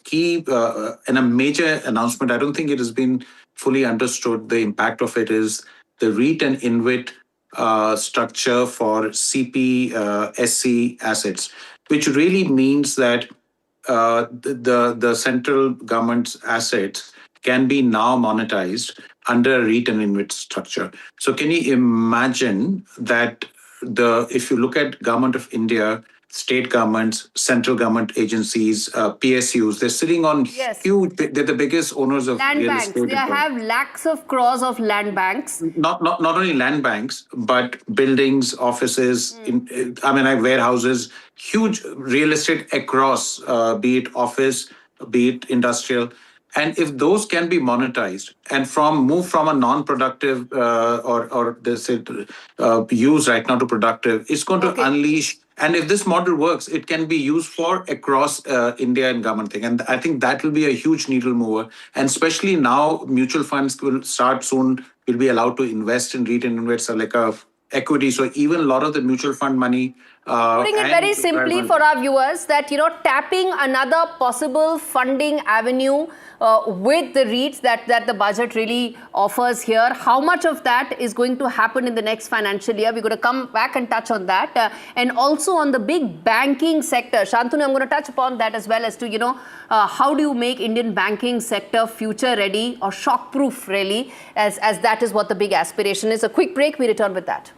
key and a major announcement, I don't think it has been fully understood. The impact of it is the REIT and InvIT structure for CP SC assets, which really means that the central government's assets can be now monetized under a REIT and InvIT structure. So can you imagine that if you look at Government of India, state governments, central government agencies, PSUs, they're sitting on huge, they're the biggest owners of land real banks. estate. They have lakhs of crores of land banks. Not only land banks, but buildings, offices, warehouses, huge real estate across, be it office, be it industrial. And if those can be monetized and move from a non-productive or they say use right now to productive, it's going to unleash. And if this model works, it can be used for across India and government thing. And I think that will be a huge needle mover. And especially now, mutual funds will start soon, will be allowed to invest in REIT and InvITs like a equity. So even a lot of the mutual fund money. Putting it very simply for our viewers, that tapping another possible funding avenue with the REITs that the budget really offers here. How much of that is going to happen in the next financial year? We're going to come back and touch on that. And also on the big banking sector. Shantanu, I'm going to touch upon that as well as to, how do you make Indian banking sector future ready or shock proof really, as that is what the big aspiration is. A quick break, we return with that.